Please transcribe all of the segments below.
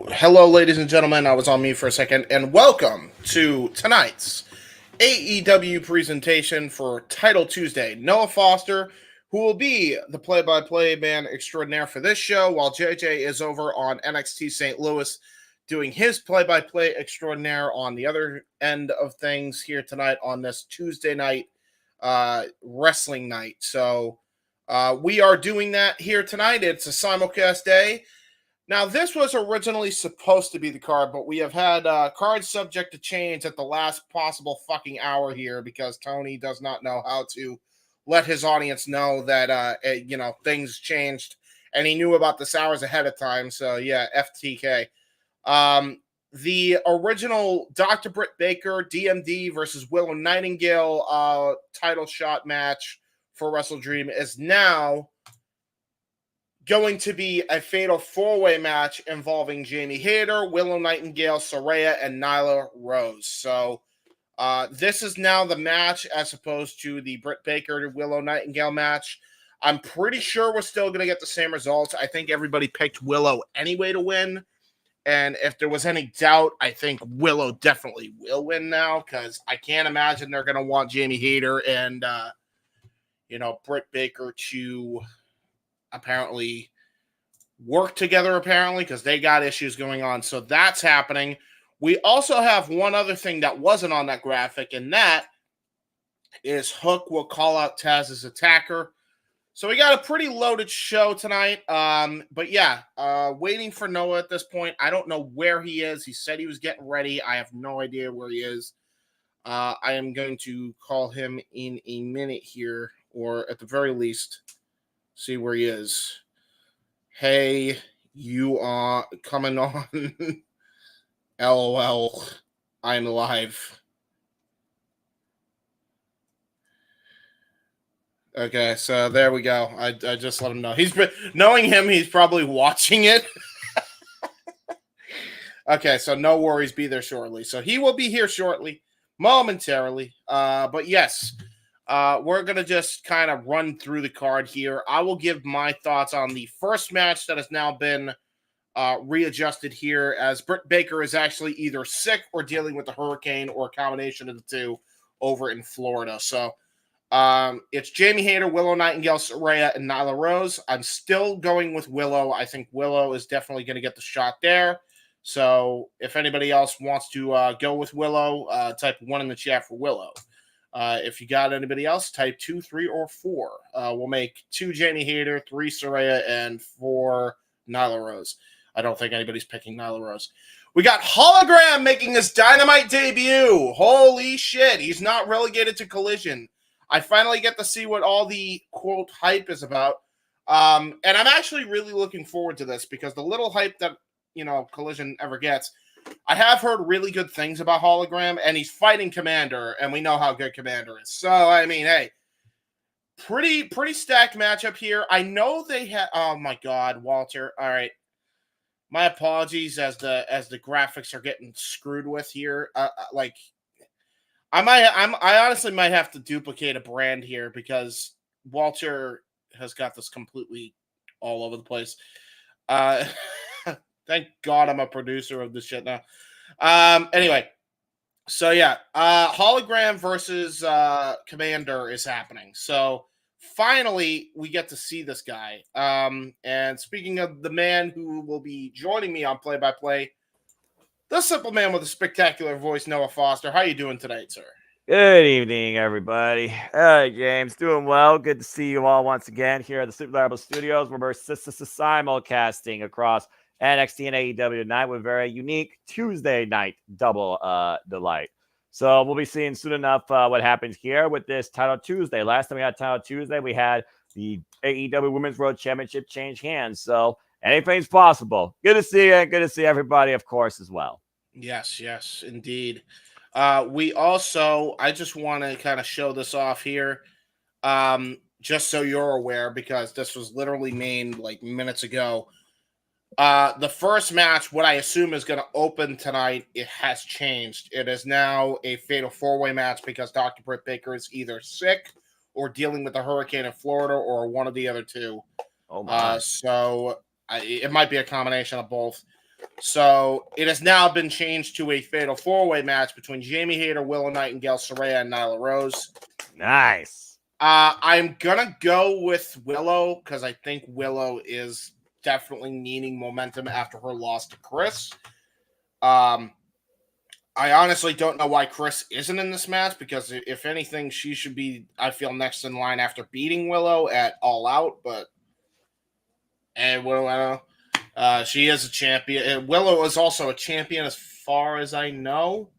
Hello, ladies and gentlemen. I was on mute for a second, and welcome to tonight's AEW presentation for Title Tuesday. Noah Foster, who will be the play-by-play man extraordinaire for this show, while JJ is over on NXT St. Louis doing his play-by-play extraordinaire on the other end of things here tonight on this Tuesday night wrestling night. So we are doing that here tonight. It's a simulcast day. Now, this was originally supposed to be the card, but we have had cards subject to change at the last possible fucking hour here because Tony does not know how to let his audience know that, things changed, and he knew about this hours ahead of time. So, yeah, FTK. The original Dr. Britt Baker, DMD versus Willow Nightingale title shot match for Wrestle Dream is now going to be a fatal four-way match involving Jamie Hayter, Willow Nightingale, Saraya, and Nyla Rose. So this is now the match as opposed to the Britt Baker to Willow Nightingale match. I'm pretty sure we're still going to get the same results. I think everybody picked Willow anyway to win. And if there was any doubt, I think Willow definitely will win now because I can't imagine they're going to want Jamie Hayter and, Britt Baker to apparently work together apparently because they got issues going on. So that's happening. We also have one other thing that wasn't on that graphic, and that is Hook will call out Taz's attacker. So we got a pretty loaded show tonight. But yeah, waiting for Noah at this point. I don't know where he is. He said he was getting ready. I have no idea where he is. I am going to call him in a minute here, or at the very least, see where he is. Hey, you are coming on. LOL. I'm live. Okay, so there we go. I just let him know. Knowing him, he's probably watching it. Okay, so no worries. Be there shortly. So he will be here shortly, momentarily. But yes. We're going to just kind of run through the card here. I will give my thoughts on the first match that has now been readjusted here, as Britt Baker is actually either sick or dealing with the hurricane or a combination of the two over in Florida. So it's Jamie Hayter, Willow Nightingale, Saraya, and Nyla Rose. I'm still going with Willow. I think Willow is definitely going to get the shot there. So if anybody else wants to go with Willow, type 1 in the chat for Willow. If you got anybody else, type 2, 3, or 4. We'll make 2 Jamie Hayter, 3 Saraya, and 4 Nyla Rose. I don't think anybody's picking Nyla Rose. We got Hologram making his Dynamite debut. Holy shit, he's not relegated to Collision. I finally get to see what all the, quote, hype is about. And I'm actually really looking forward to this because the little hype that, Collision ever gets, I have heard really good things about Hologram, and he's fighting Commander, and we know how good Commander is. So, I mean, hey, pretty stacked matchup here. I know they have. Oh my God, Walter. All right, my apologies as the graphics are getting screwed with here. I honestly might have to duplicate a brand here because Walter has got this completely all over the place. Thank God I'm a producer of this shit now. Anyway, so yeah, Hologram versus Commander is happening. So finally, we get to see this guy. And speaking of the man who will be joining me on play-by-play, the simple man with a spectacular voice, Noah Foster. How you doing tonight, sir? Good evening, everybody. Hey, James, doing well. Good to see you all once again here at the Super Variable Studios, where we're simulcasting across NXT and AEW tonight with a very unique Tuesday night double delight. So we'll be seeing soon enough what happens here with this Title Tuesday. Last time we had Title Tuesday, we had the AEW Women's World Championship change hands. So anything's possible. Good to see you. Good to see everybody, of course, as well. Yes, indeed. We also, I just want to kind of show this off here, just so you're aware, because this was literally made like minutes ago. The first match, what I assume is going to open tonight, it has changed. It is now a fatal four-way match because Dr. Britt Baker is either sick or dealing with the hurricane in Florida or one of the other two. Oh my. So it might be a combination of both. So it has now been changed to a fatal 4-way match between Jamie Hayter, Willow Nightingale, Saraya, and Nyla Rose. Nice. I'm gonna go with Willow because I think Willow is definitely needing momentum after her loss to Chris. I honestly don't know why Chris isn't in this match because if anything, she should be, I feel, next in line after beating Willow at All Out. But what do I know? She is a champion. Willow is also a champion as far as I know,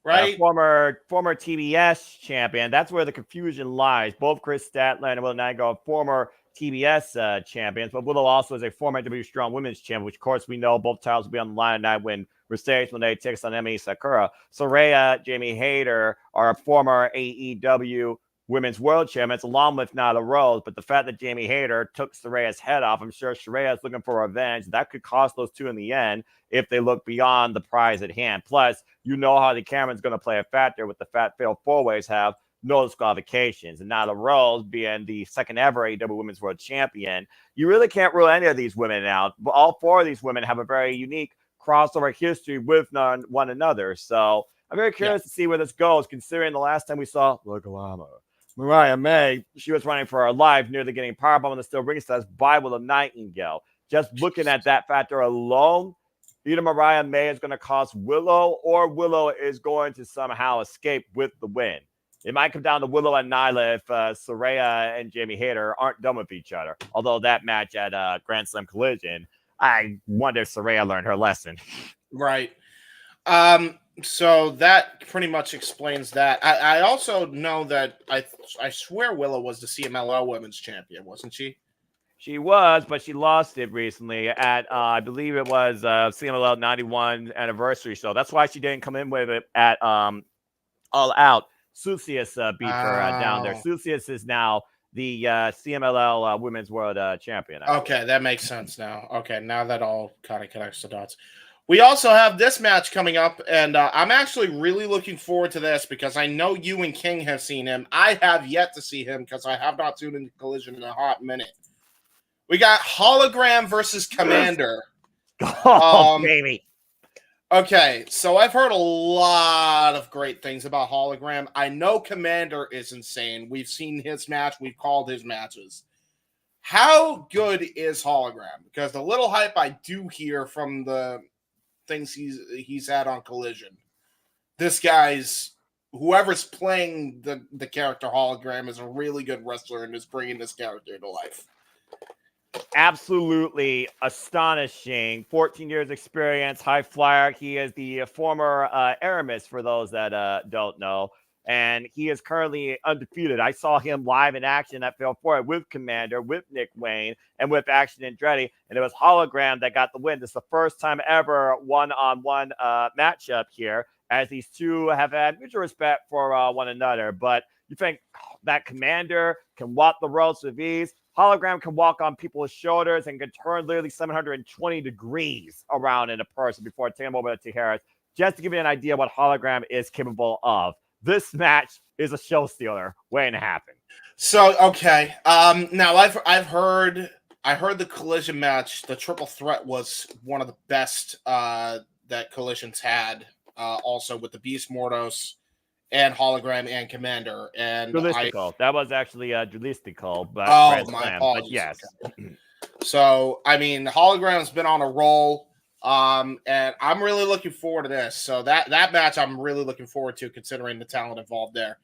right? Former TBS champion. That's where the confusion lies. Both Chris Statler and Willow Nightingale are former TBS champions, but Willow also is a former AEW Strong Women's champion, which of course we know both titles will be on the line tonight when Mercedes Moné takes on Emi Sakura. Soraya, Jamie Hayter are former AEW Women's World Champions, along with Nyla Rose. But the fact that Jamie Hayter took Soraya's head off, I'm sure Soraya is looking for revenge. That could cost those two in the end if they look beyond the prize at hand. Plus, you know how the camera's going to play a factor with the fatal 4-ways have no disqualifications. And Nyla Rose being the second ever AEW Women's World Champion, you really can't rule any of these women out. But all 4 of these women have a very unique crossover history with one another. So I'm very curious to see where this goes, considering the last time we saw Mariah May, she was running for her life, nearly getting powerbomb on the steel ring steps by Willow Nightingale. Just looking at that factor alone, either Mariah May is going to cost Willow or Willow is going to somehow escape with the win. It might come down to Willow and Nyla if Saraya and Jamie Hayter aren't done with each other. Although that match at Grand Slam Collision, I wonder if Saraya learned her lesson. Right. So that pretty much explains that. I also know that I swear Willow was the CMLL Women's Champion, wasn't she? She was, but she lost it recently at, I believe it was CMLL 91 anniversary show. That's why she didn't come in with it at All Out. Susius beat her down there. Susius is now the CMLL Women's World Champion. Okay, that makes sense now. Okay, now that all kind of connects the dots. We also have this match coming up, and I'm actually really looking forward to this because I know you and King have seen him. I have yet to see him because I have not tuned into Collision in a hot minute. We got Hologram versus Commander. Baby. Okay, so I've heard a lot of great things about Hologram. I know Commander is insane. We've seen his match. We've called his matches. How good is Hologram? Because the little hype I do hear from the things he's had on Collision, this guy's, whoever's playing the character Hologram is a really good wrestler and is bringing this character to life. Absolutely astonishing. 14 years experience, high flyer. He is the former Aramis, for those that don't know. And he is currently undefeated. I saw him live in action at Fail Forward with Commander, with Nick Wayne, and with Action Andretti. And it was Hologram that got the win. This is the first time ever one-on-one matchup here, as these two have had mutual respect for one another. But you think that Commander can walk the ropes with ease. Hologram can walk on people's shoulders and can turn literally 720 degrees around in a person before taking over to Harris. Just to give you an idea what Hologram is capable of. This match is a show stealer waiting to happen. So okay, now I heard the Collision match. The triple threat was one of the best that Collision's had. Also with the Beast Mordos and Hologram and Commander and Duelistical. That was actually Duelistical, but my apologies. But yes. Okay. So I mean, Hologram's been on a roll. And I'm really looking forward to this. So that match I'm really looking forward to, considering the talent involved there.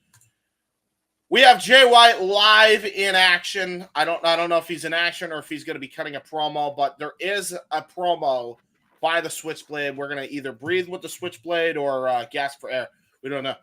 We have Jay White live in action. I don't know if he's in action or if he's going to be cutting a promo, but there is a promo by the Switchblade. We're going to either breathe with the Switchblade or gasp for air. We don't know.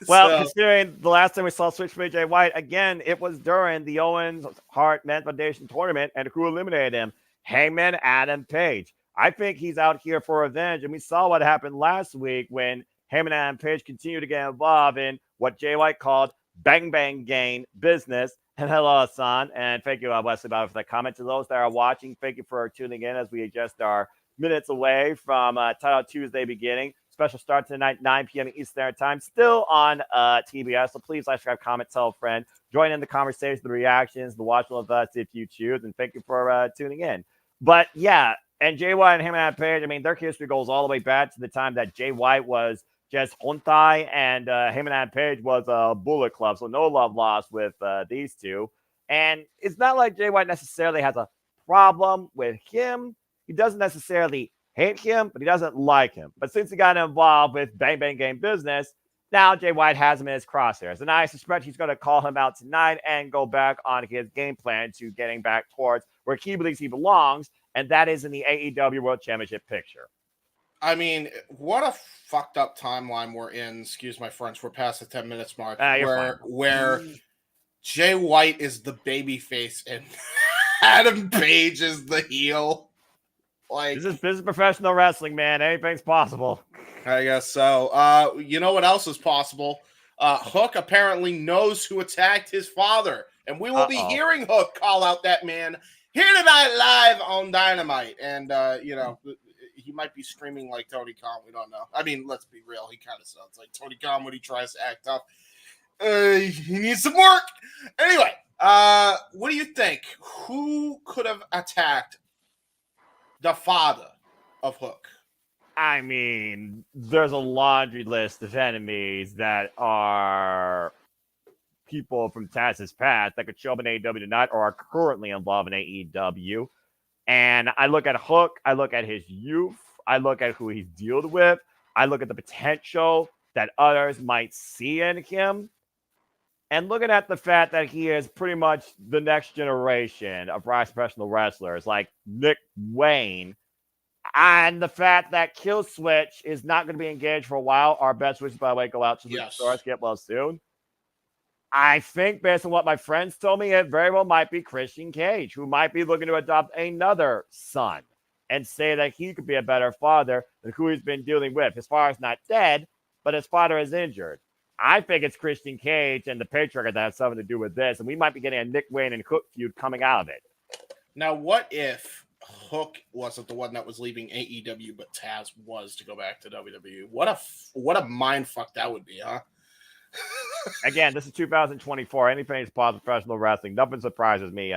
Well, considering the last time we saw Switchblade Jay White, again, it was during the Owens Hart Men's Foundation tournament, and who eliminated him? Hangman Adam Page. I think he's out here for revenge, and we saw what happened last week when Heyman and Adam Page continued to get involved in what Jay White called Bang Bang Gang business. And hello, Hassan, and thank you, Wesley, for that comment. To those that are watching, thank you for tuning in as we adjust our minutes away from Title Tuesday beginning. Special start tonight, 9 p.m. Eastern Standard Time, still on TBS. So please like, subscribe, comment, tell a friend. Join in the conversation, the reactions, the watch with us if you choose. And thank you for tuning in. But yeah, And Jay White and Hangman Page, I mean, their history goes all the way back to the time that Jay White was just Hontai and Hangman Page was a Bullet Club. So no love lost with these two. And it's not like Jay White necessarily has a problem with him. He doesn't necessarily hate him, but he doesn't like him. But since he got involved with Bang Bang Game Business, now Jay White has him in his crosshairs. And I suspect he's going to call him out tonight and go back on his game plan to getting back towards where he believes he belongs, and that is in the AEW World Championship picture. I mean, what a fucked up timeline we're in. Excuse my French. We're past the 10 minutes mark. Where Jay White is the babyface and Adam Page is the heel. Like, this is professional wrestling, man. Anything's possible. I guess so. You know what else is possible? Hook apparently knows who attacked his father, and we will be hearing Hook call out that man here tonight live on Dynamite. And you know, he might be screaming like Tony Khan. We don't know. I mean, let's be real. He kind of sounds like Tony Khan when he tries to act tough. He needs some work. Anyway, what do you think? Who could have attacked the father of Hook? I mean, there's a laundry list of enemies that are people from Taz's past that could show up in AEW tonight or are currently involved in AEW. And I look at Hook, I look at his youth, I look at who he's dealt with, I look at the potential that others might see in him. And looking at the fact that he is pretty much the next generation of professional wrestlers like Nick Wayne, and the fact that Kill Switch is not going to be engaged for a while. Our best wishes, by the way, go out to the stars. Get well soon. I think, based on what my friends told me, it very well might be Christian Cage, who might be looking to adopt another son and say that he could be a better father than who he's been dealing with. His father's not dead, but his father is injured. I think it's Christian Cage and the Patriarch that has something to do with this, and we might be getting a Nick Wayne and Hook feud coming out of it. Now, what if Hook wasn't the one that was leaving AEW, but Taz was to go back to WWE? What a mind fuck that would be, huh? Again, this is 2024. Anything is professional wrestling. Nothing surprises me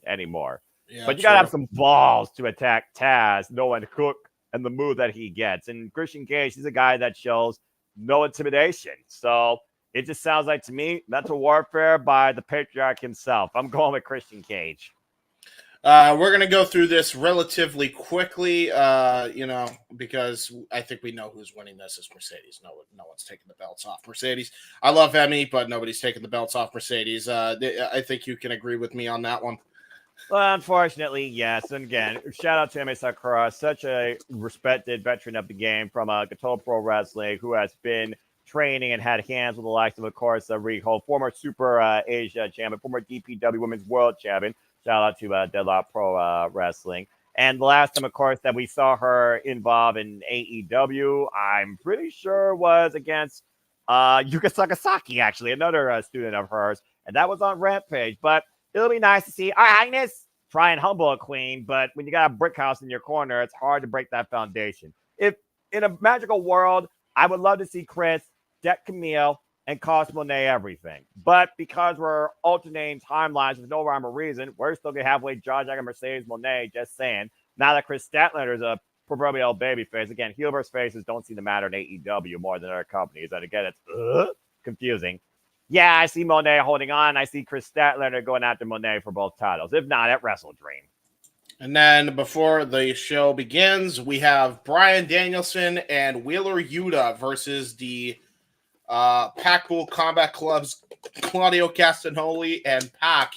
anymore. Yeah, but you gotta have some balls to attack Taz, knowing Hook and the move that he gets. And Christian Cage, he's a guy that shows no intimidation. So it just sounds like to me mental warfare by the Patriarch himself. I'm going with Christian Cage. We're going to go through this relatively quickly, because I think we know who's winning this is Mercedes. No one's taking the belts off Mercedes. I love Emmy, but nobody's taking the belts off Mercedes. I think you can agree with me on that one. Well, unfortunately, yes. And again, shout out to Emi Sakura, such a respected veteran of the game from Gato Pro Wrestling, who has been training and had hands with the likes of course, Riho, former Super Asia champion, former DPW Women's World Champion. Shout out to Deadlock Pro Wrestling. And the last time, of course, that we saw her involved in AEW, I'm pretty sure was against Yuka Sakazaki, actually, another student of hers. And that was on Rampage. But it'll be nice to see Our Highness try and humble a queen. But when you got a brick house in your corner, it's hard to break that foundation. If in a magical world, I would love to see Chris, Deck Camille, and cost Monet everything. But because we're alternating timelines with no rhyme or reason, we're still going to halfway Josh and Mercedes Monet, just saying. Now that Chris Statlander is a proverbial babyface, again, heel versus faces don't seem to matter in AEW more than other companies. And again, it's confusing. Yeah, I see Monet holding on. I see Chris Statlander going after Monet for both titles. If not, at Wrestle Dream. And then before the show begins, we have Bryan Danielson and Wheeler Yuta versus the Blackpool Combat Club's Claudio Castagnoli and Pac.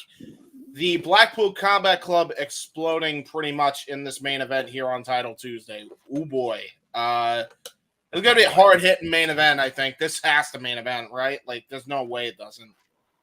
The Blackpool Combat Club exploding pretty much in this main event here on Title Tuesday. Oh boy. It's going to be a hard-hitting main event, I think. This has to main event, right? Like, there's no way it doesn't.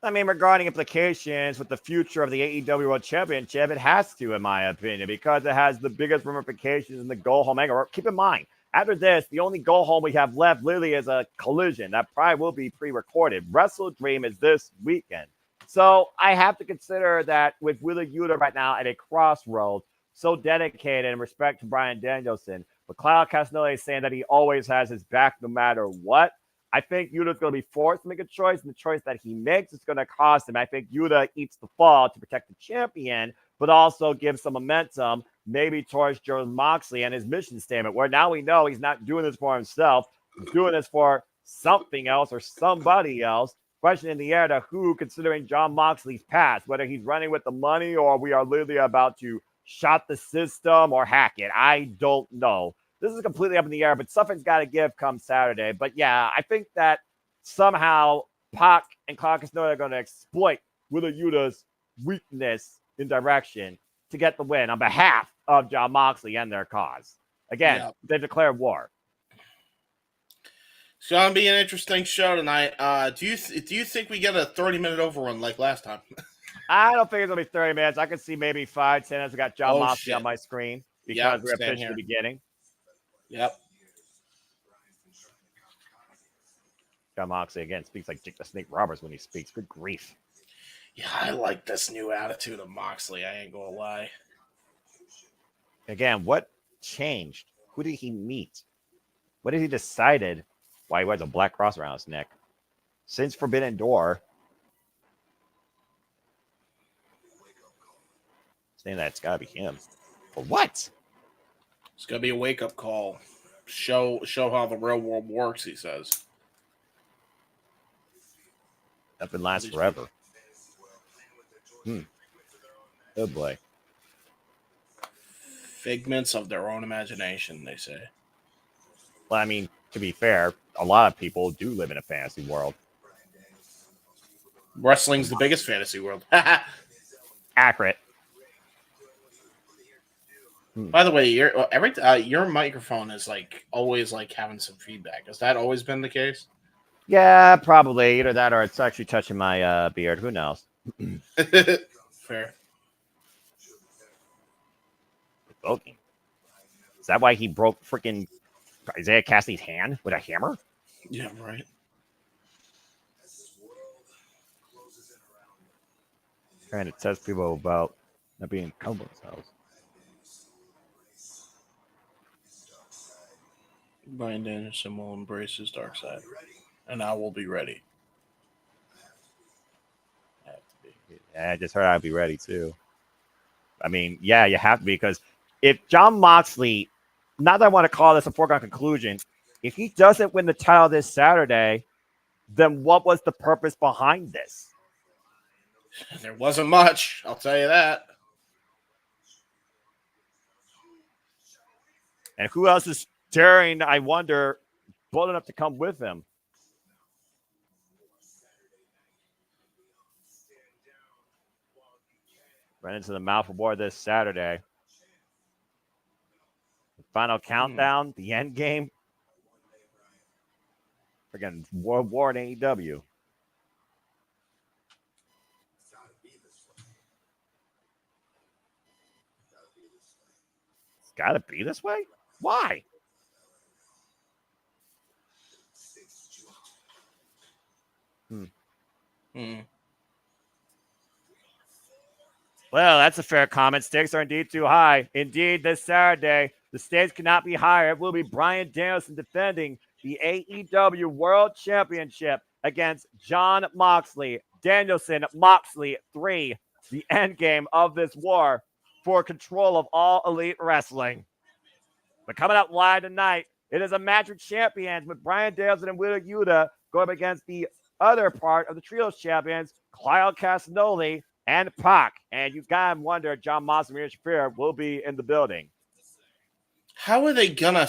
I mean, regarding implications with the future of the AEW World Championship, it has to, in my opinion, because it has the biggest ramifications in the go-home angle. Keep in mind, after this, the only go-home we have left literally is a collision. That probably will be pre-recorded. Wrestle Dream is this weekend. So I have to consider that with Wheeler Yuta right now at a crossroads, so dedicated in respect to Bryan Danielson, but Claudio Castagnoli is saying that he always has his back no matter what. I think Yuta's going to be forced to make a choice, and the choice that he makes is going to cost him. I think Yuta eats the fall to protect the champion, but also give some momentum maybe towards Jon Moxley and his mission statement, where now we know he's not doing this for himself, he's doing this for something else or somebody else. Question in the air to who, considering Jon Moxley's past, whether he's running with the money or we are literally about to shot the system or hack it. I don't know. This is completely up in the air, but something's got to give come Saturday. But yeah, I think that somehow Pac and Clark Snow are going to exploit Wheeler Yuta's weakness in direction to get the win on behalf of Jon Moxley and their cause. Again, they declared war. It's going to be an interesting show tonight. Do you think we get a 30-minute overrun like last time? I don't think it's going to be 30 minutes. I can see maybe 5, 10 minutes. I got Jon Moxley on my screen because we're officially beginning. Yep. Jon Moxley, again, speaks like Jake the Snake Roberts when he speaks. Good grief. Yeah, I like this new attitude of Moxley. I ain't going to lie. Again, what changed? Who did he meet? What did he decided? Why he wears a black cross around his neck? Since Forbidden Door. Saying that it's got to be him. For what? It's got to be a wake-up call. Show how the real world works, he says. Nothing lasts forever. Oh boy. Figments of their own imagination, they say. Well, I mean, to be fair, a lot of people do live in a fantasy world. Wrestling's the biggest fantasy world. Accurate. By the way, your microphone is like always like having some feedback. Has that always been the case? Yeah, probably. Either that or it's actually touching my beard. Who knows? Fair. Provoking. Is that why he broke freaking Isaiah Cassidy's hand with a hammer? Yeah, right. Trying to test people about not being comfortable themselves. Bryan Danielson will embrace his dark side, and I will be ready. I have to be. Yeah, I just heard I'd be ready too. I mean, yeah, you have to be, because if Jon Moxley, not that I want to call this a foregone conclusion, if he doesn't win the title this Saturday, then what was the purpose behind this? There wasn't much, I'll tell you that. And who else is daring, I wonder, bold enough to come with him? Right into the mouth of war this Saturday. The final countdown, the end game. Again, World War in AEW. It's got to be this way? Why? Well, that's a fair comment. Stakes are indeed too high. Indeed, this Saturday, the stakes cannot be higher. It will be Bryan Danielson defending the AEW World Championship against Jon Moxley. Danielson, Moxley 3, the end game of this war for control of all Elite Wrestling. But coming up live tonight, it is a match of champions with Bryan Danielson and Wheeler Yuta going up against the other part of the Trios champions, Kyle Castagnoli and Pac. And you gotta wonder, Jon Moxley and Rhea Shafir will be in the building. How are they gonna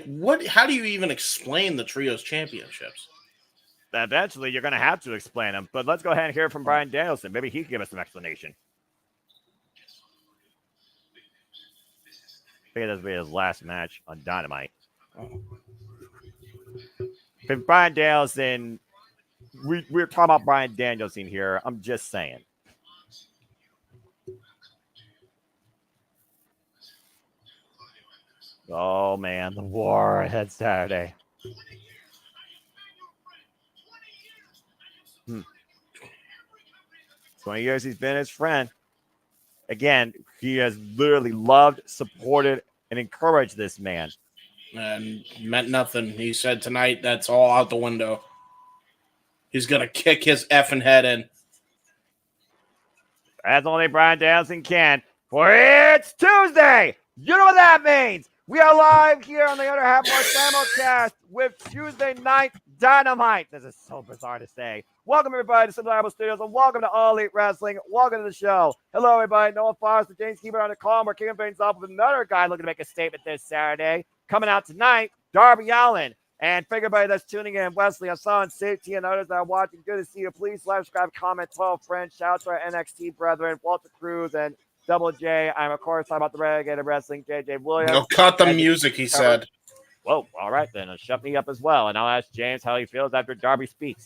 what? How do you even explain the Trios championships? Eventually, you're gonna have to explain them. But let's go ahead and hear from Bryan Danielson. Maybe he can give us some explanation. I think this will be his last match on Dynamite. If Bryan Danielson, we're talking about Bryan Danielson here. I'm just saying. Oh, man, the war ahead Saturday. 20 years he's been his friend. Again, he has literally loved, supported, and encouraged this man. And meant nothing. He said tonight that's all out the window. He's going to kick his effing head in. As only Bryan Danielson can. For it's Tuesday. You know what that means. We are live here on the other half of our simulcast with Tuesday Night Dynamite. This is so bizarre to say. Welcome, everybody, to AEW Studios, and welcome to All Elite Wrestling. Welcome to the show. Hello, everybody. Noah Foster, James Keeper on the call. We're kicking things off with another guy looking to make a statement this Saturday. Coming out tonight, Darby Allin. And for everybody that's tuning in, Wesley, Hassan, Safety, and others that are watching, good to see you. Please subscribe, comment, tell a friend. Shout out to our NXT brethren, Walter Cruz, and Double J. I'm, of course, talking about the Renegade Wrestling, JJ Williams. No, cut the music, he said. Whoa, all right, then. Shut me up as well. And I'll ask James how he feels after Darby speaks.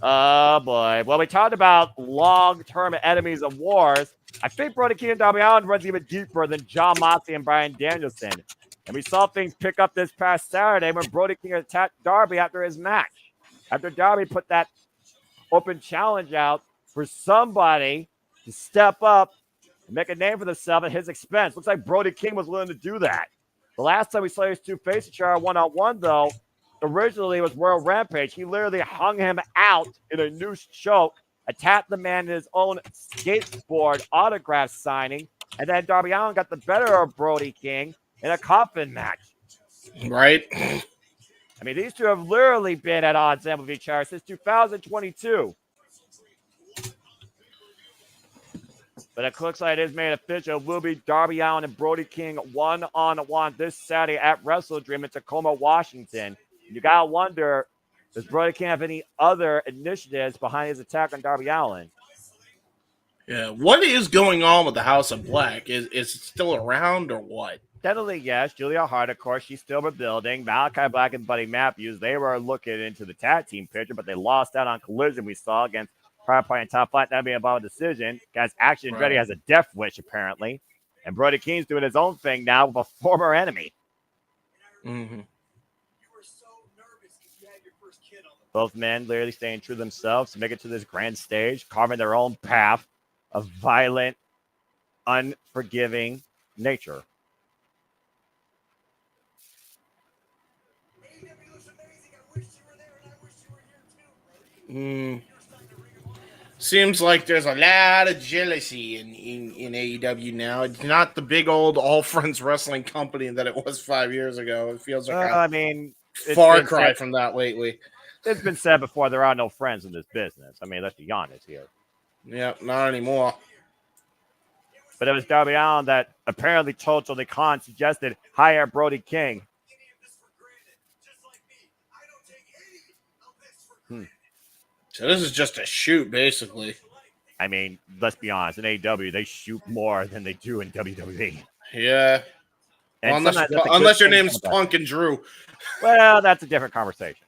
Oh, boy. Well, we talked about long-term enemies of wars. I think Brody King and Darby Allin runs even deeper than John Moxley and Bryan Danielson. And we saw things pick up this past Saturday when Brody King attacked Darby after his match. After Darby put that open challenge out for somebody to step up and make a name for themselves at his expense. Looks like Brody King was willing to do that. The last time we saw these two face each other one-on-one, though, originally was World Rampage. He literally hung him out in a noose choke, attacked the man in his own skateboard autograph signing, and then Darby Allin got the better of Brody King in a coffin match. Right? I mean, these two have literally been at odds with each other since 2022. But it looks like it is made official. It will be Darby Allin and Brody King one-on-one this Saturday at Wrestle Dream in Tacoma, Washington. You got to wonder, does Brody King have any other initiatives behind his attack on Darby Allin? Yeah, what is going on with the House of Black? Is it still around or what? Definitely, yes. Julia Hart, of course, she's still rebuilding. Malachi Black and Buddy Matthews, they were looking into the tag team picture, but they lost out on Collision we saw against Private Party and Top Flight. That being about a decision. Guys, Action Ready has a death wish, apparently. And Brody King's doing his own thing now with a former enemy. Mm-hmm. Both men literally staying true to themselves to make it to this grand stage, carving their own path of violent, unforgiving nature. Seems like there's a lot of jealousy in AEW now. It's not the big old All Friends Wrestling company that it was 5 years ago. It feels like far cry from that lately. It's been said before, there are no friends in this business. I mean, let's be honest here. Yeah, not anymore. But it was Darby Allin that apparently told Tony Khan suggested hire Brody King. So this is just a shoot, basically. I mean, let's be honest. In AEW, they shoot more than they do in WWE. Yeah. Well, unless your name's Punk and Drew. Well, that's a different conversation.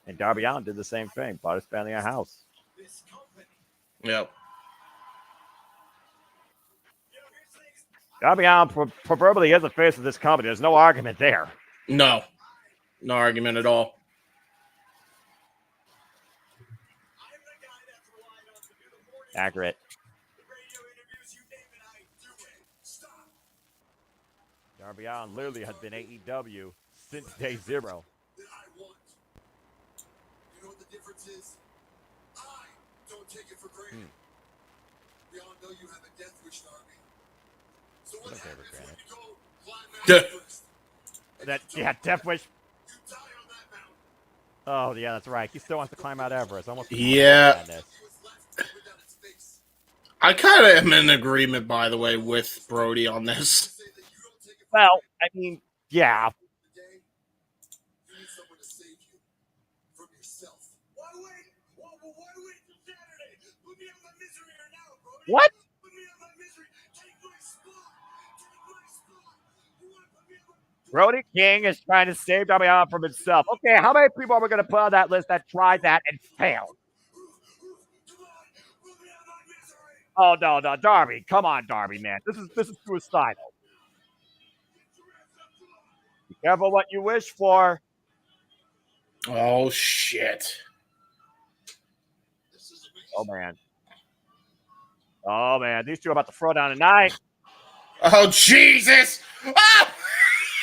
And Darby Allin did the same thing. Bought his family a house. Yep. Darby Allin proverbially is the face of this company. There's no argument there. No argument at all. Accurate. Darby Allin literally has been AEW since day zero. You know what the difference is? I don't take it for granted. We all know you have a death wish, Darby. So what happens when you go climb Mount Everest? Death wish. You die on that mountain. Oh, yeah, that's right. He still wants to climb Mount Everest. Yeah. I kind of am in agreement, by the way, with Brody on this. Well, I mean, yeah. What? Brody King is trying to save Darby Allin from himself. Okay, how many people are we going to put on that list that tried that and failed? Oh, no, Darby. Come on, Darby, man. This is suicidal. Be careful what you wish for. Oh, shit. Oh, man. These two are about to throw down tonight. Oh, Jesus. Ah!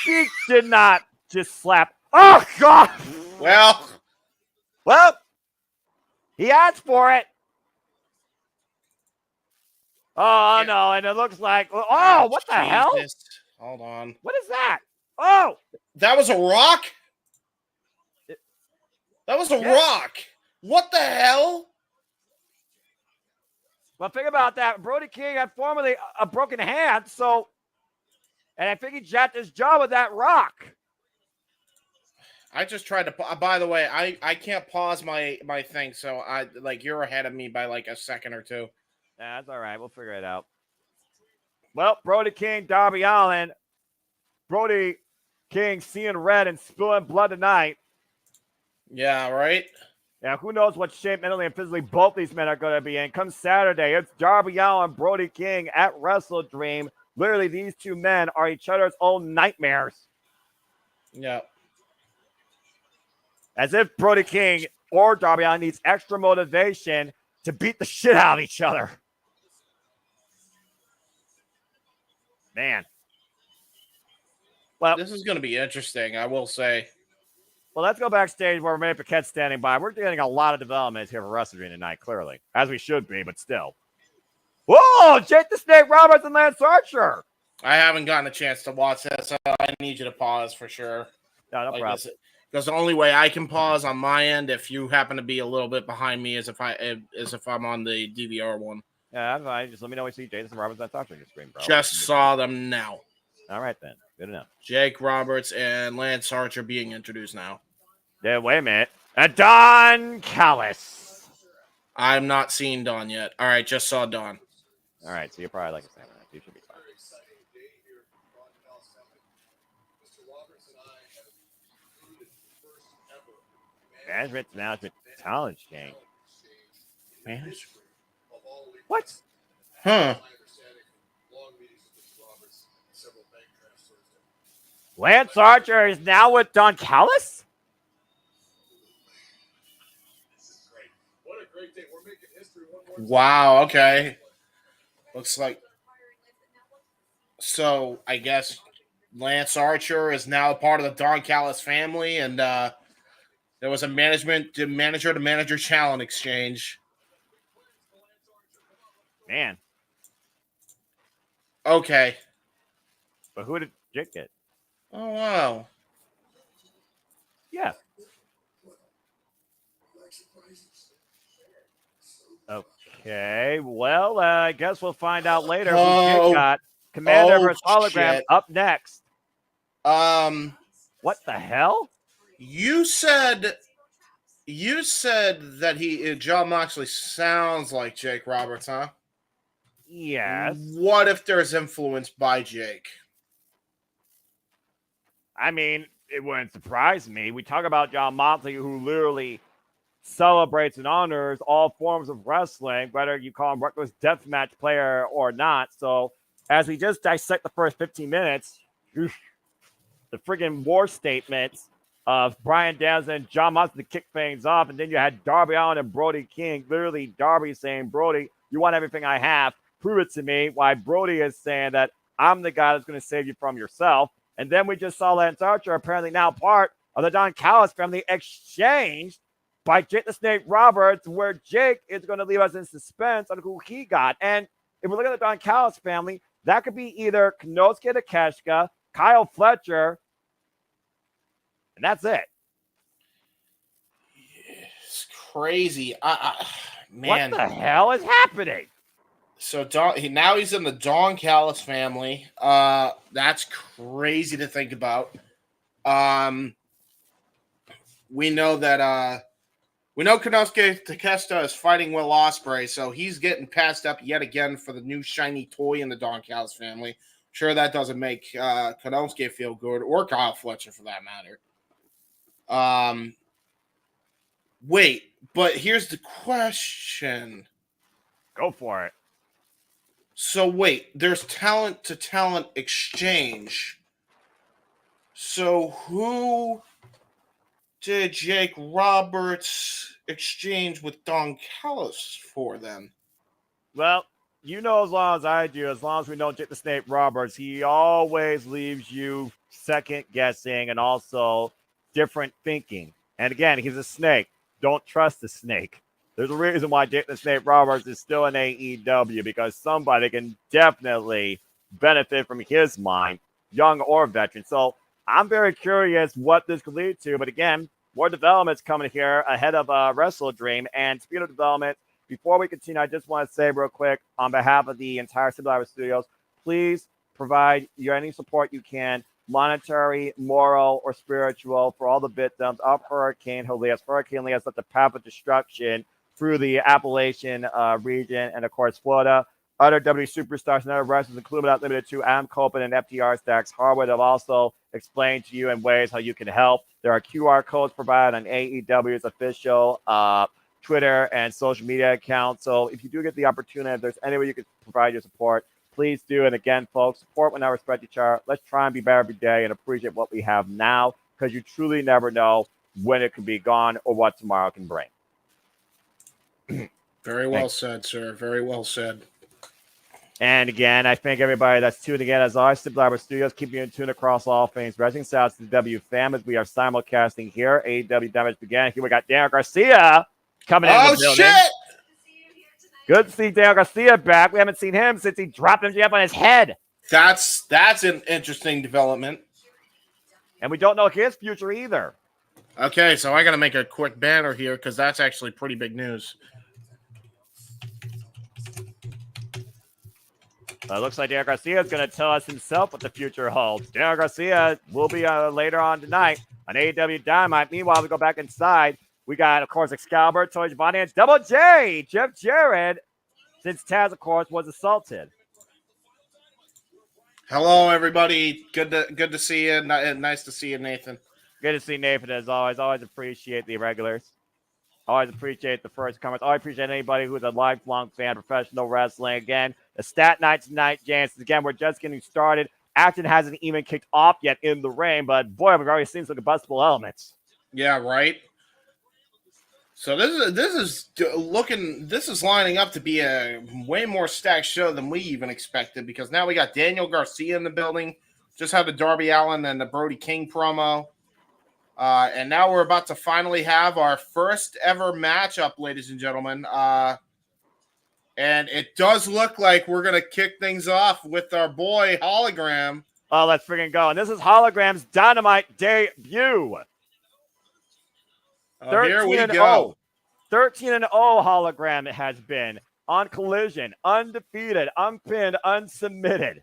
He did not just slap. Oh, God. Well, He asked for it. Oh, Yeah. no. And it looks like, oh, what the hell? Jesus. Hold on. What is that? Oh, That was a rock? That was a Yeah. rock. What the hell? well, think about that. Brody King had formerly a broken hand, so, and I think he jacked his jaw with that rock. I just tried to. By the way, I can't pause my thing, so you're ahead of me by like a second or two. Yeah, that's all right. We'll figure it out. Well, Brody King, Darby Allin. Brody King seeing red and spilling blood tonight. Yeah, right. Yeah, who knows what shape mentally and physically both these men are going to be in. Come Saturday, it's Darby Allin, Brody King at Wrestle Dream. Literally, these two men are each other's own nightmares. Yeah. As if Brody King or Darby Allin needs extra motivation to beat the shit out of each other. Man. Well, This is going to be interesting, I will say. Well, let's go backstage where Renee Paquette's standing by. We're getting a lot of developments here for Wrestle Dream tonight, clearly. As we should be, but still. Whoa! Jake the Snake Roberts and Lance Archer! I haven't gotten a chance to watch that, so I need you to pause for sure. No problem. Because the only way I can pause on my end, if you happen to be a little bit behind me, is if I'm on the DVR one. Yeah, that's fine. Just let me know when you see Jason Roberts and Lance Archer on your screen, bro. Just saw them now. All right, then. Good enough. Jake Roberts and Lance Archer being introduced now. Yeah, wait a minute. Don Callis. I'm not seeing Don yet. All right, just saw Don. All right, so you're probably like a Samurai. You should be fine. Management talent exchange. Management? What? Huh. Lance Archer is now with Don Callis? Wow, okay. Looks like. So, I guess Lance Archer is now part of the Don Callis family, and there was a manager-to-manager challenge exchange. Man. Okay. But who did Jake get? Oh, wow. Yeah. Okay. Well, I guess we'll find out later who Jake got. Commander versus Hologram shit. up next. What the hell? You said that John Moxley sounds like Jake Roberts, huh? Yes. What if there's influence by Jake? I mean, it wouldn't surprise me. We talk about John Moxley, who literally celebrates and honors all forms of wrestling, whether you call him reckless deathmatch player or not. So, as we just dissect the first 15 minutes, the friggin' war statements of Bryan Danielson and John Moxley to kick things off, and then you had Darby Allin and Brody King. Literally, Darby saying, Brody, you want everything I have. Prove it to me. Why Brody is saying that I'm the guy that's going to save you from yourself. And then we just saw Lance Archer, apparently now part of the Don Callis family, exchanged by Jake the Snake Roberts, where Jake is going to leave us in suspense on who he got. And if we look at the Don Callis family, that could be either Konosuke Takeshita, Kyle Fletcher, and that's it. It's crazy. Man. What the hell is happening? So now he's in the Don Callis family. That's crazy to think about. We know Konosuke Takeshita is fighting Will Ospreay, so he's getting passed up yet again for the new shiny toy in the Don Callis family. Sure, that doesn't make Konosuke feel good, or Kyle Fletcher for that matter. Wait, but here's the question. Go for it. So wait, there's talent to talent exchange. So who did Jake Roberts exchange with Don Callis for then? Well, you know as long as I do, as long as we know Jake the Snake Roberts, he always leaves you second guessing and also different thinking. And again, he's a snake. Don't trust the snake. There's a reason why Dick the Snake Roberts is still in AEW, because somebody can definitely benefit from his mind, young or veteran. So I'm very curious what this could lead to. But again, more developments coming here ahead of Wrestle Dream. And speaking of development, before we continue, I just want to say real quick on behalf of the entire Survivor Studios, please provide any support you can, monetary, moral, or spiritual, for all the victims of Hurricane Elias. Hurricane Elias left the path of destruction through the Appalachian region and, of course, Florida. Other W superstars and other wrestlers, including but not limited to Adam Copeland and FTR Stacks Harwood, have also explained to you in ways how you can help. There are QR codes provided on AEW's official Twitter and social media accounts. So if you do get the opportunity, if there's any way you could provide your support, please do. And again, folks, support when I respect each other. Let's try and be better every day and appreciate what we have now, because you truly never know when it can be gone or what tomorrow can bring. Very well said, sir. Very well said. And again, I thank everybody that's tuned in. As always, Survivor Studios, keeping you in tune across all things wrestling. Shout out to the W fam as we are simulcasting here. AEW Damage began. Here we got Daniel Garcia coming in the building. Shit! Good to see Daniel Garcia back. We haven't seen him since he dropped MJF on his head. That's an interesting development. And we don't know his future either. Okay, so I got to make a quick banner here because that's actually pretty big news. It looks like Daniel Garcia is going to tell us himself what the future holds. Daniel Garcia will be later on tonight on AEW Dynamite. Meanwhile, we go back inside. We got, of course, Excalibur, Tony Giovanni, and Double J, Jeff Jarrett, since Taz, of course, was assaulted. Hello, everybody. Good to see you. Nice to see you, Nathan. Good to see Nathan, as always. Always appreciate the regulars. Always appreciate the first comments. Always appreciate anybody who's a lifelong fan of professional wrestling. Again, the stat night tonight, James. Again, we're just getting started. Action hasn't even kicked off yet in the ring, but boy, we've already seen some combustible elements. Yeah, right. So this is lining up to be a way more stacked show than we even expected, because now we got Daniel Garcia in the building. Just had the Darby Allin and the Brody King promo. And now we're about to finally have our first ever matchup, ladies and gentlemen. And it does look like we're going to kick things off with our boy Hologram. Oh, let's freaking go. And this is Hologram's Dynamite debut. Here we go. 13-0 Hologram has been on Collision, undefeated, unpinned, unsubmitted.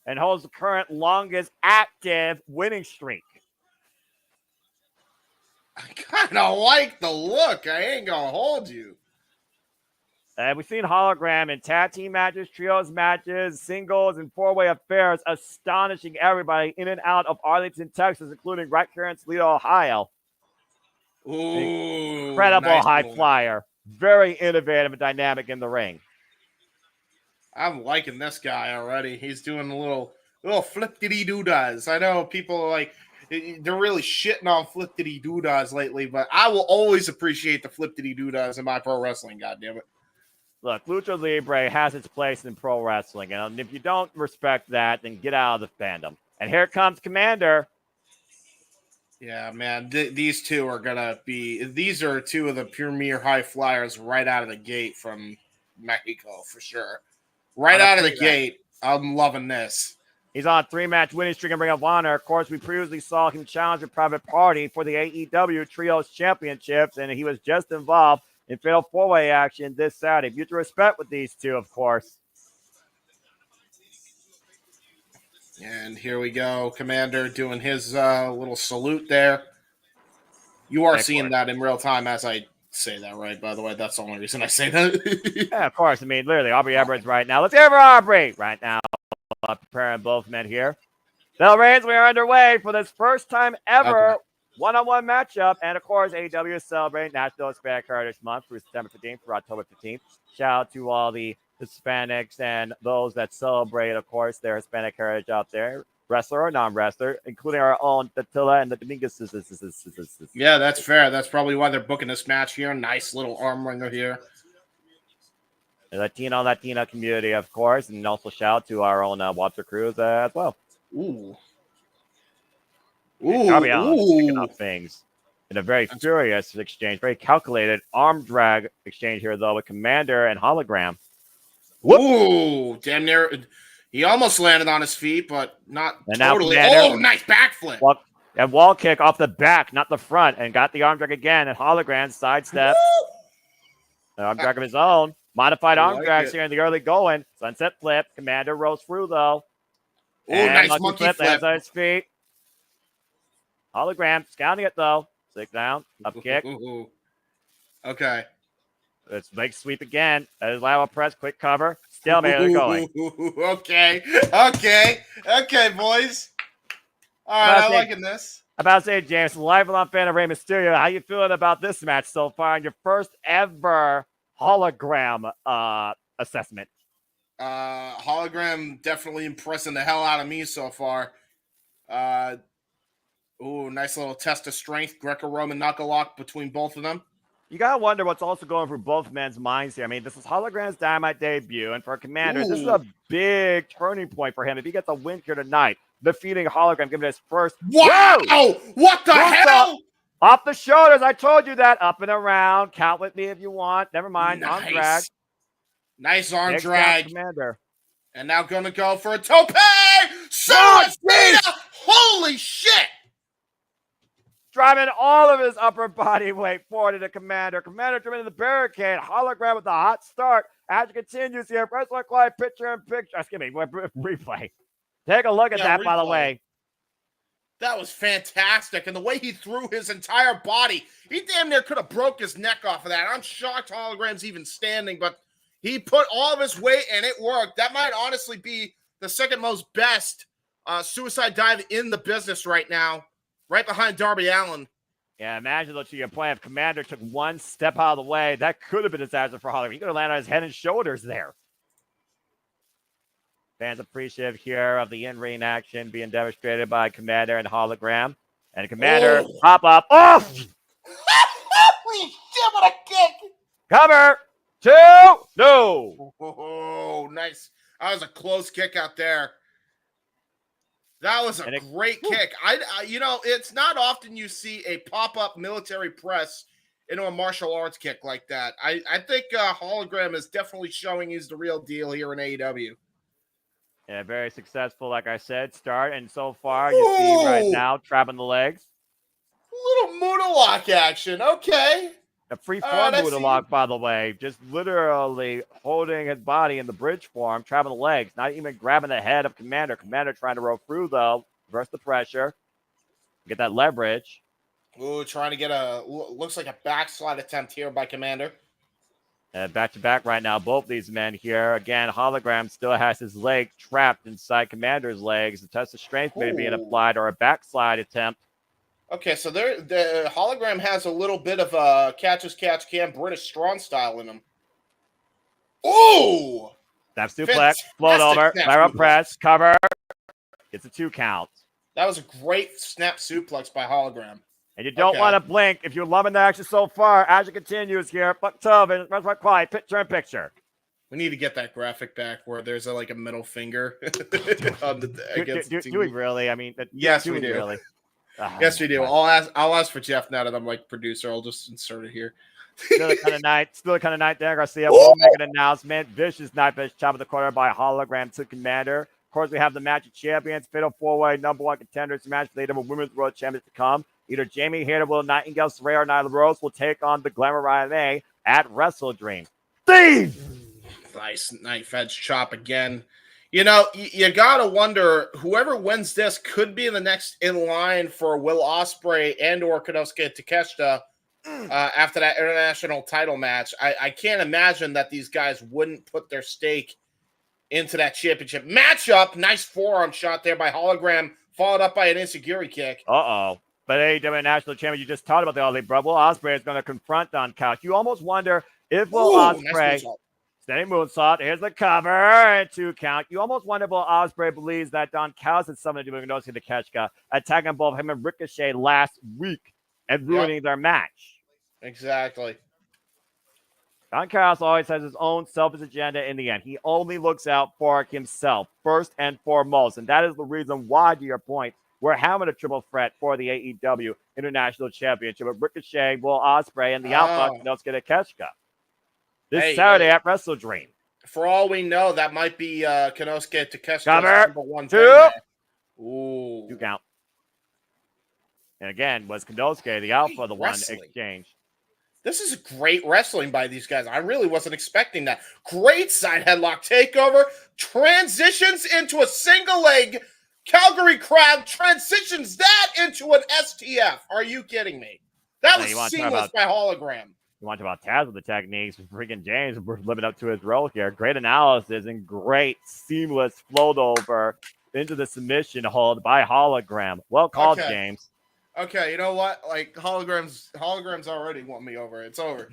And holds the current longest active winning streak. I kind of like the look. I ain't going to hold you. We've seen Hologram in tag team matches, trios matches, singles, and four-way affairs, astonishing everybody in and out of Arlington, Texas, including right here in Toledo, Ohio. Ooh, Incredible nice high one. flyer. Very innovative and dynamic in the ring. I'm liking this guy already. He's doing a little flip-diddy-doo-dahs. I know people are like, they're really shitting on flip-diddy-doo-dahs lately, but I will always appreciate the flip-diddy-doo-dahs in my pro wrestling, goddammit. Look, Lucha Libre has its place in pro wrestling, and if you don't respect that, then get out of the fandom. And here comes Commander. Yeah, man, these two are gonna be. These are two of the premier high flyers right out of the gate from Mexico for sure. Right out of the gate, I'm loving this. He's on a 3-match winning streak in Ring of Honor. Of course, we previously saw him challenge a Private Party for the AEW Trios Championships, and he was just involved in fatal 4-way action this Saturday. Mutual respect with these two, of course. And here we go, Commander doing his little salute there. You are seeing that in real time as I say that, right? By the way, that's the only reason I say that. Yeah, of course. I mean, literally, Aubrey Edwards right now. Let's hear for Aubrey right now. Preparing both men here. Bell Reigns, we are underway for this first time ever one-on-one matchup. And, of course, AEW is celebrating National Hispanic Heritage Month through September 15th through October 15th. Shout out to all the Hispanics and those that celebrate, of course, their Hispanic heritage out there, wrestler or non-wrestler, including our own Tatilla and the Dominguez. Yeah, that's fair. That's probably why they're booking this match here. Nice little arm wringer here. The Latina community, of course, and also shout out to our own Walter Cruz as well. Ooh. Darby Allin picking Ooh. up things in a very furious exchange, very calculated arm drag exchange here, though, with Commander and Hologram. Whoop. Ooh, damn near. He almost landed on his feet, but not And now totally. Commander- Oh, nice backflip. And wall kick off the back, not the front, and got the arm drag again. And Hologram sidestep. An arm drag of his own. Modified I arm like drags it. here in the early going. Sunset flip. Commander rose through, though. Ooh, And nice monkey flip. lands on his feet. Hologram scouting it, though. 6 down. Up kick. Ooh. Okay. It's big sweep again. Lateral press, quick cover. Stalemate, they're going. Okay, boys. All right, I'm liking this. About to say, James, lifelong fan of Rey Mysterio. How you feeling about this match so far in your first ever hologram assessment? Hologram definitely impressing the hell out of me so far. Ooh, nice little test of strength, Greco-Roman knuckle lock between both of them. You gotta wonder what's also going through both men's minds here. I mean, this is Hologram's Dynamite debut, and for Commander, this is a big turning point for him. If he gets a win here tonight, defeating Hologram, giving his first. Wow! Whoa! What the hell? Off the shoulders. I told you that. Up and around. Count with me if you want. Never mind. Nice. Arm drag. Nice arm Next drag. Commander. And now gonna go for a tope! Suicida! Holy shit! Driving all of his upper body weight forward into Commander. Commander driven in the barricade. Hologram with the hot start. As it continues here, Wrestler Clyde picture in picture. Excuse me, replay. Take a look at that, by the way. That was fantastic. And the way he threw his entire body, he damn near could have broke his neck off of that. I'm shocked Hologram's even standing, but he put all of his weight and it worked. That might honestly be the second most best suicide dive in the business right now. Right behind Darby Allin. Yeah, imagine though, to your point, if Commander took one step out of the way, that could have been a disaster for Hologram. He could have landed on his head and shoulders there. Fans appreciative here of the in-ring action being demonstrated by Commander and Hologram. And Commander pop up. Oh! Holy shit, what a kick! Cover! 2! No! Oh, nice. That was a close kick out there. That was a great kick. I it's not often you see a pop-up military press into a martial arts kick like that. I think Hologram is definitely showing he's the real deal here in AEW. Yeah, very successful, like I said, start. And so far, you see right now, trapping the legs. Little Muda lock action. Okay. A free form Muda lock, by the way. Just literally holding his body in the bridge form, trapping the legs, not even grabbing the head of Commander. Commander trying to roll through, though. Reverse the pressure. Get that leverage. Ooh, trying to get looks like a backslide attempt here by Commander. Back to back right now, both these men here. Again, Hologram still has his leg trapped inside Commander's legs. The test of strength may be applied or a backslide attempt. Okay, so the Hologram has a little bit of a catch-as-catch-can British strong style in him. Ooh! Snap suplex, float over, lateral press, cover. It's a 2 count. That was a great snap suplex by Hologram. And you don't want to blink if you're loving the action so far. As it continues here, Buck Tubman, Wrestler Clyde, picture in picture. We need to get that graphic back where there's a middle finger. Do we really? I mean, yes, we do. Really? Yes, we do. I'll ask for Jeff now that I'm producer. I'll just insert it here. Still the kind of night. Dan Garcia will make an announcement. Vicious knife edge chop of the corner by Hologram to Commander. Of course, we have the match of champions, fatal 4-way number 1 contenders match for the AEW Women's World Champions to come. Either Jamie Hayter, Will Nightingale, Saraya, or Nyla Rose will take on the Glamour Ryan at Wrestle Dream. Steve! Nice knife edge chop again. You gotta wonder, whoever wins this could be the next in line for Will Ospreay and or Konosuke Takeshita after that international title match. I can't imagine that these guys wouldn't put their stake into that championship matchup. Nice forearm shot there by Hologram, followed up by an insecurity kick. Uh-oh. But AEW National Champion, you just talked about the All Elite, bro. Will Ospreay is going to confront Don Couch. You almost wonder if Will Ospreay... Steady moonsault. Here's the cover and 2 count. You almost wonder if Will Ospreay believes that Don Callis has something to do with Konosuke Takeshita attacking both him and Ricochet last week and ruining their match. Exactly. Don Callis always has his own selfish agenda in the end. He only looks out for himself first and foremost. And that is the reason why, to your point, we're having a triple threat for the AEW International Championship with Ricochet, Will Ospreay, and the Alpha Konosuke Takeshita. This Saturday at Wrestle Dream. For all we know, that might be Konosuke Takeshita's number one 2. thing there. Ooh. You count. And again, was Konosuke, the Alpha, the one exchange. This is great wrestling by these guys. I really wasn't expecting that. Great side headlock takeover. Transitions into a single leg Calgary crab. Transitions that into an STF. Are you kidding me? That was seamless by Hologram. You want to talk about Taz with the techniques. Freaking James living up to his role here. Great analysis and great seamless float over into the submission hold by Hologram. Well called, James. Okay, you know what? Like holograms already won me over. It's over.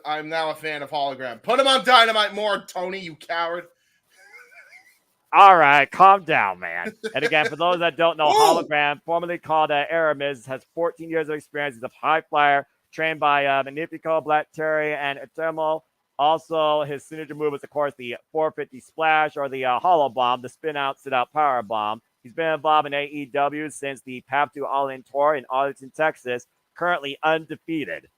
I'm now a fan of Hologram. Put him on Dynamite more, Tony, you coward. All right, calm down, man. And again, for those that don't know, Hologram, formerly called Aramis, has 14 years of experience. He's a high flyer, trained by Magnifico, Black Terry, and Etemo. Also, his signature move is, of course, the 450 splash or the hollow bomb, the spin out, sit out power bomb. He's been involved in AEW since the Path to All-In Tour in Arlington, Texas, currently undefeated.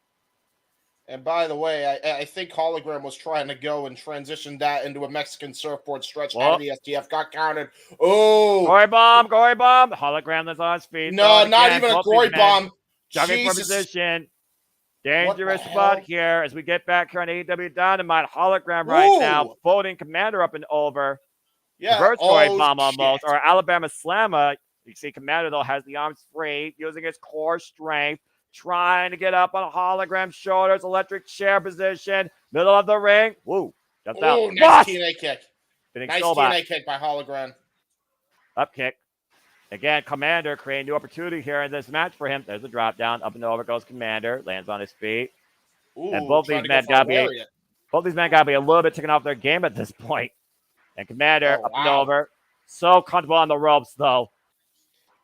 And by the way, I think Hologram was trying to go and transition that into a Mexican surfboard stretch out of the STF. Got countered. Oh! Gory bomb! Hologram is on his feet. No, not even a gory bomb. Juggling for position. Dangerous spot here as we get back here on AEW Dynamite. Hologram right now, folding Commander up and over. Yeah. Reverse gory bomb almost, or Alabama Slammer. You see Commander, though, has the arms free, using his core strength, trying to get up on Hologram's shoulders, electric chair position, middle of the ring. Woo, jumped out. Nice TNA kick. Nice TNA kick by Hologram. Up kick. Again, Commander creating new opportunity here in this match for him. There's a drop down. Up and over goes Commander. Lands on his feet. And both these men got to be a little bit taken off their game at this point. And Commander up and over. So comfortable on the ropes, though.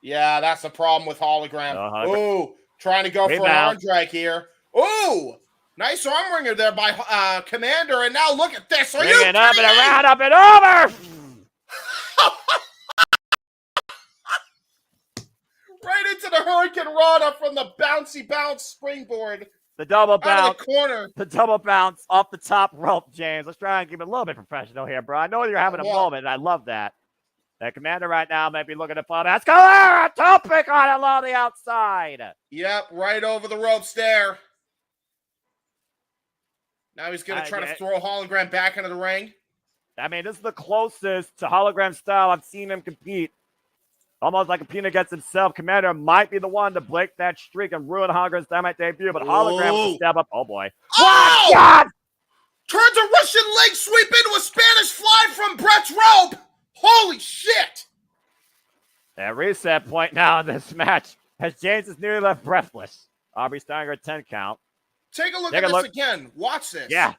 Yeah, that's the problem with Hologram. Trying to go for an arm drag here. Ooh! Nice arm ringer there by Commander. And now look at this. Are you kidding me? Up and around, up and over! Right into the Hurricane Rana from the bouncy bounce springboard. The double bounce. Out of the corner. The double bounce off the top rope, James. Let's try and keep it a little bit professional here, bro. I know you're having a moment, and I love that. That Commander right now may be looking to fall. That's a toe pick on it along the outside. Yep, right over the ropes there. Now he's going to try to throw Hologram back into the ring. I mean, this is the closest to Hologram style I've seen him compete. Almost like competing against himself. Commander might be the one to break that streak and ruin Hologram's Dynamite debut, but Hologram will step up. Oh, boy. Oh! God! Turns a Russian leg sweep into a Spanish fly from Brett's rope. Holy shit! At reset point now in this match, as James is nearly left breathless. Aubrey Steiner at 10 count. Take a look at this again. Watch this. Yeah.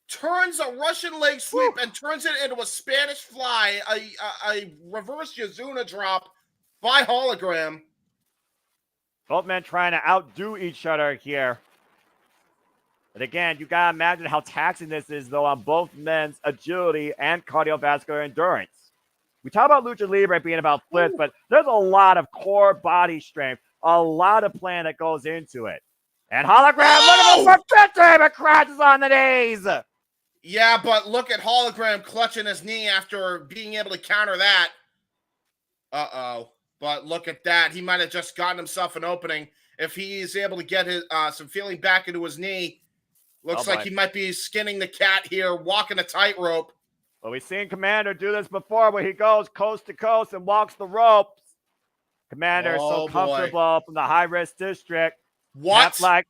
Turns a Russian leg sweep and turns it into a Spanish fly, a reverse Yazuna drop by Hologram. Both men trying to outdo each other here. But again, you got to imagine how taxing this is, though, on both men's agility and cardiovascular endurance. We talk about Lucha Libre being about flips, but there's a lot of core body strength, a lot of plan that goes into it. And Hologram, look at this for 50, but crashes on the knees. Yeah, but look at Hologram clutching his knee after being able to counter that. Uh-oh. But look at that. He might have just gotten himself an opening. If he's able to get his some feeling back into his knee, looks like he might be skinning the cat here, walking a tightrope. Well, we've seen Commander do this before where he goes coast to coast and walks the ropes. Commander is so comfortable from the high-risk district. What? Like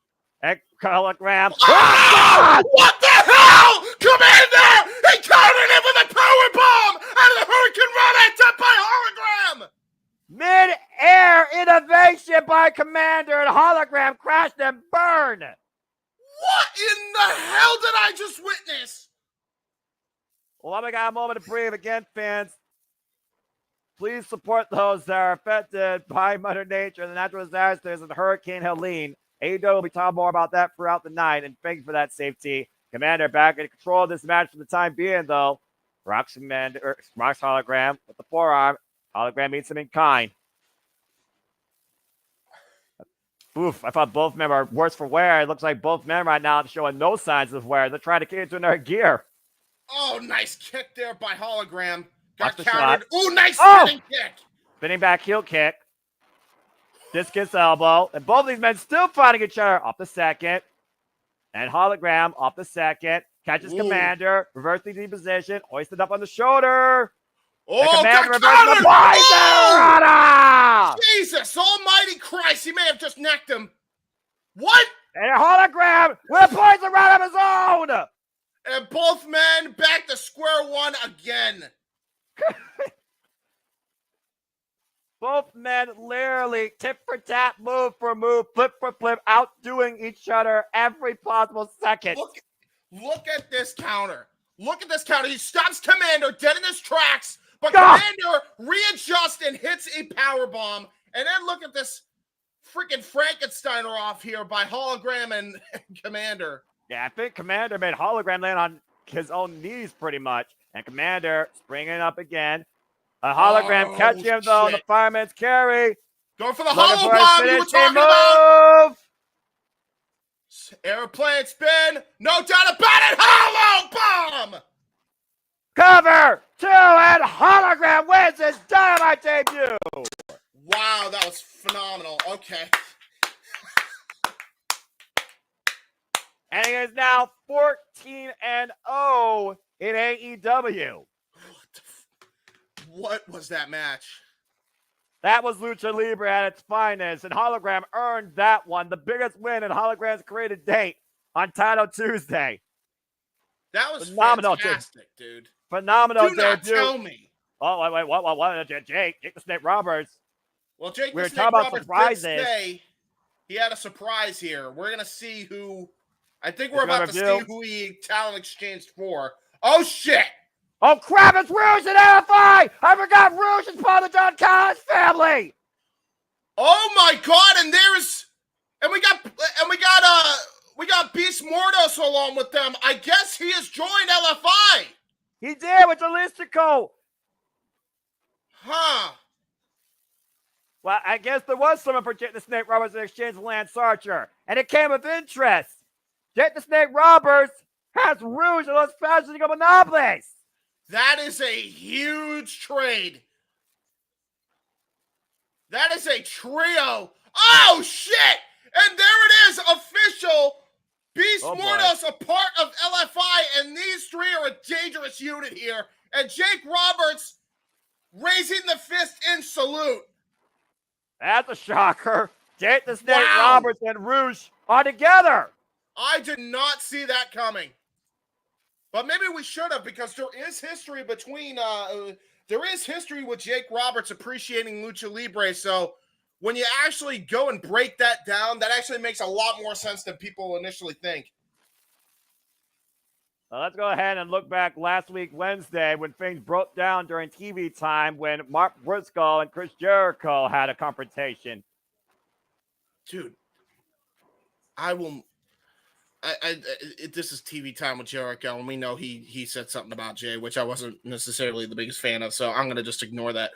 Hologram. Oh, what the hell? Commander! He countered it with a power bomb out of the Hurricane Rana attempt by Hologram! Mid-air innovation by Commander, and Hologram crashed and burned. What in the hell did I just witness? Well, we got a moment to breathe again, fans. Please support those that are affected by Mother Nature and the natural disasters of Hurricane Helene. AEW will be talking more about that throughout the night, and thank you for that safety. Commander back in control of this match for the time being, though. Rocks Hologram with the forearm. Hologram meets him in kind. Oof, I thought both men are worse for wear. It looks like both men right now are showing no signs of wear. They're trying to get into another gear. Oh, nice kick there by Hologram. Got Watch the countered. shot. Ooh, nice Oh! spinning kick. Spinning back heel kick. Discus elbow. And both of these men still fighting each other off the second. And Hologram off the second. Catches Ooh. Commander. Reverse DD position. Hoisted up on the shoulder. Oh, And Commander got reverses the countered. Oh! poison! Jesus almighty Christ. He may have just necked him. What? And a Hologram with a poison right of his own! And both men back to square one again. Both men literally tit for tat, move for move, flip for flip, outdoing each other every possible second. Look at this counter. Look at this counter. He stops Commander dead in his tracks, but God! Commander readjusts and hits a power bomb. And then look at this freaking Frankensteiner off here by Hologram and Commander. Yeah, I think Commander made Hologram land on his own knees pretty much. And Commander springing up again. A Hologram catching him though on the fireman's carry. Going for the Looking hollow for a bomb you were finishing talking move. about. Airplane spin. No doubt about it. Hollow bomb. Cover 2 and Hologram wins his Dynamite debut. Wow, that was phenomenal. Okay. And he is now 14-0 in AEW. What was that match? That was Lucha Libre at its finest, and Hologram earned that one, the biggest win in Hologram's career to date on Title Tuesday. That was phenomenal, fantastic, dude. Phenomenal Do not debut. tell me. Oh, wait, what? Jake the Snake Roberts. Well, Jake We the were Snake talking about Roberts surprises. did say he had a surprise here. We're going to see who... I think we're It's gonna about to reveal. see who he talent exchanged for. Oh, shit! Oh, crap, it's Rouge and LFI! I forgot Rouge is part of the John Collins family! Oh, my God, and there's... And we got Beast Mordos along with them. I guess he has joined LFI. He did with the Listico. Huh. Well, I guess there was someone for Jake the Snake Roberts in exchange for Lance Archer, and it came of interest. Jake the Snake Roberts has Rouge and Los Fashions of Monopolies. That is a huge trade. That is a trio. Oh, shit! And there it is, official. Beast Mordos, a part of LFI, and these three are a dangerous unit here. And Jake Roberts raising the fist in salute. That's a shocker. Jake the Snake Roberts and Rouge are together. I did not see that coming. But maybe we should have, because there is history between, there is history with Jake Roberts appreciating Lucha Libre. So when you actually go and break that down, that actually makes a lot more sense than people initially think. Well, let's go ahead and look back last week, Wednesday, when things broke down during TV time when Mark Briscoe and Chris Jericho had a confrontation. Dude, this is TV time with Jericho, and we know he said something about Jay, which I wasn't necessarily the biggest fan of, so I'm going to just ignore that.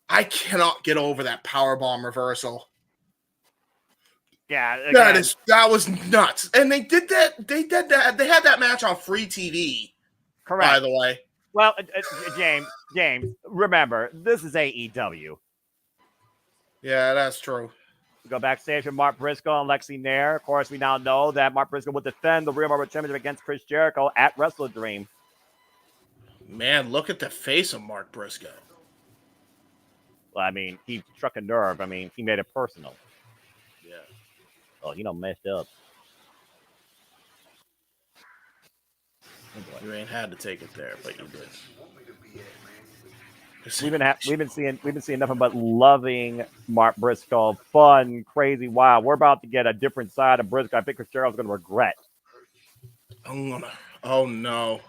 I cannot get over that powerbomb reversal. Yeah, again, that was nuts. And they did that. They had that match on free TV. Correct. By the way. Well, James, remember, this is AEW. Yeah, that's true. We go backstage with Mark Briscoe and Lexi Nair. Of course, we now know that Mark Briscoe will defend the Real Marble Championship against Chris Jericho at Wrestle Dream. Man, look at the face of Mark Briscoe. Well, I mean, he struck a nerve. I mean, he made it personal. Yeah. Oh, he done messed up. You ain't had to take it there, but you did. We've been seeing nothing but loving Mark Briscoe, fun, crazy, wild. We're about to get a different side of Briscoe. I think Chris Jericho's going to regret. Oh no! Oh no!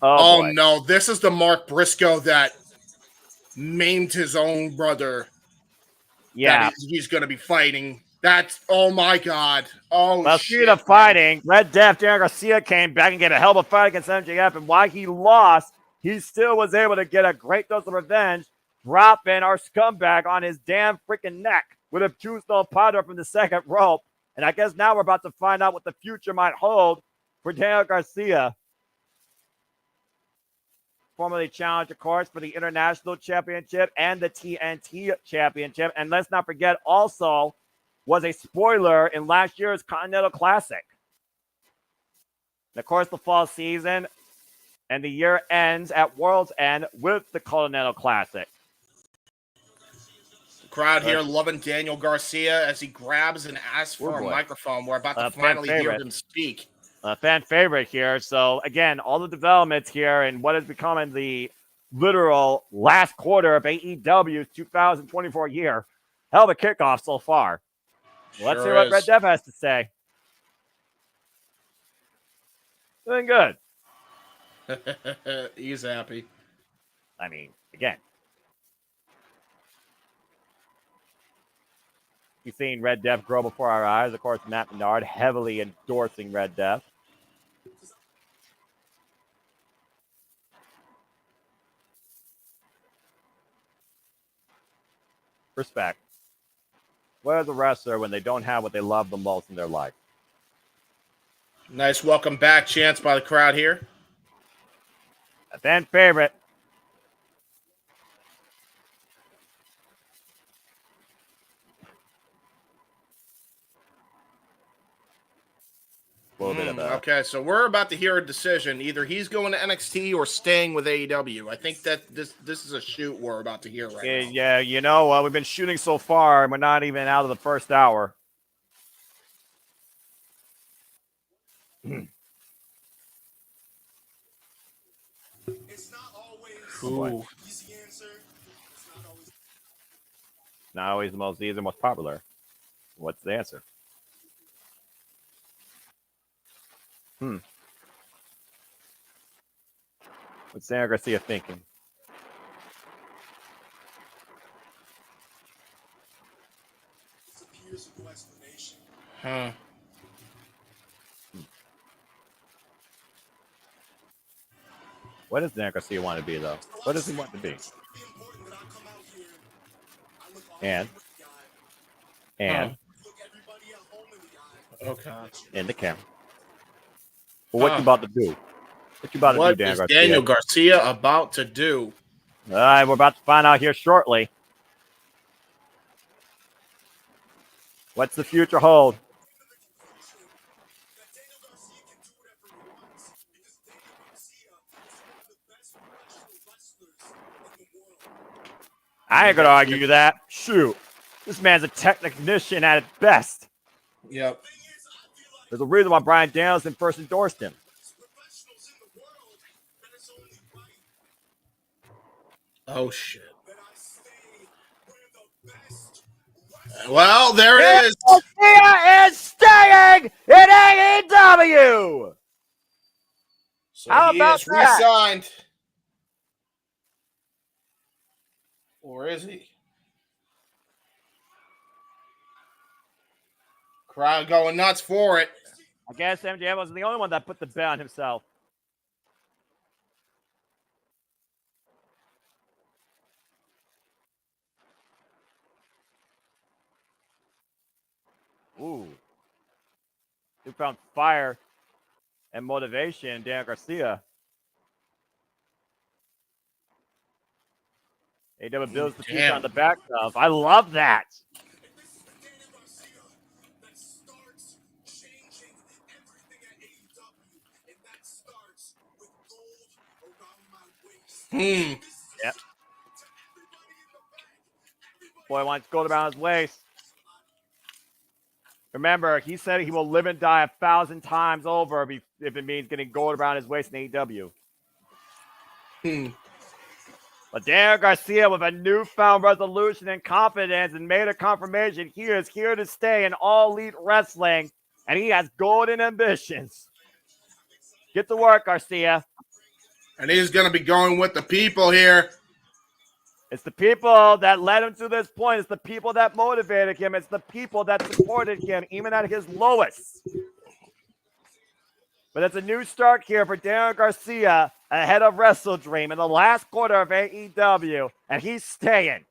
Oh no! This is the Mark Briscoe that maimed his own brother. Yeah, that he's going to be fighting. That's my God! Oh, well, speaking of fighting, Red Death, Darren Garcia came back and gave a hell of a fight against MJF, and why he lost he still was able to get a great dose of revenge, dropping our scumbag on his damn freaking neck with a tombstone powder from the second rope. And I guess now we're about to find out what the future might hold for Daniel Garcia. Formerly challenged, of course, for the International Championship and the TNT Championship. And let's not forget, also was a spoiler in last year's Continental Classic. And of course, the fall season and the year ends at World's End with the Continental Classic. Crowd here loving Daniel Garcia as he grabs and asks for a microphone. We're about to finally hear him speak. A fan favorite here. So, again, all the developments here and what is becoming the literal last quarter of AEW's 2024 year. Hell of a kickoff so far. Let's hear what Red Dev has to say. Doing good. He's happy. I mean, again, you've seen Red Death grow before our eyes. Of course, Matt Menard heavily endorsing Red Death. Respect. What is a wrestler when they don't have what they love the most in their life? Nice welcome back chance by the crowd here. A fan favorite. A little bit of that. Okay, so we're about to hear a decision. Either he's going to NXT or staying with AEW. I think that this is a shoot we're about to hear right now. Yeah, you know, we've been shooting so far, and we're not even out of the first hour. It's not always Ooh. easy answer. It's not always the most easy, the most popular. What's the answer? What's Daniel Garcia thinking? It's a piercing explanation. Huh. What does Daniel Garcia want to be, though? What does he want to be? And okay, in the camera. Well, what you about to do? What you about to do, Daniel Garcia? Daniel Garcia about to do? All right, we're about to find out here shortly. What's the future hold? I ain't gonna argue that. Shoot, this man's a technician at its best. Yep. There's a reason why Bryan Danielson first endorsed him. Oh shit. Well, there it is. Garcia is staying in AEW. So How he about is that? re-signed. Or is he? Crowd going nuts for it. I guess MJF wasn't the only one that put the bet on himself. Ooh. He found fire and motivation in Daniel Garcia. AW builds the future on the back of. I love that. Yep. Boy wants gold around his waist. Remember, he said he will live and die 1,000 times over if it means getting gold around his waist in AEW. But Daniel Garcia, with a newfound resolution and confidence, and made a confirmation he is here to stay in All Elite Wrestling, and he has golden ambitions. Get to work, Garcia. And he's going to be going with the people here. It's the people that led him to this point. It's the people that motivated him. It's the people that supported him, even at his lowest. But it's a new start here for Daniel Garcia ahead of Wrestle Dream in the last quarter of AEW, and he's staying.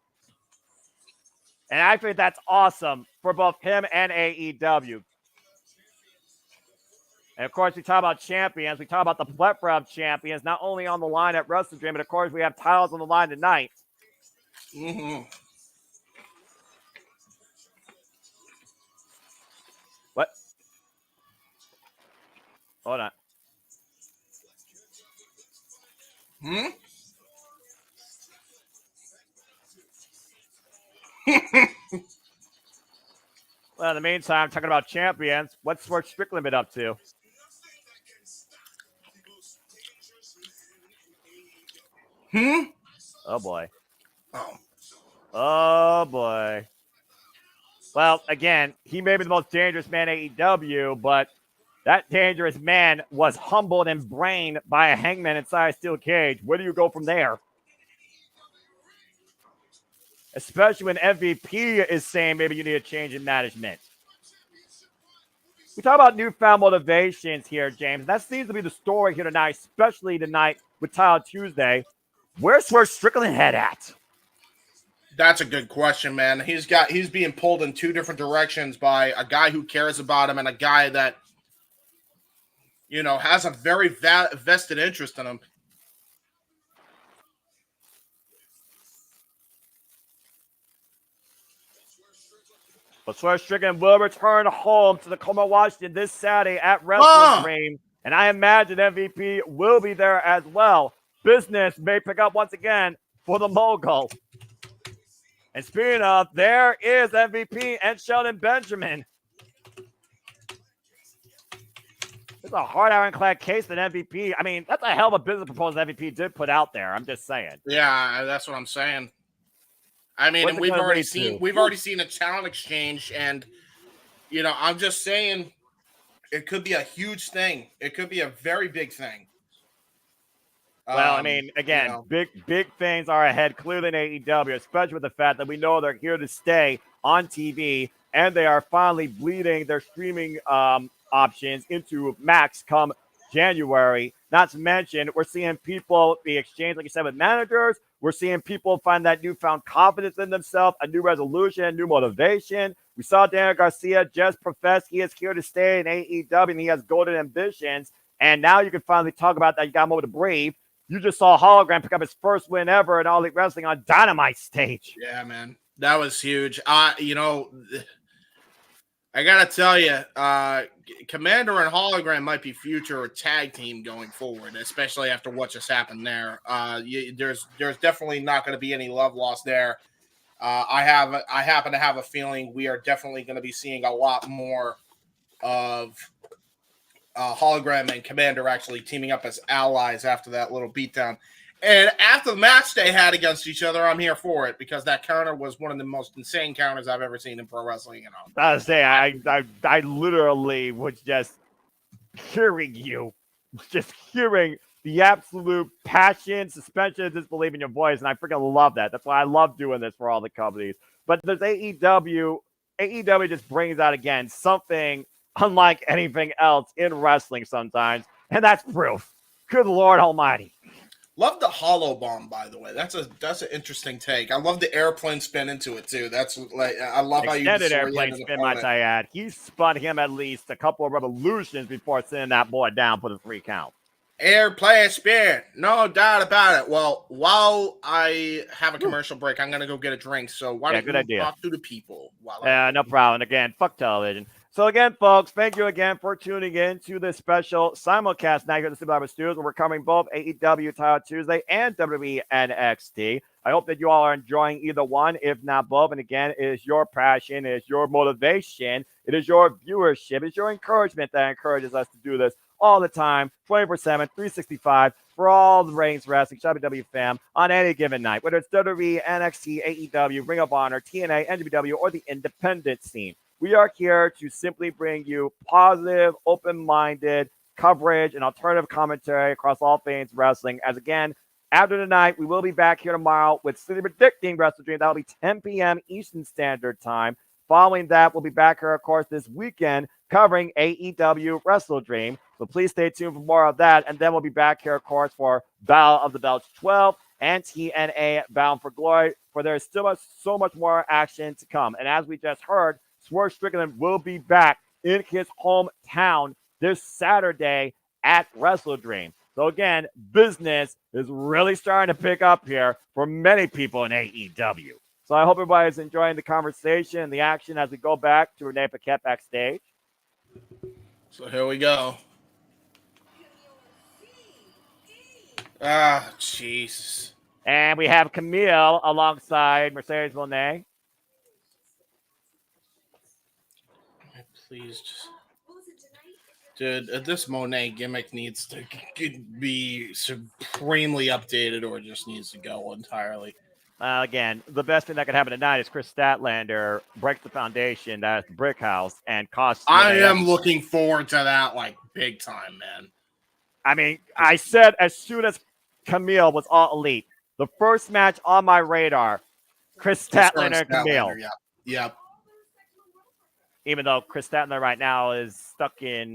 And I think that's awesome for both him and AEW. And of course, we talk about champions. We talk about the plethora of champions, not only on the line at Wrestle Dream, but of course, we have titles on the line tonight. Mm-hmm. What? Hold on. Hmm? Well, in the meantime, talking about champions, what's Swerve Strickland been up to? Oh, boy. Oh. Oh, boy. Well, again, he may be the most dangerous man at AEW, but that dangerous man was humbled and brained by a hangman inside a steel cage. Where do you go from there? Especially when MVP is saying maybe you need a change in management. We talk about newfound motivations here, James. That seems to be the story here tonight, especially tonight with Title Tuesday. Where's Swerve Strickland head at? That's a good question, man. He's being pulled in two different directions by a guy who cares about him and a guy that, you know, has a very vested interest in him. But Swerve Strickland will return home to Tacoma, Washington this Saturday at Wrestle Dream. And I imagine MVP will be there as well. Business may pick up once again for the mogul. And speaking of, there is MVP and Sheldon Benjamin. It's a hard ironclad case that MVP. I mean, that's a hell of a business proposal MVP did put out there. I'm just saying. Yeah, that's what I'm saying. I mean, and we've already seen a talent exchange, and you know, I'm just saying it could be a huge thing. It could be a very big thing. Well, I mean, again, big things are ahead clearly in AEW, especially with the fact that we know they're here to stay on TV, and they are finally bleeding their streaming options into Max come January. Not to mention, we're seeing people be exchanged, like you said, with managers. We're seeing people find that newfound confidence in themselves, a new resolution, a new motivation. We saw Daniel Garcia just profess he is here to stay in AEW, and he has golden ambitions. And now you can finally talk about that. You got a moment to breathe. You just saw Hologram pick up his first win ever in All Elite Wrestling on Dynamite stage. Yeah, man. That was huge. You know, I got to tell you, Commander and Hologram might be future tag team going forward, especially after what just happened there. There's definitely not going to be any love lost there. I happen to have a feeling we are definitely going to be seeing a lot more of Hologram and Commander actually teaming up as allies after that little beatdown. And after the match they had against each other, I'm here for it because that counter was one of the most insane counters I've ever seen in pro wrestling. You know, I was saying, I literally was just hearing the absolute passion, suspension of disbelief in your voice, and I freaking love that. That's why I love doing this for all the companies. But there's AEW. AEW just brings out again something unlike anything else in wrestling sometimes, and that's proof. Good Lord Almighty. Love the hollow bomb, by the way. That's an interesting take. I love the airplane spin into it too. That's like I love how you extended airplane spin, might I add. He spun him at least a couple of revolutions before sending that boy down for the 3 count. Airplane spin, no doubt about it. Well, while I have a commercial break, I'm gonna go get a drink. So why don't you talk to the people? No problem. Again, fuck television. So again, folks, thank you again for tuning in to this special simulcast night here at the Super Studios, where we're covering both AEW Title Tuesday and WWE NXT. I hope that you all are enjoying either one, if not both. And again, it is your passion, it is your motivation, it is your viewership, it is your encouragement that encourages us to do this all the time, 24/7, 365, for all the ratings wrestling, WWE fam, on any given night, whether it's WWE, NXT, AEW, Ring of Honor, TNA, NWW, or the independent scene. We are here to simply bring you positive, open-minded coverage and alternative commentary across all things wrestling. As again, after tonight, we will be back here tomorrow with City Predicting Wrestle Dream. That'll be 10 p.m. Eastern Standard Time. Following that, we'll be back here, of course, this weekend covering AEW Wrestle Dream. So please stay tuned for more of that. And then we'll be back here, of course, for Battle of the Belts 12 and TNA Bound for Glory, for there's still so much more action to come. And as we just heard, Swerve Strickland will be back in his hometown this Saturday at Wrestle Dream. So again, business is really starting to pick up here for many people in AEW. So I hope everybody's enjoying the conversation and the action as we go back to Renee Paquette backstage. So here we go. Ah, Jesus. And we have Camille alongside Mercedes Moné. Please just... Dude, this Monet gimmick needs to be supremely updated or just needs to go entirely. Again, the best thing that could happen tonight is Chris Statlander breaks the foundation that's the brick house and costs. I am looking forward to that like big time, man. I mean, I said as soon as Camille was all elite, the first match on my radar, Chris Statlander and Camille. Yep. Even though Chris Statlander right now is stuck in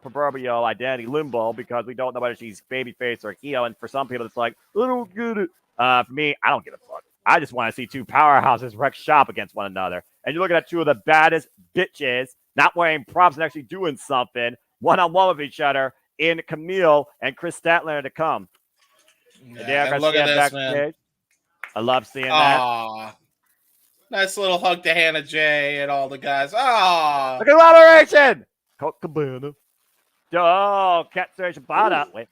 proverbial identity limbo because we don't know whether she's babyface or heel. And for some people, it's like, I don't get it. For me, I don't give a fuck. I just want to see two powerhouses wreck shop against one another. And you're looking at two of the baddest bitches not wearing props and actually doing something one-on-one with each other in Camille and Chris Statlander to come. Yeah, look at this, man. I love seeing that. Nice little hug to Hannah J and all the guys. Ah, the collaboration. Colt Cabana. Oh, Katsura Shibata. Wait.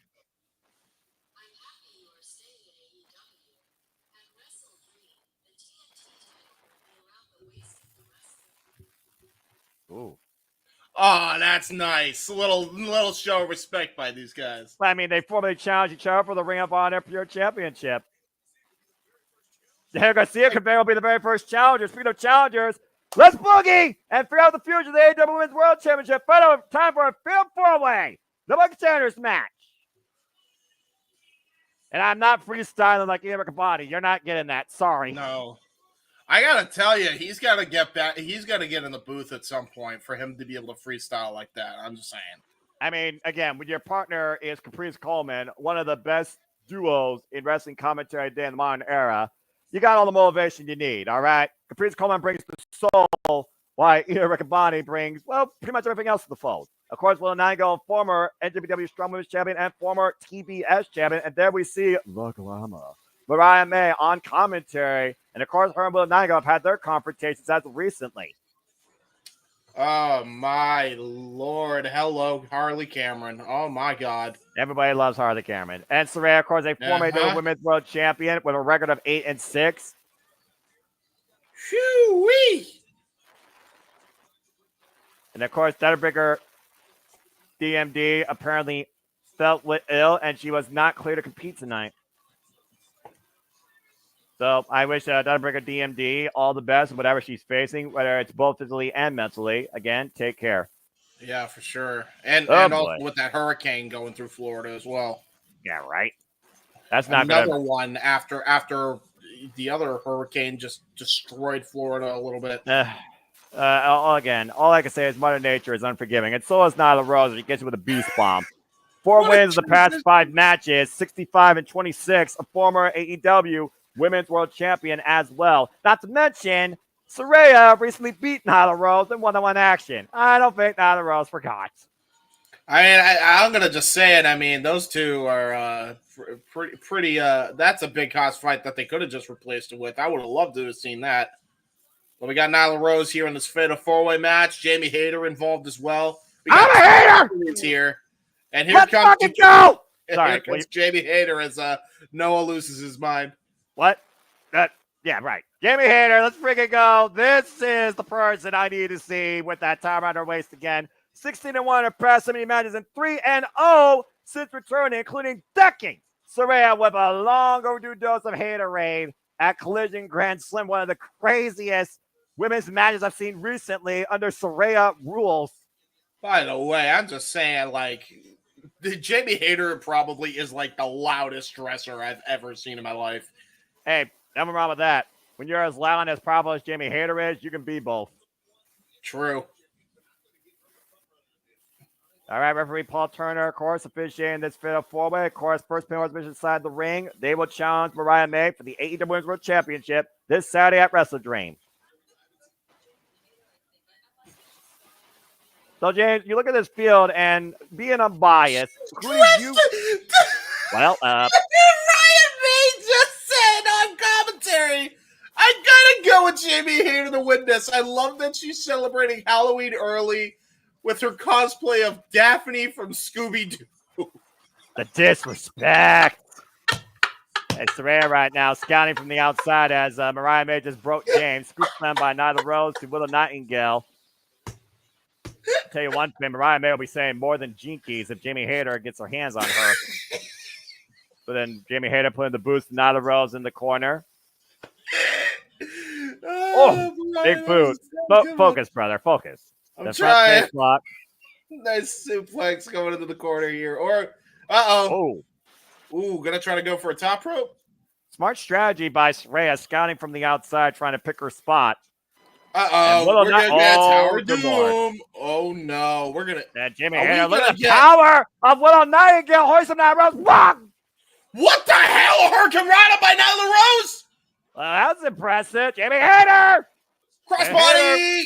Ooh. Oh, that's nice. Little show of respect by these guys. I mean, they formally challenge each other for the Ring of Honor Pure Championship. Daniel Garcia could very well be the very first challenger. Speaking of challengers, let's boogie and figure out the future of the AEW Women's World Championship. Final time for a field four-way. The Buck Sanders match. And I'm not freestyling like Ian Riccaboni. You're not getting that. Sorry. No. I gotta tell you, he's gotta get back. He's gotta get in the booth at some point for him to be able to freestyle like that. I'm just saying. I mean, again, when your partner is Caprice Coleman, one of the best duos in wrestling commentary today in the modern era, you got all the motivation you need, all right? Caprice Coleman brings the soul, while Ian Riccaboni brings, well, pretty much everything else to the fold. Of course, Will Nigo, former NWW Strong Women's Champion and former TBS Champion. And there we see the Glamour, Mariah May on commentary. And of course, her and Will Nigo have had their confrontations as of recently. Oh, my Lord. Hello, Harley Cameron. Oh, my God. Everybody loves Harley Cameron. And Saraya, of course, a former Women's World Champion with a record of 8-6. Shoo-wee! And of course, Databrigger DMD apparently felt ill, and she was not clear to compete tonight. So I wish Databrigger DMD all the best, whatever she's facing, whether it's both physically and mentally. Again, take care. Yeah, for sure. And also with that hurricane going through Florida as well. Yeah, right. That's not another one after the other hurricane just destroyed Florida a little bit. Again, all I can say is Mother Nature is unforgiving. And so is Nyla Rose. She gets you with a beast bomb. 4 wins in the past 5 matches, 65-26. A former AEW Women's World Champion as well. Not to mention, Saraya recently beat Nyla Rose in one-on-one action. I don't think Nyla Rose forgot. I mean, I'm gonna just say it. I mean, those two are pretty. That's a big cost fight that they could have just replaced it with. I would have loved to have seen that. But we got Nyla Rose here in this fatal 4-way match. Jamie Hayter involved as well. I'm a hater here, and here Let's comes fucking go. Sorry, here comes Jamie Hayter as Noah loses his mind. What? Yeah, right. Jamie Hayter, let's freaking go. This is the person I need to see with that time around her waist again. 16-1 in past 70 matches and 3-0 since returning, including decking Saraya with a long overdue dose of haterade at Collision Grand Slam, one of the craziest women's matches I've seen recently under Saraya rules. By the way, I'm just saying, like, Jamie Hayter probably is like the loudest dresser I've ever seen in my life. Hey, nothing wrong with that. When you're as loud and as powerful as Jamie Hayter is, you can be both. True. All right, referee Paul Turner, of course, officiating this fatal four-way. Of course, first panel division side the ring. They will challenge Mariah May for the AEW Women's World Championship this Saturday at Wrestle Dream. So, James, you look at this field, and being unbiased, who do you... Well, Ryan May just said on commentary, I'm gonna go with Jamie Hayter to win this. I love that she's celebrating Halloween early with her cosplay of Daphne from Scooby-Doo. the disrespect. It's Saraya right now, scouting from the outside as Mariah May just broke James. Scoop slam by Nyla Rose to Willow Nightingale. Tell you one thing, Mariah May will be saying more than jinkies if Jamie Hayter gets her hands on her. But then Jamie Hayter putting the boost to Nyla Rose in the corner. Oh, big boot. Focus, brother, focus. I'm trying. Nice suplex going into the corner here. Or, Oh. Ooh, gonna try to go for a top rope. Smart strategy by Saraya, scouting from the outside, trying to pick her spot. We're gonna get Tower Doom. Oh no, we're gonna. Jamie Hayter, look at the power of Willow Nightingale, hoisting that Rose. What the hell? Hurricane Rana by Nyla Rose. Well, that's impressive. Jamie Hayter, crossbody.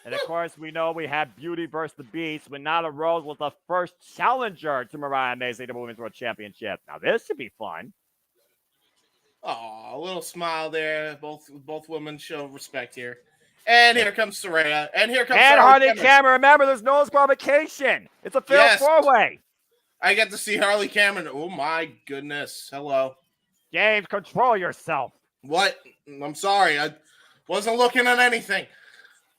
And of course, we know we had Beauty versus the Beast when Nyla Rose was the first challenger to Mariah May's AEW Women's World Championship. Now this should be fun. Oh, a little smile there. Both women show respect here. And here comes Saraya. And here comes Harley Cameron. Remember, there's no disqualification. It's a fair four-way. I get to see Harley Cameron. Oh my goodness. Hello. James, control yourself. What? I'm sorry. I wasn't looking at anything.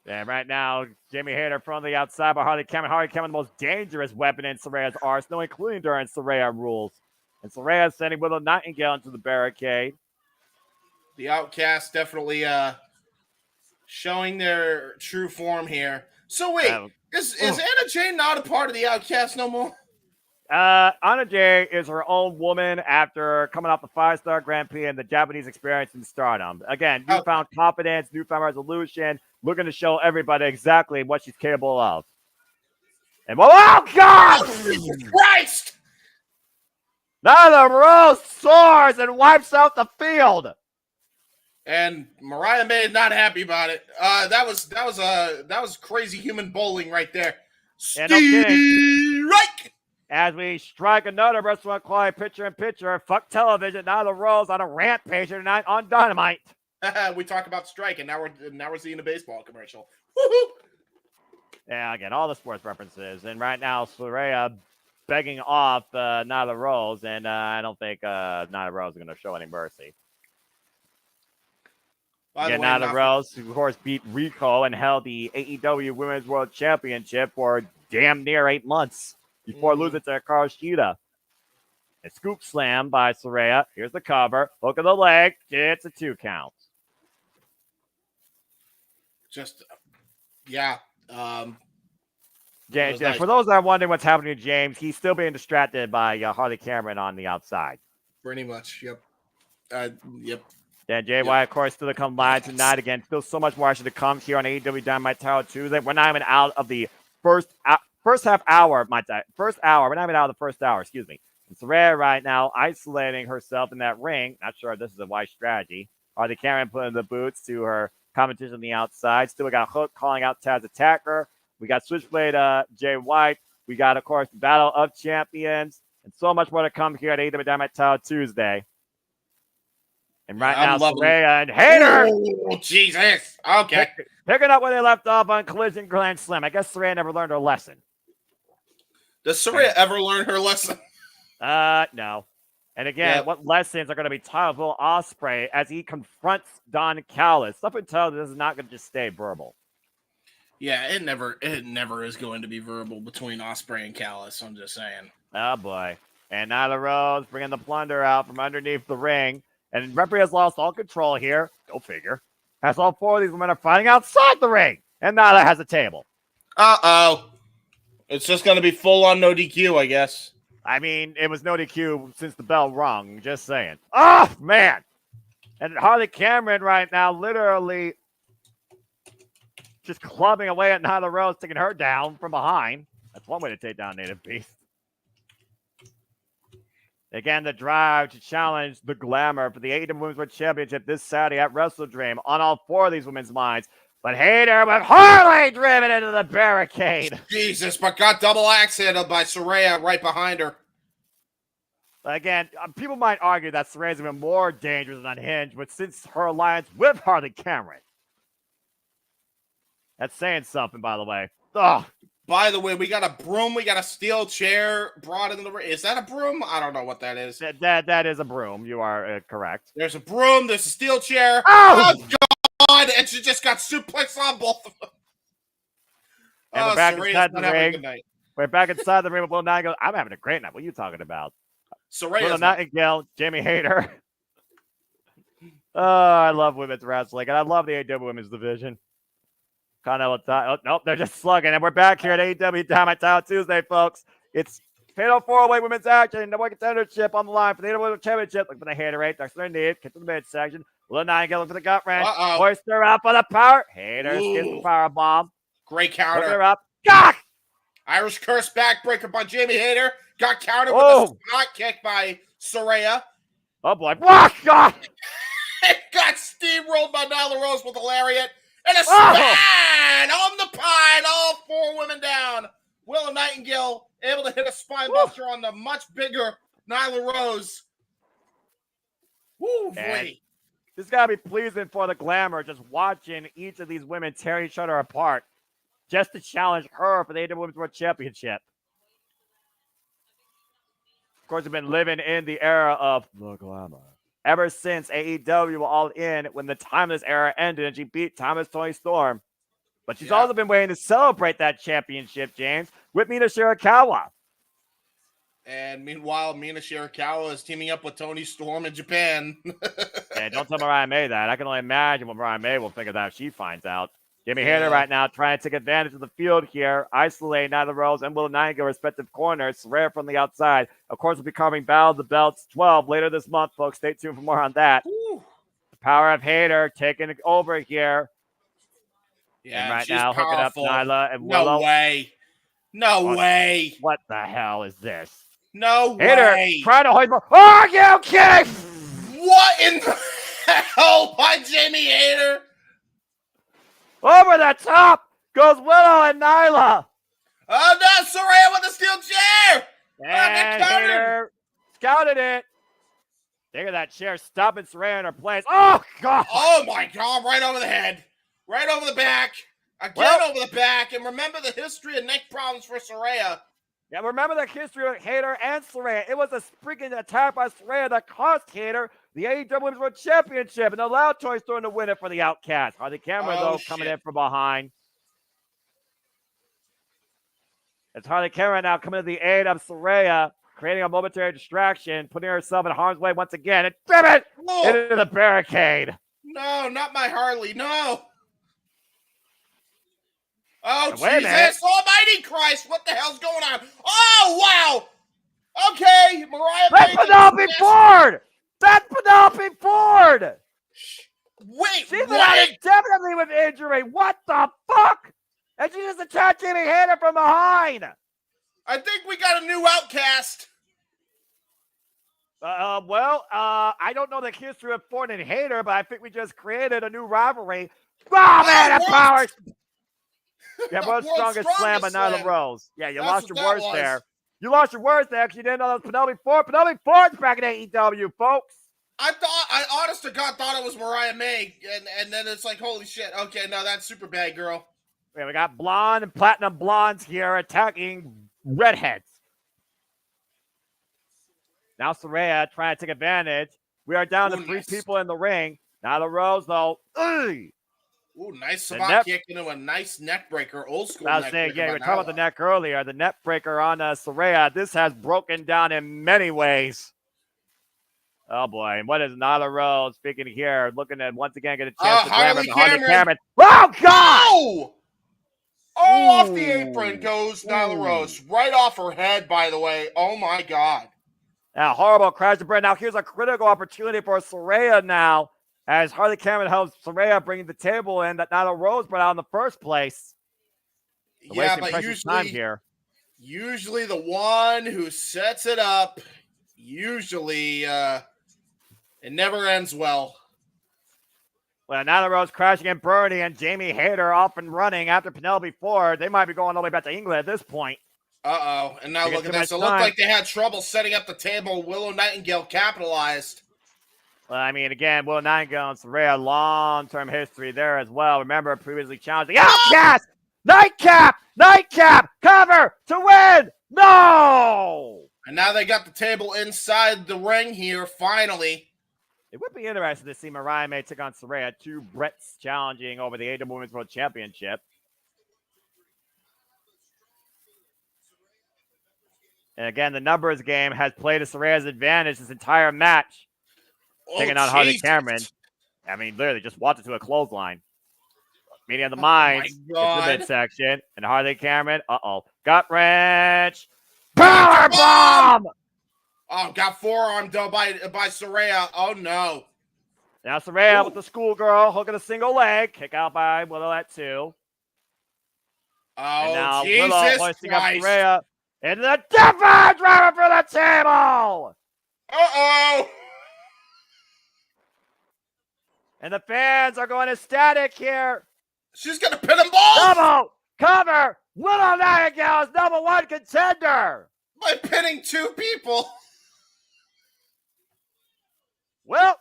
And right now, Jamie Hayter from the outside by Harley Cameron. Harley Cameron, the most dangerous weapon in Saraya's arsenal, including during Saraya rules. And Saraya sending Willow Nightingale into the barricade. The Outcasts definitely showing their true form here. So wait, is Anna Jay not a part of the Outcasts no more? Anna Jay is her own woman after coming off the 5-star Grand Prix and the Japanese experience in Stardom. Again, newfound confidence, newfound resolution, looking to show everybody exactly what she's capable of. And oh God! Jesus Christ! Nyla Rose soars and wipes out the field. And Mariah May is not happy about it. That was crazy human bowling right there. And no kidding. Right. As we strike another Wrestling Quality picture-in-picture, fuck television, Nyla Rose on a rampage tonight on Dynamite. We talk about strike, and now we're seeing a baseball commercial. Woo-hoo. Yeah, again, all the sports references. And right now, Saraya begging off Nyla Rose, and I don't think Nyla Rose is going to show any mercy. Nyla Rose, who of course beat Rico and held the AEW Women's World Championship for damn near 8 months before losing to Hikaru Shida. A scoop slam by Saraya. Here's the cover. Hook of the leg. It's a 2 count. Just, yeah. James, for those that are wondering what's happening to James, he's still being distracted by Harley Cameron on the outside. Pretty much, yep. Yep. Yeah, JY, of course, still to come live tonight. Again, still so much more action to come here on AEW Dynamite Title Tuesday. We're not even out of the first half hour. First hour. We're not even out of the first hour. Excuse me. And Saraya right now isolating herself in that ring. Not sure if this is a wise strategy. Harley Cameron putting the boots to her competition on the outside. Still, we got Hook calling out Taz attacker. We got Switchblade Jay White. We got, of course, Battle of Champions. And so much more to come here at AEW Dynamite Title Tuesday. And right now, Saraya and Hayter. Oh, Jesus. Okay. Picking up where they left off on Collision Grand Slam. I guess Saraya never learned her lesson. Does Saraya ever learn her lesson? No. And again, what lessons are going to be taught Will Ospreay as he confronts Don Callis? Stuff and tell this is not going to just stay verbal. Yeah, it never is going to be verbal between Ospreay and Callis. I'm just saying. Oh boy. And Nyla Rose bringing the plunder out from underneath the ring. And referee has lost all control here. Go figure. As all 4 of these women are fighting outside the ring. And Nyla has a table. Uh-oh. It's just going to be full on no DQ, I guess. I mean, it was no DQ since the bell rung. Just saying. Oh, man. And Harley Cameron right now literally just clubbing away at Nyla Rose, taking her down from behind. That's one way to take down Native Beast. Again, the drive to challenge the Glamour for the AEW Women's World Championship this Saturday at Wrestle Dream on all four of these women's minds. But Hayter with Harley driven into the barricade. Jesus, but got double axe handled by Saraya right behind her. Again, people might argue that Saraya's even more dangerous than Unhinged, but since her alliance with Harley Cameron, that's saying something, by the way. Ugh. By the way, we got a broom, we got a steel chair brought into the ring. Is that a broom? I don't know what that is. That is a broom. You are correct. There's a broom, there's a steel chair. Oh! God! And she just got suplexed on both of them. And we're back inside the ring. We're back inside the ring with Will Nightingale. I'm having a great night. What are you talking about? Will Nightingale, Jamie Hayter. Oh, I love women's wrestling, and I love the AEW women's division. Kind of nope, they're just slugging. And we're back here at AEW Title Tuesday, folks. It's Fatal 4-Way Women's Action, number one contendership on the line for the AEW Women's Championship. Look for the Hayter rate. That's their need. Get to the midsection. Will Nightingale for the gut wrench. Hoist her up for the power. Hayter gets the power bomb. Great counter. Put her up. Gah! Irish curse backbreaker by Jamie Hayter. Got countered with a spot kick by Saraya. Oh boy. What? God! It got steamrolled by Nyla Rose with a lariat. And a span on the pine. All four women down. Will Nightingale able to hit a spine buster on the much bigger Nyla Rose. Woo, boy. This got to be pleasing for the Glamour, just watching each of these women tear each other apart just to challenge her for the AEW Women's World Championship. Of course, we've been living in the era of the Glamour ever since AEW were all in when the Timeless era ended and she beat Timeless Toni Storm. But she's also been waiting to celebrate that championship, James, with Mina Shirakawa. And meanwhile, Mina Shirakawa is teaming up with Toni Storm in Japan. Yeah, don't tell Mariah May that. I can only imagine what Mariah May will think of that if she finds out. Jamie Hayter right now trying to take advantage of the field here. Isolate Nyla Rose and Will Nightingale respective corners. Saraya from the outside. Of course, we'll be covering Battle of the Belts 12 later this month, folks. Stay tuned for more on that. Ooh. The power of Hayter taking over here. Yeah, and right now powerful. hooking up Nyla and Willow. No way. No way. What the hell is this? No Hayter way. Trying to hold. Are you kidding? What in the hell by Jamie Hayter? Over the top goes Willow and Nyla. Oh no, Saraya with the steel chair. And Hayter scouted it. Think of that chair stopping Saraya in her place. Oh, God. Oh, my God. Right over the head. Right over the back. Again over the back. And remember the history of neck problems for Saraya. Yeah, remember the history of Hayter and Saraya. It was a freaking attack by Saraya that cost Hayter the AEW Women's World Championship and allowed Toni Storm to win it for the Outcast. Harley Cameron, though, coming in from behind. It's Harley Cameron now coming to the aid of Saraya, creating a momentary distraction, putting herself in harm's way once again, and driven into the barricade. No, not my Harley, no. Oh, Jesus almighty Christ, what the hell's going on? Oh, wow. Okay, Mariah. That's Penelope Ford. That's Penelope Ford. Wait, she's been out indefinitely with injury. What the fuck? And she just attacked Jamie Hayter from behind. I think we got a new outcast. I don't know the history of Ford and Hayter, but I think we just created a new rivalry. Oh, man, that power. Yeah, world's strongest slam by Nyla Rose. Yeah, you lost your words there. You lost your words there because you didn't know that was Penelope Ford. Penelope Ford's back in AEW, folks. I honest to God thought it was Mariah May, and then it's like, holy shit. Okay, no, that's super bad, girl. Yeah, we got blonde and platinum blondes here attacking redheads. Now Saraya trying to take advantage. We are down to three people in the ring. Nyla Rose, though. Ooh, nice spot kick into a nice neck breaker. Old school neck breaker. Yeah, we were talking about the neck earlier. The neck breaker on Saraya. This has broken down in many ways. Oh, boy. And what is Nyla Rose speaking here? Looking at once again get a chance to grab Harley Cameron. Oh, God! Oh! Oh, off the apron goes Nyla Rose. Right off her head, by the way. Oh, my God. Now, horrible crash to bread. Now, here's a critical opportunity for Saraya now as Harley Cameron helps Saraya bring the table in that Nyla Rose brought out in the first place. Yeah, wasting but precious time here. Usually the one who sets it up, usually it never ends well. Well, Nyla Rose crashing and burning, and Jamie Hayter off and running after Penelope Ford. They might be going all the way back to England at this point. Uh-oh. And now They get look at too this. much It looked time. like they had trouble setting up the table. Willow Nightingale capitalized. Well, I mean, again, Will Nightingale and Saraya, long-term history there as well. Remember, previously challenged the Outcast! Nightcap! Cover to win! No! And now they got the table inside the ring here, finally. It would be interesting to see Mariah May take on Saraya, two Bretts challenging over the AEW Women's World Championship. And again, the numbers game has played to Saraya's advantage this entire match. Taking on Harley Cameron. I mean, literally just walked into a clothesline. Meeting of the minds in the midsection. And Harley Cameron, gut wrench. Power bomb! Oh, got forearmed though by Saraya. Oh no. Now Saraya with the schoolgirl hooking a single leg. Kick out by Willow at 2. Oh, and now Jesus Willow hoisting up Christ. Saraya into the Death driver for the table. Uh-oh. And the fans are going ecstatic here. She's going to pin them both. Double cover. Willow Nightingale is #1 contender. By pinning 2 people. Well,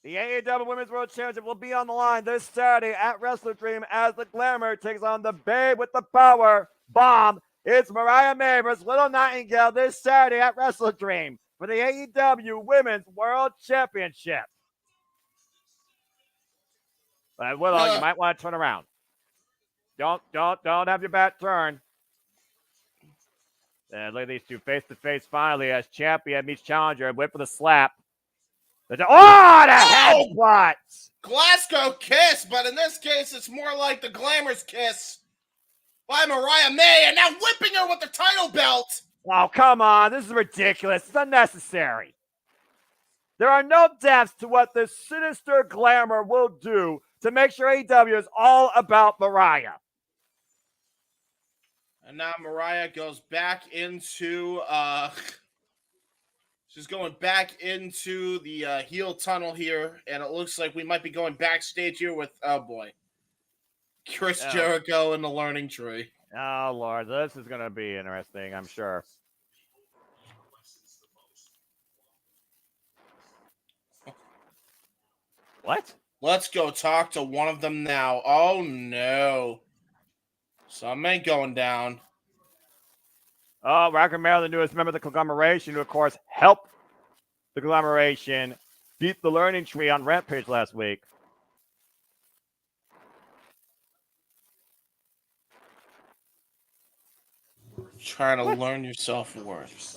the AEW Women's World Championship will be on the line this Saturday at Wrestle Dream as the Glamour takes on the Babe with the Power Bomb. It's Mariah May versus Willow Nightingale this Saturday at Wrestle Dream for the AEW Women's World Championship. But Willow, you might want to turn around. Don't have your back turned. And look at these two face to face finally as champion meets challenger. Wait for the slap. The headbutt! Glasgow kiss, but in this case, it's more like the Glamour's kiss by Mariah May, and now whipping her with the title belt. Oh, come on. This is ridiculous. It's unnecessary. There are no depths to what this sinister Glamour will do to make sure AEW is all about Mariah. And now Mariah goes back into she's going back into the heel tunnel here, and it looks like we might be going backstage here with Chris Jericho and the Learning Tree. Oh Lord, this is gonna be interesting, I'm sure. What? Let's go talk to one of them now. Oh no. Something ain't going down. Oh, Rocker Merrill, the newest member of the conglomeration, who, of course, helped the conglomeration beat the Learning Tree on Rampage last week. Trying to learn your self-worth.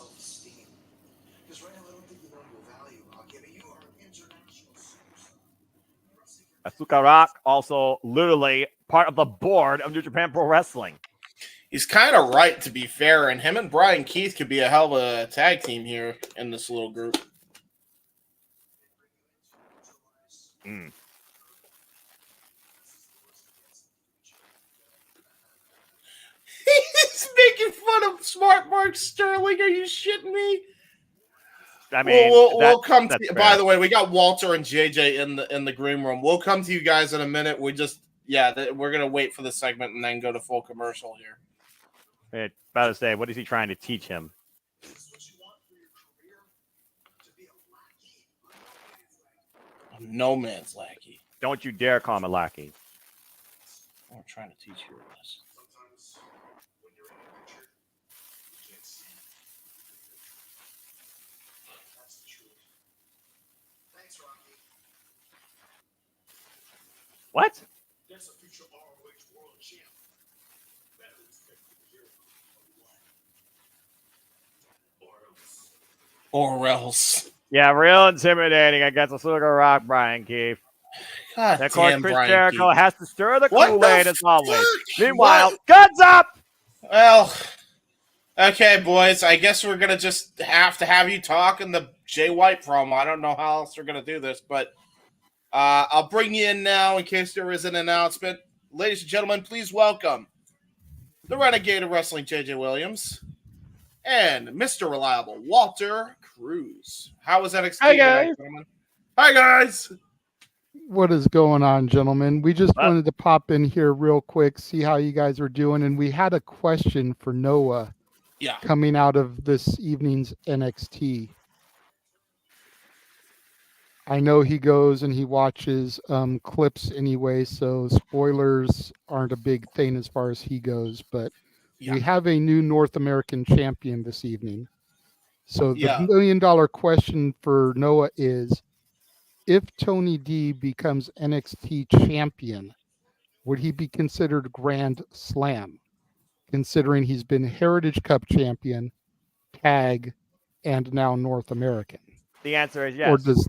Asuka Rock, also literally part of the board of New Japan Pro Wrestling. He's kind of right, to be fair, and him and Brian Keith could be a hell of a tag team here in this little group. Mm. He's making fun of Smart Mark Sterling. Are you shitting me? I mean, we'll come to you. By the way, we got Walter and JJ in the green room. We'll come to you guys in a minute. We're gonna wait for the segment and then go to full commercial here. Hey, about to say, what is he trying to teach him? No man's lackey. Don't you dare call him a lackey. I'm trying to teach you this. What? That's a future ROH world champ. Or else. Yeah, real intimidating against Asuka Rock, Brian Keith. God and of course, damn, Chris Brian Jericho Keith. has to stir the What Kool-Aid the as always. fuck? Meanwhile, What? guns up! Well, okay, boys. I guess we're gonna just have to have you talk in the Jay White promo. I don't know how else they're going to do this, but I'll bring you in now in case there is an announcement. Ladies and gentlemen, please welcome the Renegade of Wrestling, JJ Williams, and Mr. Reliable, Walter Cruz. How was NXT Hi, tonight, guys. gentlemen? Hi, guys. What is going on, gentlemen? We just Well- wanted to pop in here real quick, see how you guys are doing. And we had a question for Noah Yeah. coming out of this evening's NXT. I know he goes and he watches clips anyway, so spoilers aren't a big thing as far as he goes. But Yeah. we have a new North American champion this evening. So the Yeah. $1 million question for Noah is, if Tony D becomes NXT champion, would he be considered Grand Slam, considering he's been Heritage Cup champion, tag, and now North American? The answer is yes.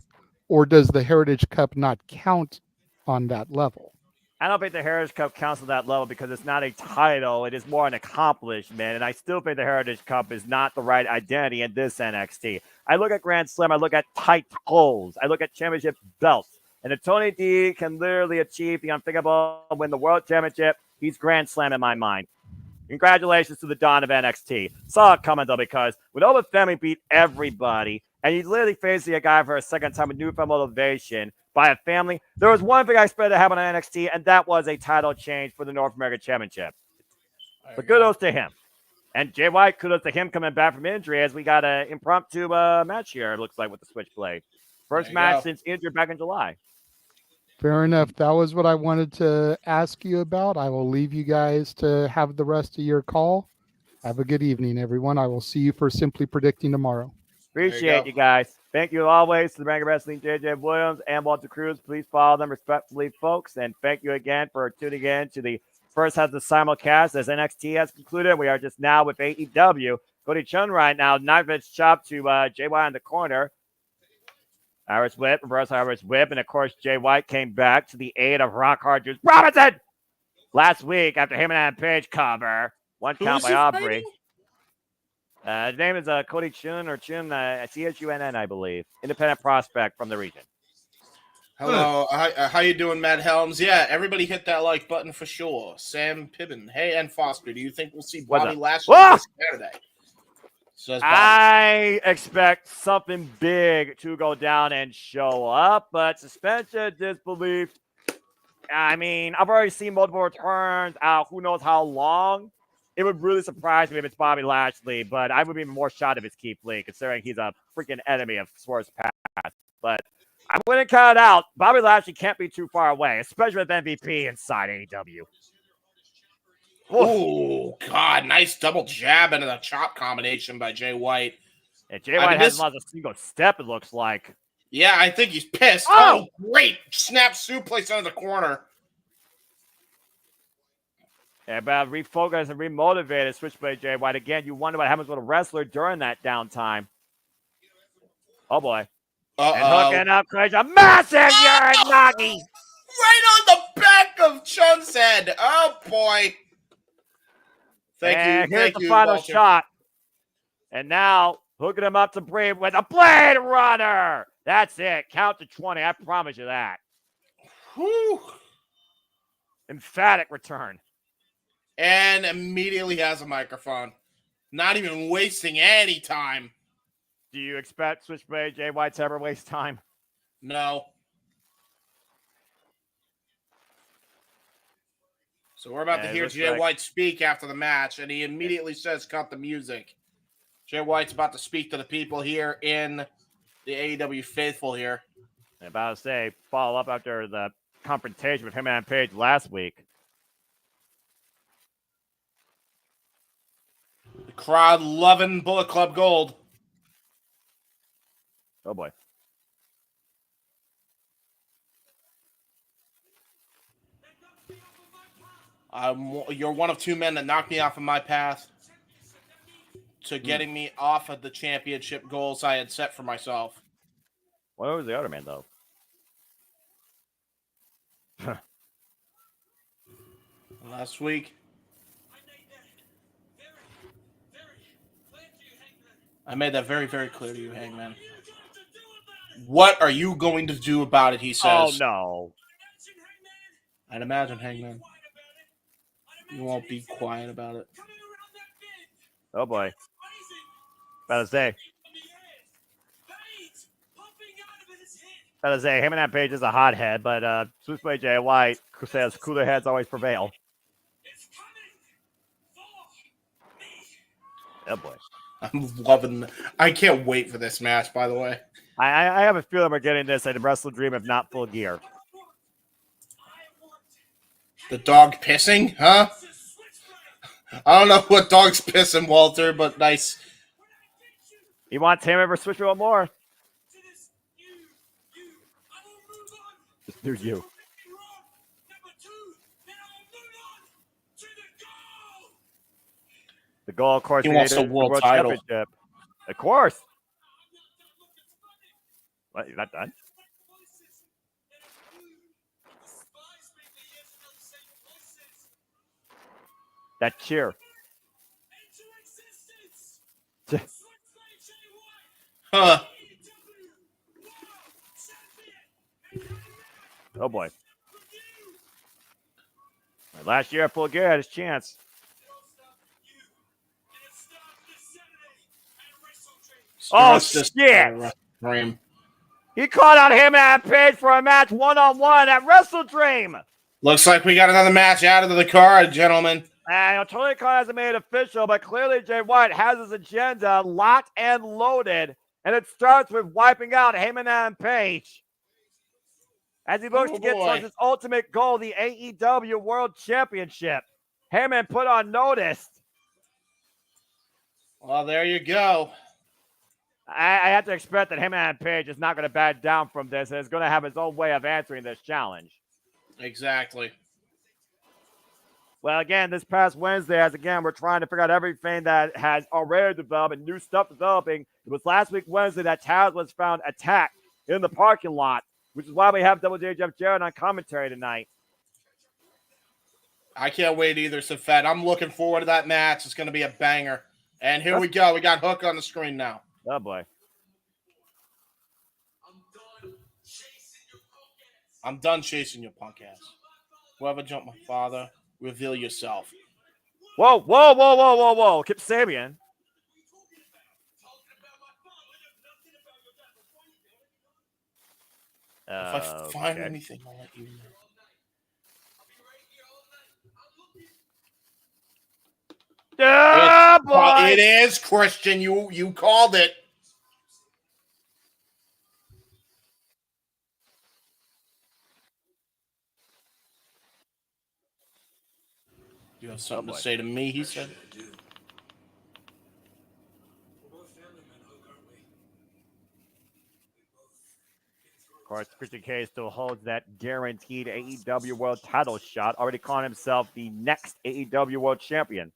Or does the Heritage Cup not count on that level? I don't think the Heritage Cup counts on that level because it's not a title. It is more an accomplishment. And I still think the Heritage Cup is not the right identity in this NXT. I look at Grand Slam. I look at titles. I look at championship belts. And if Tony D can literally achieve the unthinkable, win the world championship, he's Grand Slam in my mind. Congratulations to the Dawn of NXT. Saw it coming, though, because when Oba Femi beat everybody, and he's literally facing a guy for a second time with newfound motivation by a family, there was one thing I expected to happen on NXT, and that was a title change for the North American Championship. But kudos to him. And Jay White, kudos to him coming back from injury as we got an impromptu match here, it looks like, with the Switchblade. First match since injury back in July. Fair enough. That was what I wanted to ask you about. I will leave you guys to have the rest of your call. Have a good evening, everyone. I will see you for Simply Predicting tomorrow. Appreciate you guys. Thank you always to the Rank of Wrestling, JJ Williams and Walter Cruz. Please follow them respectfully, folks. And thank you again for tuning in to the first half of the simulcast as NXT has concluded. We are just now with AEW. Cody Chun right now, knife edge chop to JY in the corner. Irish whip, reverse Irish whip. And of course, Jay White came back to the aid of Rock Hard Juice Robinson last week after him and Adam Page cover. One count by Aubrey. His name is Cody Chun or Chun, Chunn, I believe. Independent prospect from the region. Hello. How you doing, Matt Helms? Yeah, everybody hit that like button for sure. Sam Pibbin. Hey, and Foster, do you think we'll see Bobby Lashley this Saturday? Says Bobby. I expect something big to go down and show up, but suspension of disbelief. I mean, I've already seen multiple returns out. Who knows how long? It would really surprise me if it's Bobby Lashley, but I would be more shocked if it's Keith Lee, considering he's a freaking enemy of Swerve's past. But I wouldn't count it out. Bobby Lashley can't be too far away, especially with MVP inside AEW. Oh, God. Nice double jab into the chop combination by Jay White. And Jay White hasn't lost a single step, it looks like. Yeah, I think he's pissed. Oh, great. Snap suplex into the corner. Yeah, but refocus and remotivated Switchblade Jay White. Again, you wonder what happens with a wrestler during that downtime. Oh, boy. And hooking up Craig, a massive Uranagi. Right on the back of Chun's head. Oh, boy. Thank you. Here's the final Walter. shot. And now, hooking him up to Brave with a Blade Runner. That's it. Count to 20. I promise you that. Whew. Emphatic return. And immediately has a microphone. Not even wasting any time. Do you expect Switchblade Jay White to ever waste time? No. So we're about to hear Jay White speak after the match, and he immediately says, cut the music. Jay White's about to speak to the people here in the AEW faithful here. I'm about to say, follow up after the confrontation with him and Page last week. The crowd loving Bullet Club Gold. Oh, boy. You're one of two men that knocked me off of my path to getting me off of the championship goals I had set for myself. Where was the other man, though? Last week, I made that very, very clear to you, Hangman. What are you going to do about it? He Oh says. no. I'd imagine, Hangman. You won't be quiet about it. Oh boy. Better say. Him and that Page is a hothead, but Switchblade Jay White says cooler heads always prevail. Oh boy. I'm loving. I can't wait for this match. By the way, I have a feeling we're getting this at the Wrestle Dream, if not Full Gear. the dog pissing, huh? I don't know what dog's pissing, Walter, but nice. He wants him over Switchblade more. Just do you. The goal, of course, He wants the world title. Championship. Of course. What? You're not done? That cheer. Huh. Oh boy. Last year at Full Gear had his chance. Oh, shit! He called out him and Page for a match one-on-one at Wrestle Dream. Looks like we got another match out of the card, gentlemen. Tony Khan hasn't made it official, but clearly Jay White has his agenda locked and loaded, and it starts with wiping out Heyman and Page as he looks to get towards his ultimate goal, the AEW World Championship. Heyman put on notice. Well, there you go. I have to expect that Heyman and Page is not going to back down from this and is going to have his own way of answering this challenge. Exactly. Well, again, this past Wednesday, as again, we're trying to figure out everything that has already developed and new stuff developing. It was last week, Wednesday, that Taz was found attacked in the parking lot, which is why we have Double J Jeff Jarrett on commentary tonight. I can't wait either, Safed. I'm looking forward to that match. It's going to be a banger. And here we go. We got Hook on the screen now. Oh, boy. I'm done chasing your punk ass. Whoever jumped my father, reveal yourself. Whoa, whoa, whoa, whoa, whoa, whoa. Kip Sabian. If I find anything, I'll let you know. Boy. It is, Christian. You called it. You have something to say to me, he said. Of course, Christian Cage still holds that guaranteed AEW World title shot, already calling himself the next AEW World Champion.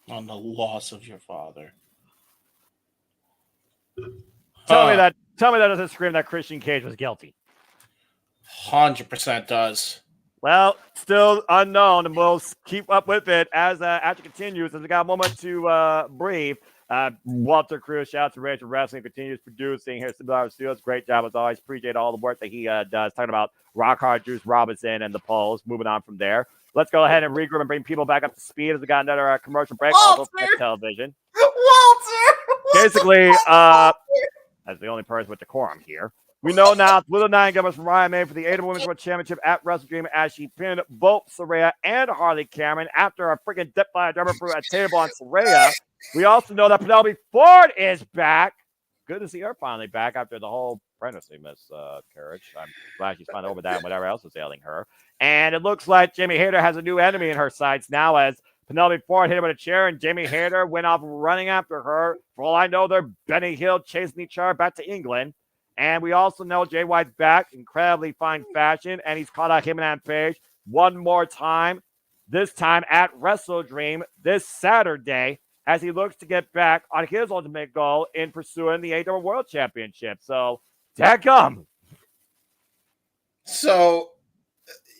On the loss of your father. Tell me that doesn't scream that Christian Cage was guilty. 100% does. Well, still unknown, and we'll keep up with it as it continues. As we got a moment to breathe. Walter Cruz, shout out to Rachel Wrestling, continues producing here at Similar Studios. Great job as always. Appreciate all the work that he does. Talking about Rock Hard Juice Robinson and the polls. Moving on from there. Let's go ahead and regroup and bring people back up to speed as we got another commercial break. Also, television. Walter! Basically, as the only person with decorum here. We know now Little Nine Gummers from Ryan May for the AEW Women's World Championship at Wrestle Dream as she pinned both Saraya and Harley Cameron after a freaking dip by a drummer through a table on Saraya. We also know that Penelope Ford is back. Good to see her finally back after the whole pregnancy miscarriage. I'm glad she's finally over that and whatever else is ailing her. And it looks like Jamie Hayter has a new enemy in her sights now as Penelope Ford hit him with a chair and Jamie Hayter went off running after her. For all I know, they're Benny Hill chasing each other back to England. And we also know Jay White's back, incredibly fine fashion, and he's caught out him and Page one more time, this time at Wrestle Dream this Saturday, as he looks to get back on his ultimate goal in pursuing the AEW World Championship. So, dadgum. So,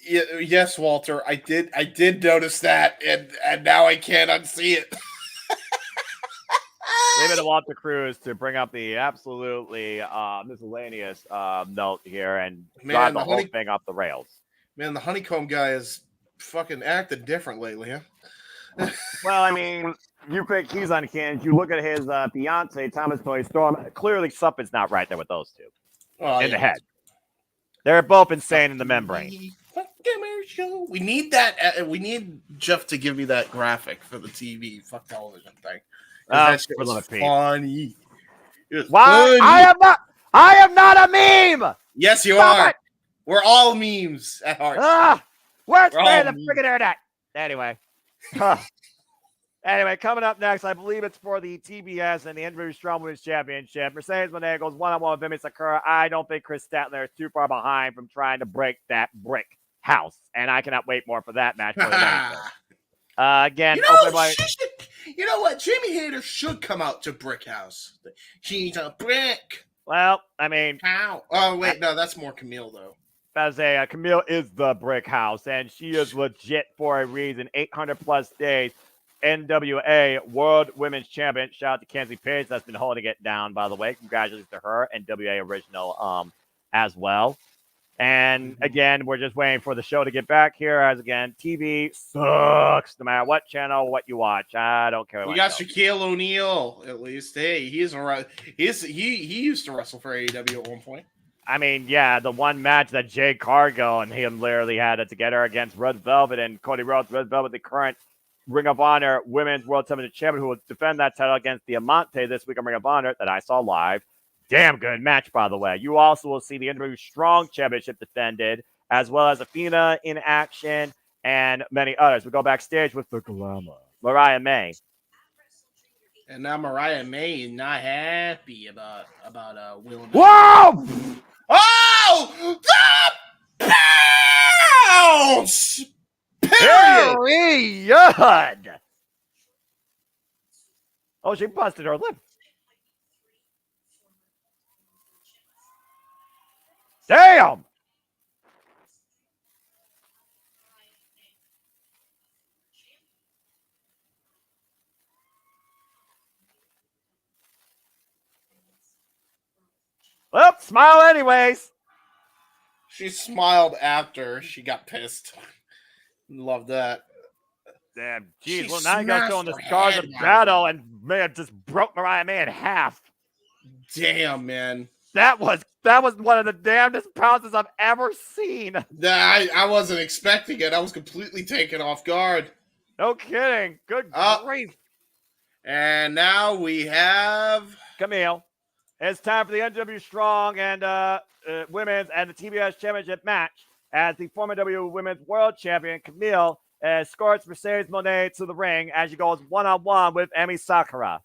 yes, Walter, I did notice that, and now I can't unsee it. leave it to Walter Cruz to bring up the absolutely miscellaneous note here and drive the whole thing off the rails. Man, the honeycomb guy is fucking acted different lately, huh? Well, I mean, you think he's unhinged. You look at his fiance, Thomas Tony Storm. Clearly, something's not right there with those two in the head. They're both insane in the membrane. We need that. We need Jeff to give me that graphic for the TV, fuck television thing. That shit was funny. Why? I am not a meme. Yes, you are. We're all memes at heart. Where's the friggin' internet? Anyway. Anyway, coming up next, I believe it's for the TBS and the NW Strong Women's Championship. Mercedes Moné goes one-on-one with Emi Sakura. I don't think Chris Statler is too far behind from trying to break that brick house, and I cannot wait more for that match. Again, you know what? Jamie Hayter should come out to Brick House. She's a brick. Well, I mean, how? Oh wait, no, that's more Camille though. Camille is the brick house, and she is legit for a reason. 800 plus days. NWA World Women's Champion. Shout out to Kenzie Page. That's been holding it down, by the way. Congratulations to her and WA original as well. And again, we're just waiting for the show to get back here. As again, TV sucks no matter what channel, what you watch. I don't care. We got Shaquille O'Neal at least. Hey, he used to wrestle for AEW at one point. I mean, yeah, the one match that Jay Cargill and him literally had it together against Red Velvet and Cody Rhodes. Red Velvet, the current Ring of Honor Women's World Championship champion, who will defend that title against the Amante this week on Ring of Honor that I saw live. Damn good match, by the way. You also will see the NW Strong Championship defended, as well as Athena in action and many others. We go backstage with the glamour, Mariah May. And now Mariah May is not happy about Will. Whoa! Oh! The bounce! Period! Oh, she busted her lip. Damn! Well, smile anyways. She smiled after she got pissed. Love that. Damn, geez. Well, now you got showing the scars of battle, and man, just broke Mariah May in half. Damn, man. That was one of the damnedest pounces I've ever seen. I wasn't expecting it. I was completely taken off guard. No kidding. Good grief. And now we have Camille. It's time for the NW Strong and Women's and the TBS Championship match as the former W Women's World Champion Camille escorts Mercedes Moné to the ring as she goes one-on-one with Emi Sakura.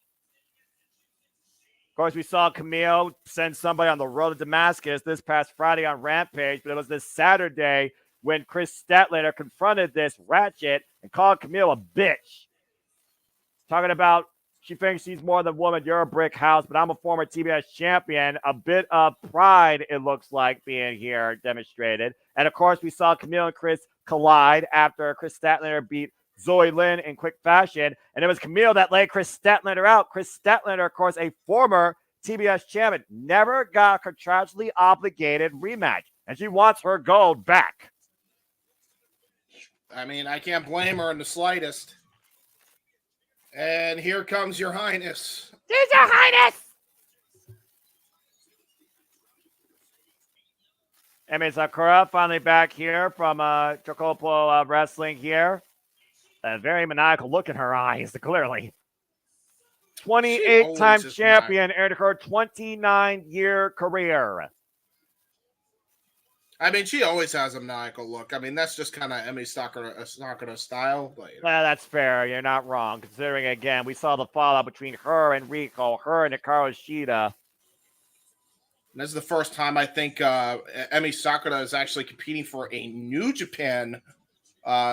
Of course, we saw Camille send somebody on the road to Damascus this past Friday on Rampage, but it was this Saturday when Chris Statlander confronted this ratchet and called Camille a bitch. Talking about she thinks she's more than woman. You're a brick house, but I'm a former TBS champion. A bit of pride, it looks like, being here demonstrated. And, of course, we saw Camille and Chris collide after Chris Statlander beat Zoe Lynn in quick fashion. And it was Camille that laid Chris Statlander out. Chris Statlander, of course, a former TBS champion, never got a contractually obligated rematch. And she wants her gold back. I mean, I can't blame her in the slightest. And here comes Your Highness. Here's Your Highness! Emi Sakura finally back here from Chocopo Wrestling here. A very maniacal look in her eyes, clearly. 28-time champion, earned her 29-year career. I mean, she always has a maniacal look. I mean, that's just kind of Emi Sakura style. But, Well, that's fair. You're not wrong. Considering, again, we saw the fallout between her and Rico, her and Hikaru Shida. This is the first time I think Emi Sakura is actually competing for a New Japan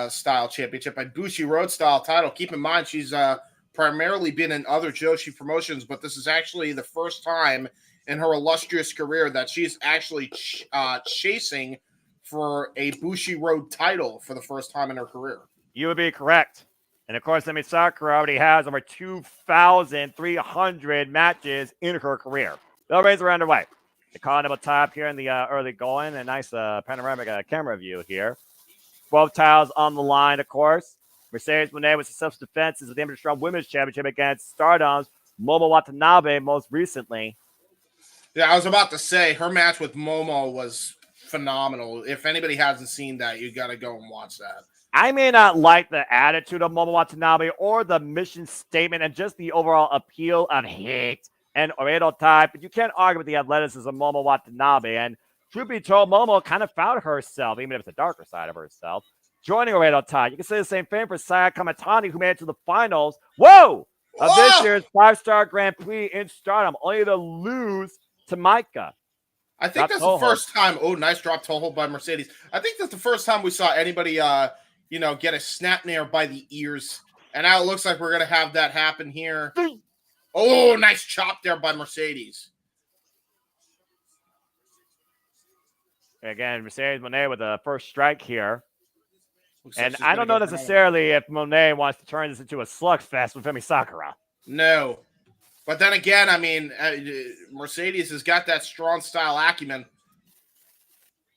style championship, a Bushi Road style title. Keep in mind, she's primarily been in other Joshi promotions, but this is actually the first time in her illustrious career that she's actually chasing for a Bushi Road title for the first time in her career. You would be correct. And of course, Emi Sakura already has over 2,300 matches in her career. The race are underway. The Continental top here in the early going. A nice panoramic camera view here. 12 titles on the line, of course. Mercedes Moné with successful defenses of the Amateur Strong Women's Championship against Stardom's Momo Watanabe most recently. Yeah, I was about to say her match with Momo was phenomenal. If anybody hasn't seen that, you got to go and watch that. I may not like the attitude of Momo Watanabe or the mission statement and just the overall appeal of hate and Oedo type, but you can't argue with the athleticism of Momo Watanabe. And truth be told, Momo kind of found herself, even if it's the darker side of herself, joining Oedo type. You can say the same thing for Saya Kamatani, who made it to the finals. Whoa! Of this year's 5-star Grand Prix in Stardom, only to lose to Micah. I think that's the first time. Oh, nice drop toe hold by Mercedes. I think that's the first time we saw anybody, get a snap nair by the ears. And now it looks like we're going to have that happen here. Oh, nice chop there by Mercedes. Again, Mercedes Moné with the first strike here. And I don't know necessarily if Moné wants to turn this into a slugfest with Emi Sakura. No. But then again, I mean, Mercedes has got that strong style acumen.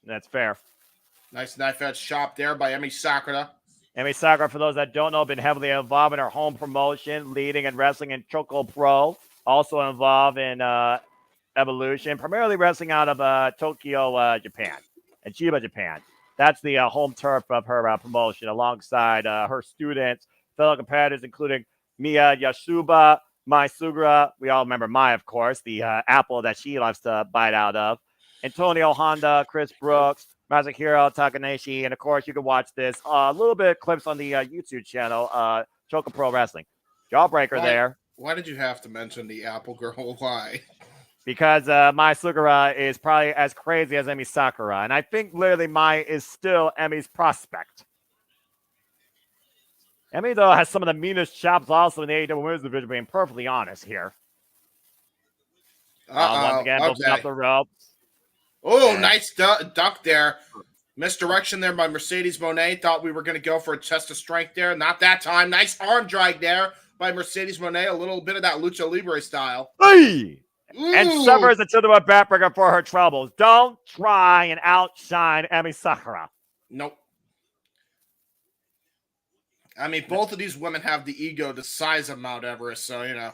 That's fair. Nice knife edge chop there by Emi Sakura. Emi Sakura, for those that don't know, been heavily involved in her home promotion, leading and wrestling in Choco Pro. Also involved in Evolution, primarily wrestling out of Tokyo, Japan, and Chiba, Japan. That's the home turf of her promotion, alongside her students, fellow competitors, including Miya Yasuba, Mai Sugura. We all remember Mai, of course, the apple that she loves to bite out of. Antonio Honda, Chris Brooks, Masahiro Takaneshi, and of course, you can watch this a little bit of clips on the YouTube channel, Choco Pro Wrestling. Jawbreaker there. Why did you have to mention the Apple Girl? Why? Because Mai Sugura is probably as crazy as Emi Sakura, and I think literally Mai is still Emi's prospect. Emi, though, has some of the meanest chops also in the AEW Women's Division, being perfectly honest here. Once again, moving up the ropes. Oh, nice duck there. Misdirection there by Mercedes Moné. Thought we were going to go for a test of strength there. Not that time. Nice arm drag there by Mercedes Moné. A little bit of that Lucha Libre style. Hey! And suffers a two-to-one backbreaker for her troubles. Don't try and outshine Emi Sakura. Nope. I mean, both of these women have the ego the size of Mount Everest, so, you know.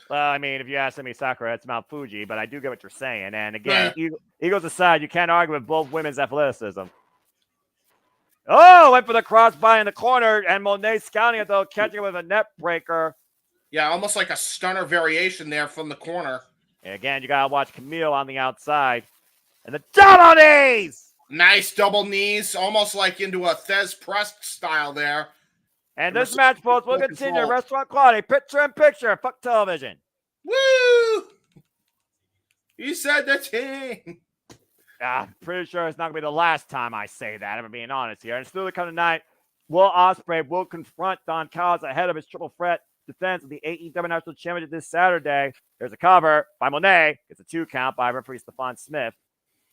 Well, I mean, if you ask Emi Sakura, it's Mount Fuji, but I do get what you're saying. And again, egos aside, you can't argue with both women's athleticism. Oh, went for the crossbody in the corner, and Monet scouting it, though, catching it with a net breaker. Yeah, almost like a stunner variation there from the corner. And again, you got to watch Camille on the outside. And the double knees! Nice double knees, almost like into a Thez press style there. And this match, folks, will continue. Restaurant quality, picture-in-picture, fuck television. Woo! You said the team. Pretty sure it's not going to be the last time I say that, if I'm being honest here. And still to come tonight, Will Ospreay will confront Don Callis ahead of his triple threat defense of the AEW National Championship this Saturday. There's a cover by Monet. It's a 2 count by referee Stephon Smith.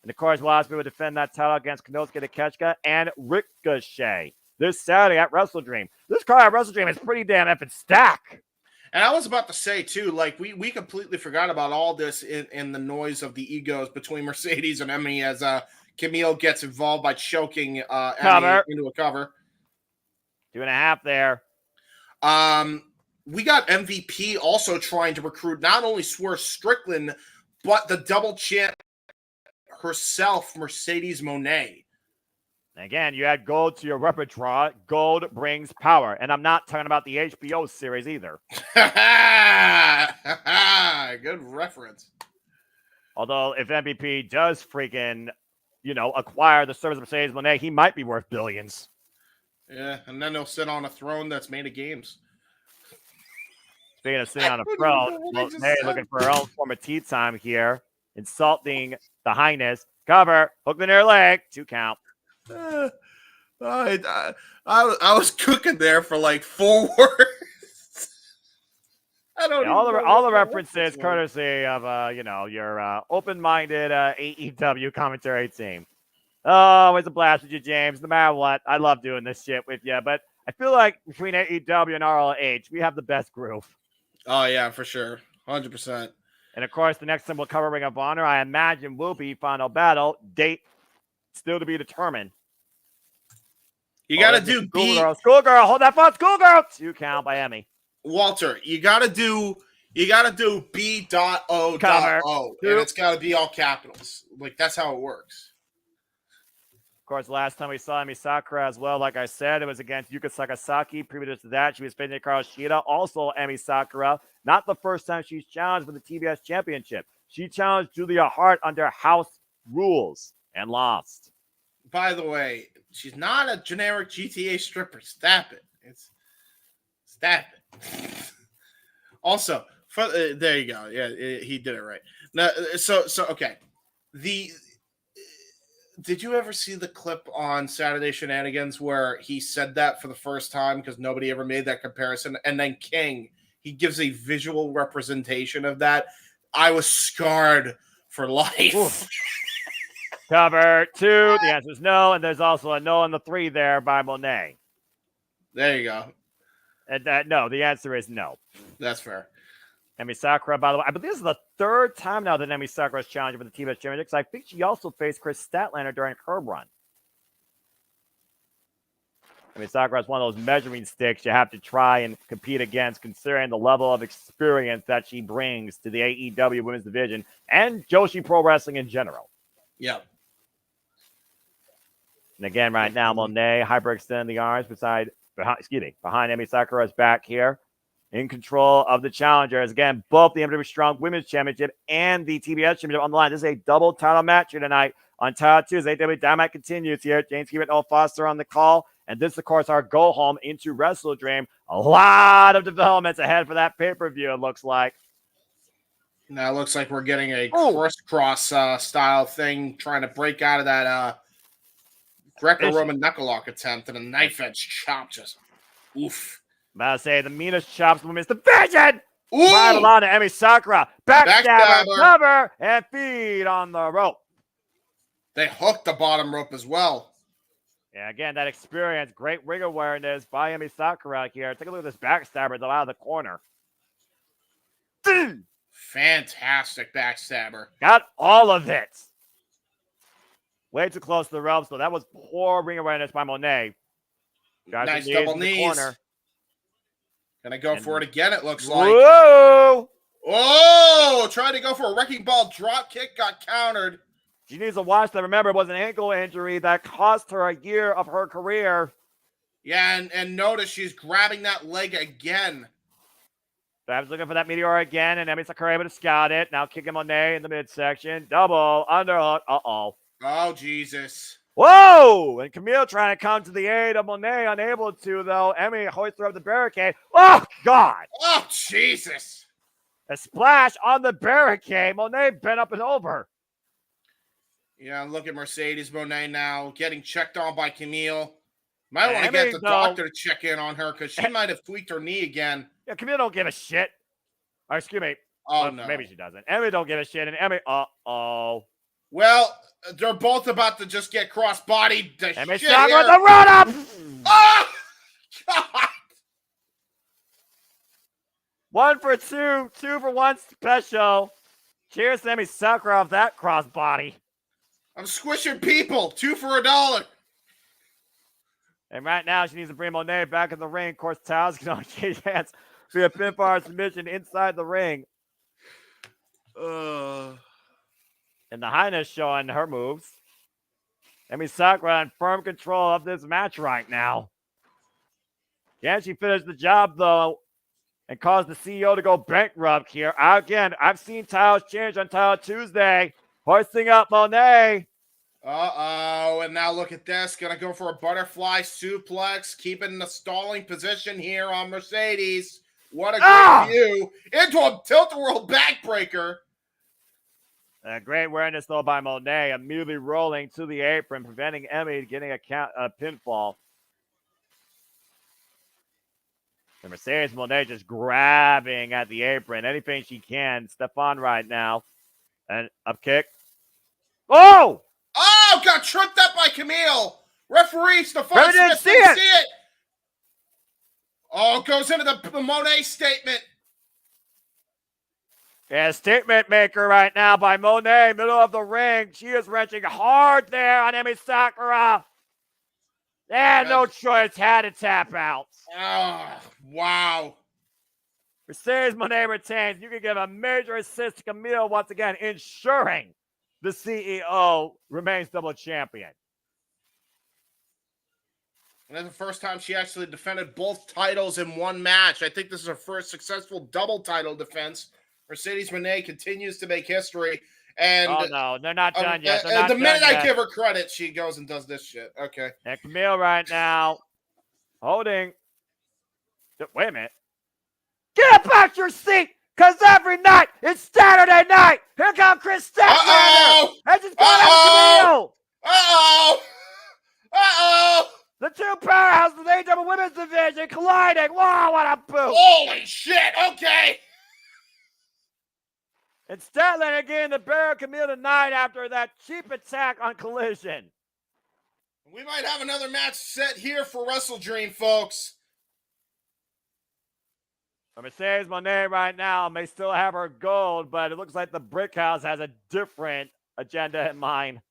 And of course, Will Ospreay will defend that title against Konosuke Takeshita and Ricochet this Saturday at Wrestle Dream. This card at Wrestle Dream is pretty damn effing stacked. And I was about to say, too, like, we completely forgot about all this in the noise of the egos between Mercedes and Emi as Camille gets involved by choking Emi into a cover. 2.5 there. We got MVP also trying to recruit not only Swerve Strickland, but the double champ herself, Mercedes Moné. Again, you add gold to your repertoire. Gold brings power. And I'm not talking about the HBO series either. Good reference. Although, if MVP does freaking, acquire the service of Mercedes Moné, he might be worth billions. Yeah, and then he'll sit on a throne that's made of games. Speaking of sitting on a throne, Moné looking for her own form of tea time here. Insulting the Highness. Cover. Hook the near leg. 2 count. I was cooking there for like 4 words. I don't know. All the references courtesy of your open-minded AEW commentary team. Oh, always a blast with you, James. No matter what, I love doing this shit with you. But I feel like between AEW and ROH, we have the best group. Oh, yeah, for sure. 100%. And of course, the next time we'll cover Ring of Honor, I imagine will be Final Battle. Date still to be determined. You got to do Schoolgirl, hold that phone, Schoolgirl. 2 count by Emmy. Walter, you got to do B.O.O. Cover. And it's got to be all capitals. Like, that's how it works. Of course, last time we saw Emi Sakura as well, like I said, it was against Yuka Sakazaki. Previous to that, she was facing Hikaru Shida. Also, Emi Sakura, not the first time she's challenged for the TBS Championship. She challenged Julia Hart under house rules and lost. By the way, she's not a generic GTA stripper. Stop it. Stop it. Also, there you go. Yeah, he did it right. Now, so okay. Did you ever see the clip on Saturday Shenanigans where he said that for the first time because nobody ever made that comparison? And then King, he gives a visual representation of that. I was scarred for life. Cover 2. The answer is no. And there's also a no on the 3 there by Monet. There you go. And no, the answer is no. That's fair. Emi Sakura, by the way, I believe this is the 3rd time now that Emi Sakura is challenging for the TBS Championship, because I think she also faced Chris Statlander during her run. Emi Sakura is one of those measuring sticks you have to try and compete against, considering the level of experience that she brings to the AEW Women's Division and Joshi Pro Wrestling in general. Yeah. And again, right now, Monet hyperextend the arms behind Emi Sakura's back here. In control of the challengers. Again, both the AEW Strong Women's Championship and the TBS Championship on the line. This is a double title match here tonight on Title Tuesday. AEW Dynamite continues here. James Keevan, Noah Foster on the call. And this, of course, our go home into Wrestle Dream. A lot of developments ahead for that pay-per-view, it looks like. Now it looks like we're getting a crisscross style thing, trying to break out of that Greco-Roman knuckle lock attempt, and a knife edge chop just oof. About to say the meanest chops in the women's division. Ooh! Right along to Emi Sakura. Backstabber, cover, and feed on the rope. They hooked the bottom rope as well. Yeah, again, that experience, great ring awareness by Emi Sakura here. Take a look at this backstabber out of the corner. Fantastic backstabber. Got all of it. Way too close to the ropes, so that was poor ring awareness by Monet. Nice double knees. Gonna go for it again, it looks like. Whoa! Oh! Tried to go for a wrecking ball drop kick, got countered. She needs to watch that. Remember, it was an ankle injury that cost her a year of her career. Yeah, and notice she's grabbing that leg again. Babs looking for that meteor again, and Emi Sakura able to scout it. Now kicking Monet in the midsection. Double underhook. Uh-oh. Oh, Jesus. Whoa! And Camille trying to come to the aid of Monet, unable to, though. Emi hoists her up the barricade. Oh, God! Oh, Jesus! A splash on the barricade. Monet bent up and over. Yeah, look at Mercedes Monet now, getting checked on by Camille. Might want to get the doctor to check in on her, because she might have tweaked her knee again. Yeah, Camille don't give a shit. Or, excuse me. Oh, no. Maybe she doesn't. Emi don't give a shit, and Emi, uh-oh. Well, they're both about to just get cross-bodied. Emi Sakura with the run-up! Oh, God! 1 for 2, 2 for 1 special. Cheers to Emi Sakura off that crossbody. I'm squishing people. 2 for $1. And right now, she needs to bring Monet back in the ring. Of course, Tao's going to change hands for a pinfall submission inside the ring. And the Highness showing her moves. Emi Sakura in firm control of this match right now. Can she finish the job, though, and cause the CEO to go bankrupt here? Again, I've seen Tao's change on Title Tuesday. Hoisting up Monet. Uh-oh, and now look at this. Gonna go for a butterfly suplex, keeping the stalling position here on Mercedes. What a great view. Into a tilt-a-whirl backbreaker. Great awareness, though, by Monet. Immediately rolling to the apron, preventing Emi getting a pinfall. And Mercedes Monet just grabbing at the apron. Anything she can. Stefan right now. And up kick. Oh! Oh, got tripped up by Camille. Referee Stefan Smith didn't see it. Oh, goes into the Monet statement. Yeah, statement maker right now by Monet, middle of the ring. She is wrenching hard there on Emi Sakura. And no choice, had to tap out. Oh, wow. Mercedes Monet retains. You can give a major assist to Camille once again, ensuring the CEO remains double champion. And that's the first time she actually defended both titles in one match. I think this is her first successful double title defense. Mercedes Monet continues to make history. And oh, no, they're not done yet. They're not the minute done I yet. give her credit, she goes and does this shit. Okay. And Camille right now holding. Wait a minute. Get up out your seat, because every night it's Saturday night. Here comes Chris Statlander. And she's going after Camille. Uh-oh! Uh-oh! The two powerhouses of the AEW Women's Division colliding. Wow, what a boot. Holy shit, okay. And Statlander getting the bear of Camille tonight after that cheap attack on Collision. We might have another match set here for Wrestle Dream, folks. Mercedes Monet right now may still have her gold, but it looks like the Brick House has a different agenda in mind.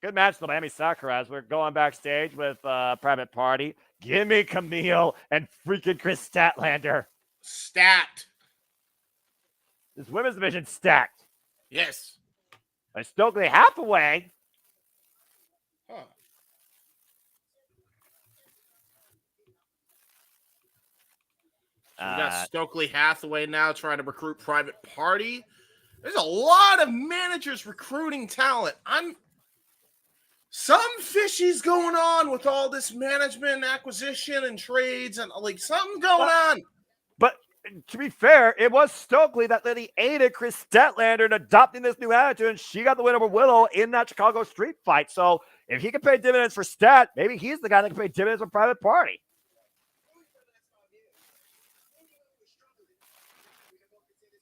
Good match though by Emi Sakura as we're going backstage with Private Party. Give me Camille and freaking Chris Statlander. Stacked. This women's division stacked. Yes. And Stokely Hathaway. Huh. So we got Stokely Hathaway now trying to recruit Private Party. There's a lot of managers recruiting talent. Some fishies going on with all this management, acquisition, and trades, and like something going on. But to be fair, it was Stokely that really aided Chris Statlander in adopting this new attitude, and she got the win over Willow in that Chicago street fight. So if he can pay dividends for Stat, maybe he's the guy that can pay dividends for Private Party.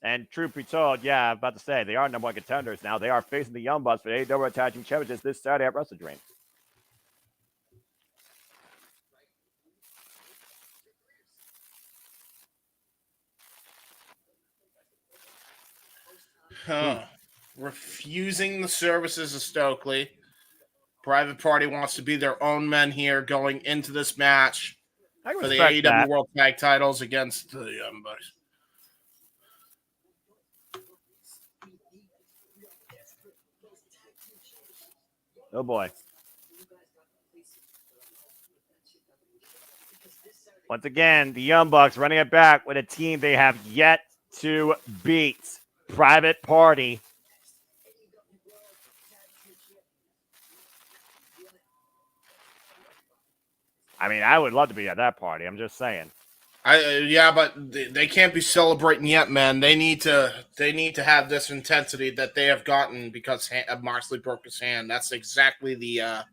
And truth be told, yeah, I'm about to say, they are number one contenders now. They are facing the Young Bucks for the AEW Tag Team Championships this Saturday at Wrestle Dream. Refusing the services of Stokely. Private Party wants to be their own men here going into this match for the AEW World Tag Titles against the Young Bucks. Oh boy. Once again, the Young Bucks running it back with a team they have yet to beat. Private Party. I mean, I would love to be at that party. I'm just saying. Yeah, but they can't be celebrating yet, man. They need to have this intensity that they have gotten because Moxley broke his hand. That's exactly the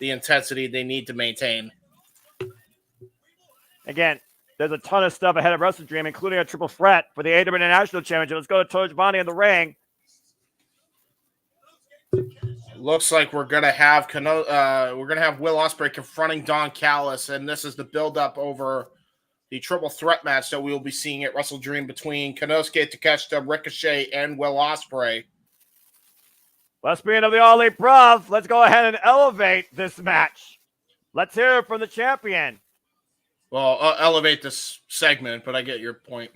intensity they need to maintain. Again, there's a ton of stuff ahead of Wrestle Dream, including a triple threat for the AEW International Championship. Let's go to Tojo Bonnie in the ring. Looks like we're gonna have Will Ospreay confronting Don Callis, and this is the build-up over the triple threat match that we will be seeing at Wrestle Dream between Konosuke Takeshita, Ricochet, and Will Ospreay. Well, speaking of the All Elite Bruv, let's go ahead and elevate this match. Let's hear it from the champion. Well, elevate this segment, but I get your point.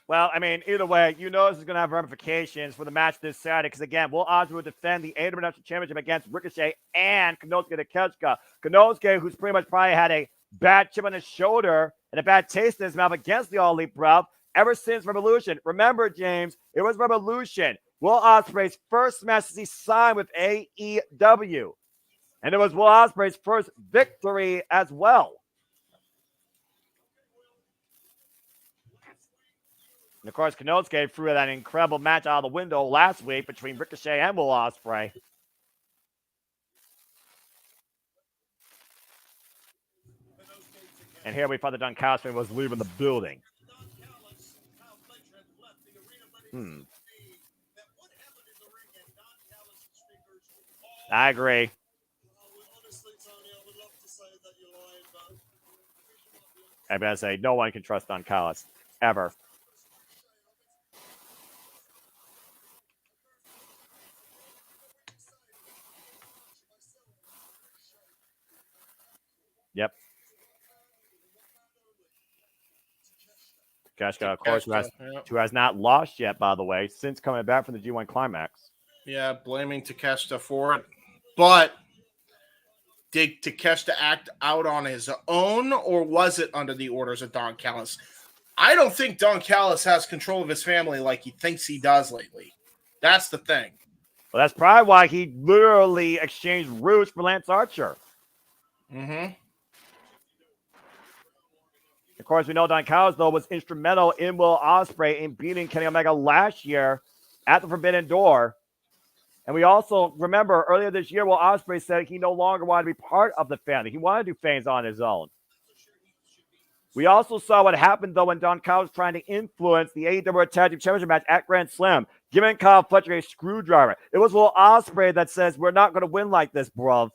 Well, I mean, either way, you know this is going to have ramifications for the match this Saturday because, again, Will Ospreay will defend the AEW National Championship against Ricochet and Konosuke Takeshita. Konosuke, who's pretty much probably had a bad chip on his shoulder and a bad taste in his mouth against the All Elite Bruv ever since Revolution. Remember, James, it was Revolution. Will Ospreay's first match as he signed with AEW. And it was Will Ospreay's first victory as well. And of course, Konosuke threw that incredible match out of the window last week between Ricochet and Will Ospreay. And here we found that Don Callis was leaving the building. I agree. Honestly, Tony, I would love to say that you're lying, but I'm going to say no one can trust Don Callis ever. Yep. Takeshita, of course, who has not lost yet, by the way, since coming back from the G1 Climax. Yeah, blaming Takeshita for it. But did Takeshita act out on his own, or was it under the orders of Don Callis? I don't think Don Callis has control of his family like he thinks he does lately. That's the thing. Well, that's probably why he literally exchanged Roots for Lance Archer. Mm-hmm. Of course, we know Don Callis, though, was instrumental in Will Ospreay in beating Kenny Omega last year at the Forbidden Door. And we also remember earlier this year, Will Ospreay said he no longer wanted to be part of the family. He wanted to do things on his own. We also saw what happened, though, when Don Callis was trying to influence the AEW Tag Team Championship match at Grand Slam, giving Kyle Fletcher a screwdriver. It was Will Ospreay that says, we're not going to win like this, bruv.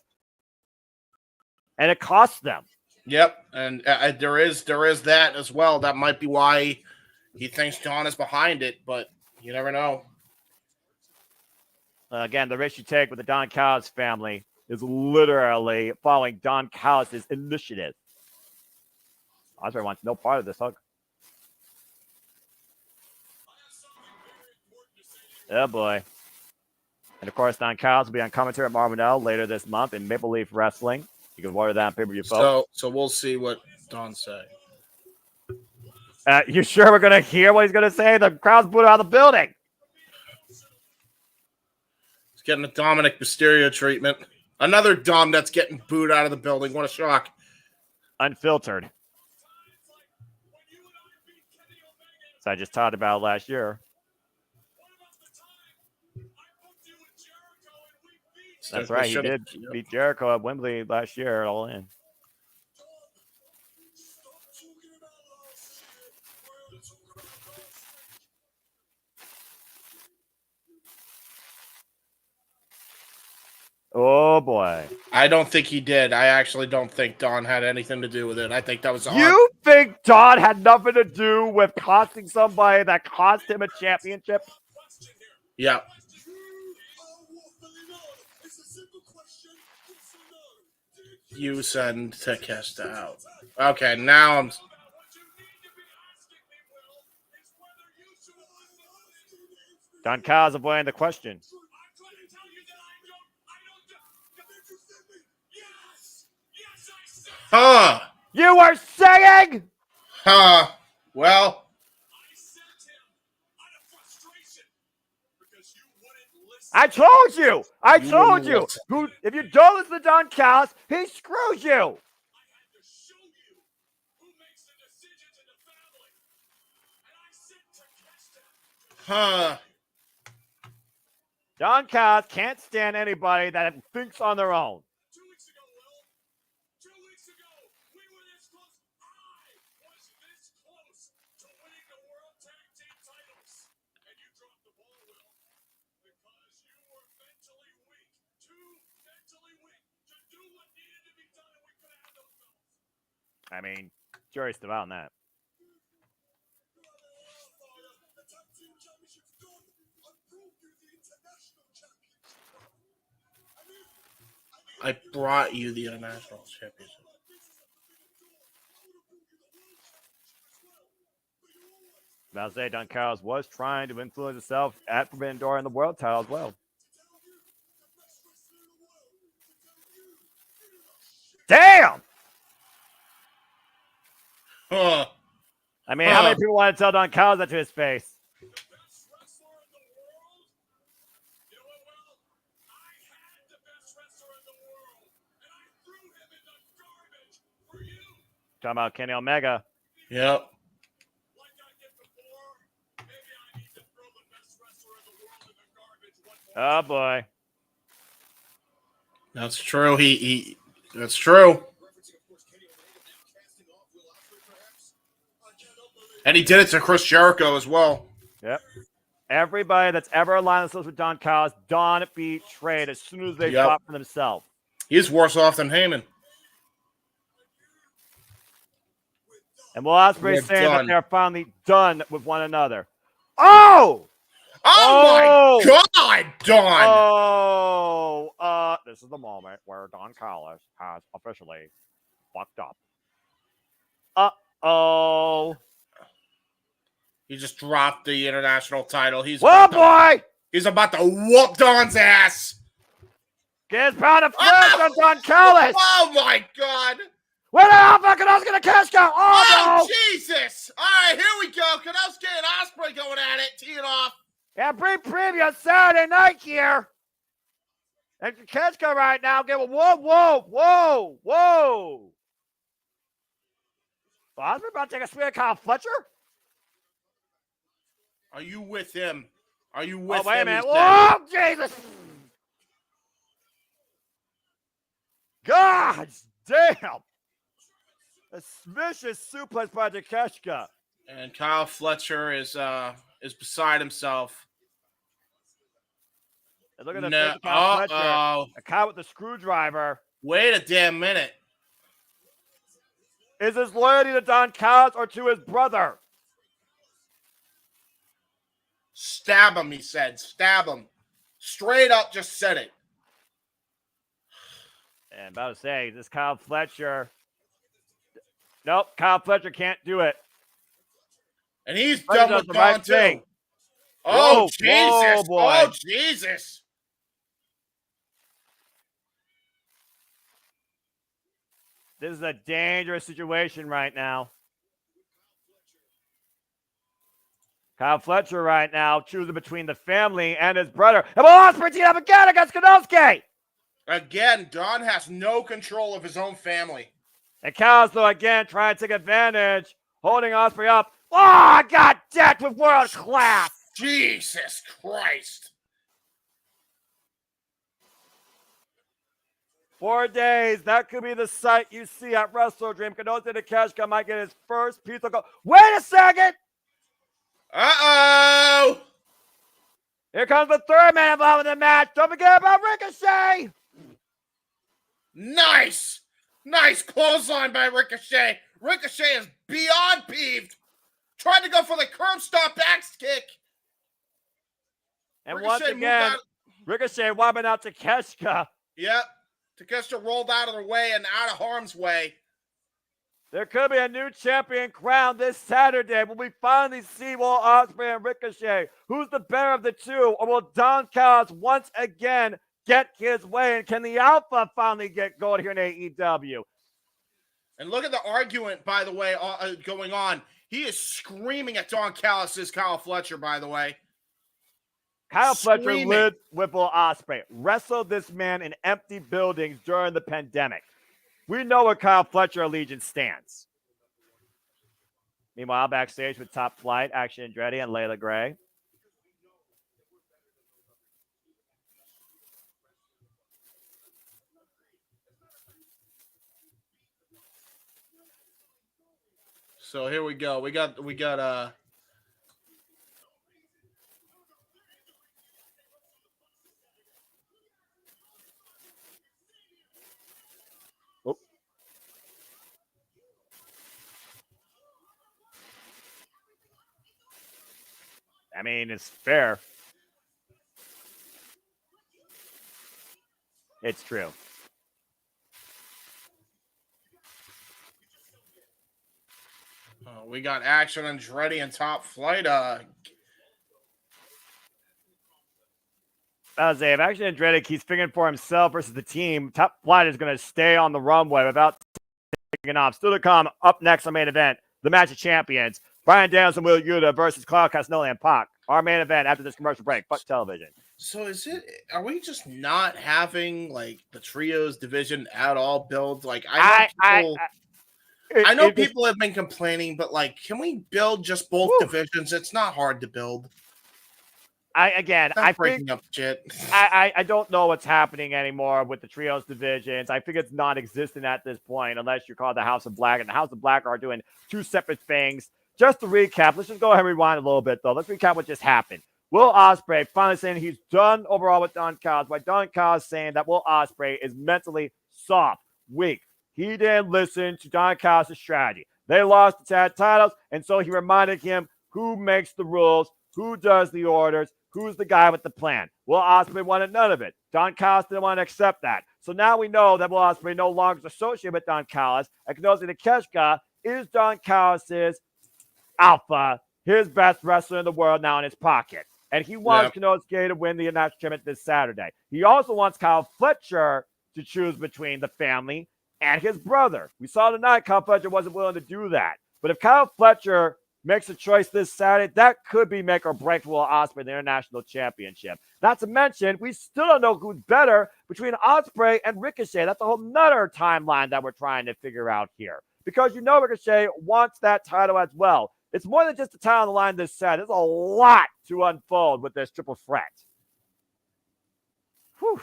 And it cost them. Yep, and there is that as well. That might be why he thinks Don is behind it, but you never know. Again, the risk you take with the Don Callis family is literally following Don Callis' initiative. Ospreay wants no part of this hug. Oh boy. And of course, Don Callis will be on commentary at Marvel later this month in Maple Leaf Wrestling. You can order that on pay-per-view, folks. So we'll see what Don say. You sure we're going to hear what he's going to say? The crowd's booed out of the building. He's getting a Dominic Mysterio treatment. Another Dom that's getting booed out of the building. What a shock. Unfiltered. So I just talked about last year. That's right. He did beat Jericho at Wembley last year, all in. Oh boy. I don't think he did. I actually don't think Don had anything to do with it. I think that was You think Don had nothing to do with costing somebody that cost him a championship? Yeah. You send Takeshita out. Okay, now I'm. Don Callis avoiding the question. Huh. You were saying? Huh. Well. I told you. I told you. If you don't listen to Don Callis, he screws you. Huh. Don Callis can't stand anybody that thinks on their own. 2 weeks ago, Will. 2 weeks ago, we were this close. I was this close to winning the World Tag Team titles. And you dropped the ball, Will, because you were mentally weak. Too mentally weak to do what needed to be done, and we could have had those belts. I mean, jury's still out on that. The Tag Team Championship's done. I proved you the International Championship. I brought you the International Championship. I'll say Don Callis was trying to influence himself at Forbidden Door in the world title as well. Damn! Huh. I mean, how many people want to tell Don Callis that to his face? Talking about Kenny Omega. Yep. Oh boy. That's true. That's true. And he did it to Chris Jericho as well. Yep. Everybody that's ever aligned themselves with Don Callis, Don betrayed as soon as they fought for themselves. He's worse off than Heyman. And Will Ospreay They're saying that done. they're finally done with one another. Oh! Oh my God, Don! This is the moment where Don Callis has officially fucked up. Uh-oh. He just dropped the international title. He's Whoa, boy! He's about to whoop Don's ass. Get his pound of flesh on Don Callis. Oh my God! Where the hell fucking else gonna cash go? Oh, no! Jesus! All right, here we go. Kanowski and Ospreay going at it, teeing off. Yeah, preview Saturday night here. And Keshka right now, whoa. Ospreay about to take a swing at Kyle Fletcher? Are you with him? Are you with him? Oh, wait a minute. Whoa, Jesus! God damn! A vicious suplex by Takeshka. And Kyle Fletcher is beside himself. And look at the face of Kyle Fletcher. Uh-oh. A guy with the screwdriver. Wait a damn minute. Is his loyalty to Don Callis or to his brother? Stab him, he said. Stab him. Straight up just said it. And about to say, this Kyle Fletcher. Nope, Kyle Fletcher can't do it. And he's Fletcher done with does the Don right too. thing. Oh, Whoa, Jesus. boy. Oh, Jesus. This is a dangerous situation right now. Kyle Fletcher right now choosing between the family and his brother. And Will Ospreay team up again against Kanowski. Again, Don has no control of his own family. And Callis, though, again, trying to take advantage, holding Ospreay up. Oh, I got decked with world class. Jesus Christ. 4 days. That could be the sight you see at Wrestle Dream. Kanowski Takeshka might get his first piece of gold. Wait a second. Uh-oh. Here comes the third man involved in the match. Don't forget about Ricochet. Nice. Nice clothesline by Ricochet. Ricochet is beyond peeved. Tried to go for the curb stop axe kick. And Ricochet once moved again, out. Ricochet wiping out Takeshka. Yep. Takeshka rolled out of the way and out of harm's way. There could be a new champion crowned this Saturday when we finally see Will Ospreay and Ricochet. Who's the better of the two? Or will Don Callis once again get his way? And can the Alpha finally get gold here in AEW? And look at the argument, by the way, going on. He is screaming at Don Callis' Kyle Fletcher, by the way. Kyle Fletcher lived with Will Ospreay. Wrestled this man in empty buildings during the pandemic. We know where Kyle Fletcher allegiance stands. Meanwhile, backstage with Top Flight, Action Andretti, and Layla Gray. So here we go. We got I mean, it's fair. It's true. we got Action Andretti and Top Flight. If Action Andretti keeps figuring for himself versus the team, Top Flight is going to stay on the runway without taking off. Still to come, up next on main event, the match of champions. Brian Daniels and Will Yuta versus Claudio Castagnoli and Pac. Our main event after this commercial break. Fuck television. So are we just not having like the trios division at all build? Like I know people have been complaining, but like, can we build just both divisions? It's not hard to build. I think up shit. I don't know what's happening anymore with the trios divisions. I think it's non-existent at this point, unless you're called the House of Black, and the House of Black are doing two separate things. Just to recap, let's just go ahead and rewind a little bit, though. Let's recap what just happened. Will Ospreay finally saying he's done overall with Don Callis, while Don Callis saying that Will Ospreay is mentally soft, weak. He didn't listen to Don Callis' strategy. They lost the tag titles, and so he reminded him who makes the rules, who does the orders, who's the guy with the plan. Will Ospreay wanted none of it. Don Callis didn't want to accept that. So now we know that Will Ospreay no longer is associated with Don Callis, and Kenosuke Takeshita is Don Callis's alpha, his best wrestler in the world now in his pocket. And he wants Kenosuke to win the national championship this Saturday. He also wants Kyle Fletcher to choose between the family and his brother. We saw tonight Kyle Fletcher wasn't willing to do that. But if Kyle Fletcher makes a choice this Saturday, that could be make or break Will Ospreay in the International Championship. Not to mention, we still don't know who's better between Ospreay and Ricochet. That's a whole nother timeline that we're trying to figure out here. Because you know Ricochet wants that title as well. It's more than just the title on the line this set. There's a lot to unfold with this triple threat. Whew.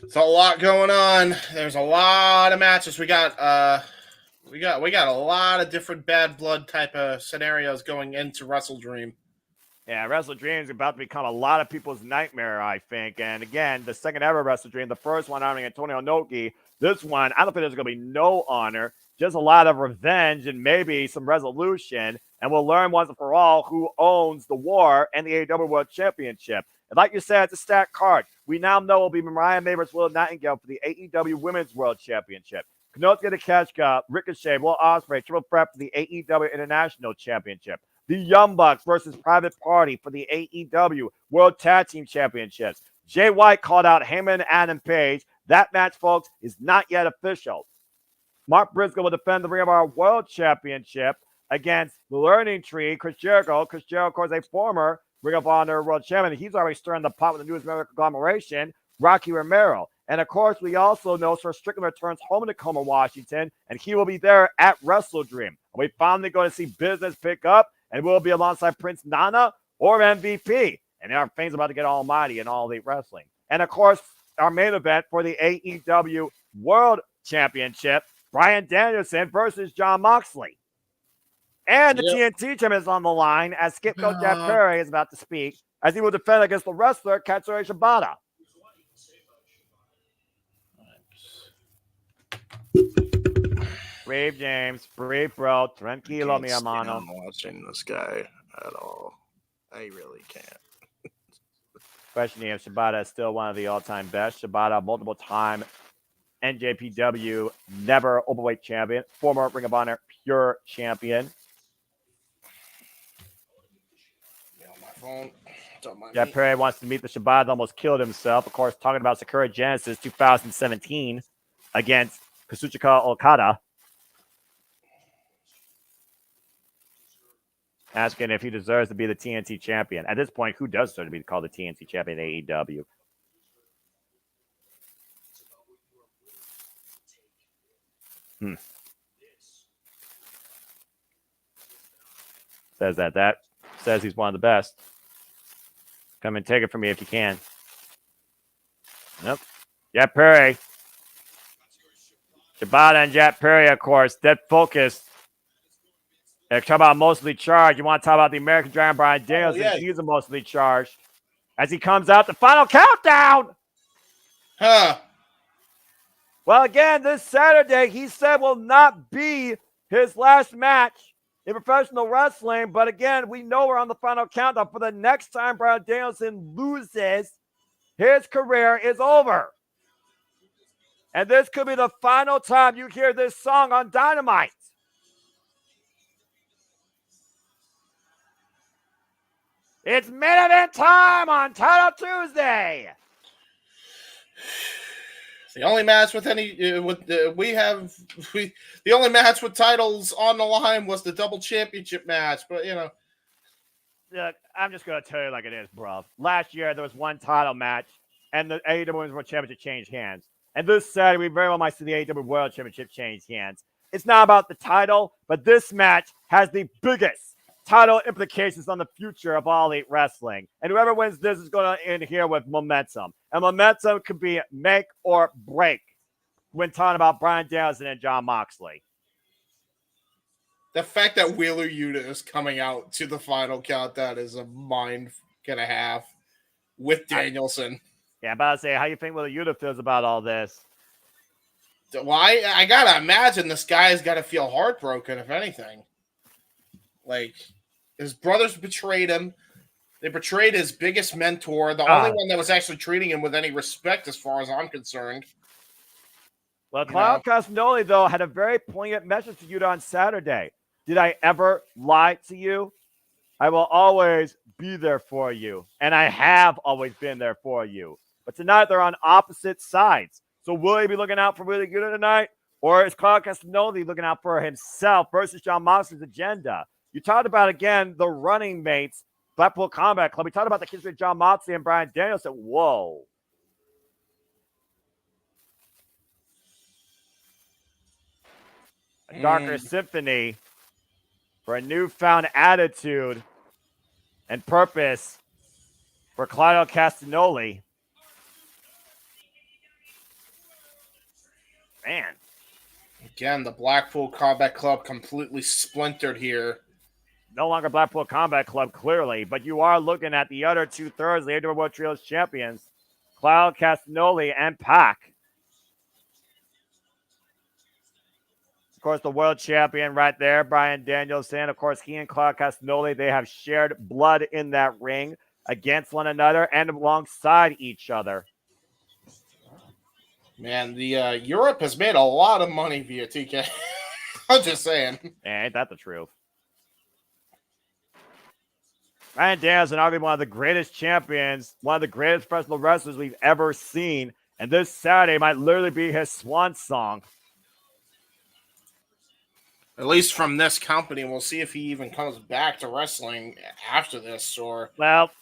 It's a lot going on. There's a lot of matches. We got a lot of different bad blood type of scenarios going into Wrestle Dream. Yeah, Wrestle Dream is about to become a lot of people's nightmare, I think. And again, the second ever Wrestle Dream, the first one honoring Antonio Inoki. This one, I don't think there's going to be no honor, just a lot of revenge and maybe some resolution. And we'll learn once and for all who owns the war and the AEW World Championship. And like you said, it's a stacked card. We now know it will be Mariah May versus Willow Nightingale for the AEW Women's World Championship. Kenosuke Takeshita, Ricochet, Will Ospreay, triple threat for the AEW International Championship. The Young Bucks versus Private Party for the AEW World Tag Team Championships. Jay White called out Heyman and Adam Page. That match, folks, is not yet official. Mark Briscoe will defend the Ring of Honor World Championship against the Learning Tree, Chris Jericho. Chris Jericho, of course, a former Ring of Honor World Champion. He's already stirring the pot with the newest member conglomeration, Rocky Romero. And, of course, we also know Sir Strickland returns home to Tacoma, Washington, and he will be there at Wrestle Dream. We finally going to see business pick up, and we'll be alongside Prince Nana or MVP. And there are things about to get almighty in All Elite Wrestling. And, of course, our main event for the AEW World Championship, Bryan Danielson versus Jon Moxley. And the TNT champion is on the line as Scapegoat Jeff Perry is about to speak, as he will defend against the wrestler Katsuyori Shibata. Brave James, brave bro, tranquilo, mi hermano. I'm watching this guy at all. I really can't. Questioning if Shibata is still one of the all-time best. Shibata, multiple-time NJPW never overweight champion, former Ring of Honor pure champion. On my phone. Jeff Perry wants to meet the Shibata, almost killed himself. Of course, talking about Sakura Genesis 2017 against Kazuchika Okada. Asking if he deserves to be the TNT champion. At this point, who does deserve to be called the TNT champion in AEW? Says that says he's one of the best. Come and take it from me if you can. Nope. Jeff Perry. Shibata and Jeff Perry, of course, dead focused. Talk about mostly charged. You want to talk about the American Dragon Bryan Danielson? Oh, yeah. He's mostly charged. As he comes out, the final countdown. Well, again, this Saturday, he said will not be his last match in professional wrestling. But again, we know we're on the final countdown. For the next time Bryan Danielson loses, his career is over. And this could be the final time you hear this song on Dynamite. It's main event time on Title Tuesday. The only match with the only match with titles on the line was the double championship match. But look, I'm just gonna tell you like it is, bro. Last year there was one title match, and the AEW Women's World Championship changed hands. And this Saturday we very well might see the AEW World Championship change hands. It's not about the title, but this match has the biggest title implications on the future of All Elite Wrestling. And whoever wins this is going to end here with momentum. And momentum could be make or break when talking about Bryan Danielson and Jon Moxley. The fact that Wheeler Yuta is coming out to the final countdown is a mind and a half with Danielson. Yeah, I'm about to say, how you think Wheeler Yuta feels about all this? Well, I gotta imagine this guy's got to feel heartbroken, if anything. Like, his brothers betrayed him. They betrayed his biggest mentor, the only one that was actually treating him with any respect, as far as I'm concerned. Well, Claudio Castagnoli, though, had a very poignant message to you on Saturday. Did I ever lie to you? I will always be there for you, and I have always been there for you. But tonight, they're on opposite sides. So will he be looking out for Willie Gooder tonight? Or is Claudio Castagnoli looking out for himself versus Jon Moxley's agenda? You talked about, again, the running mates, Blackpool Combat Club. We talked about the history of Jon Moxley and Bryan Danielson. Whoa. A darker symphony for a newfound attitude and purpose for Claudio Castagnoli. Man. Again, the Blackpool Combat Club completely splintered here. No longer Blackpool Combat Club, clearly, but you are looking at the other two-thirds, the AEW World Trios champions, Claudio Castagnoli and Pac. Of course, the world champion right there, Bryan Danielson. Of course, he and Claudio Castagnoli, they have shared blood in that ring against one another and alongside each other. Man, the Europe has made a lot of money via TK. I'm just saying. Ain't that the truth? Bryan Danielson, arguably one of the greatest champions, one of the greatest professional wrestlers we've ever seen. And this Saturday might literally be his swan song. At least from this company, we'll see if he even comes back to wrestling after this, or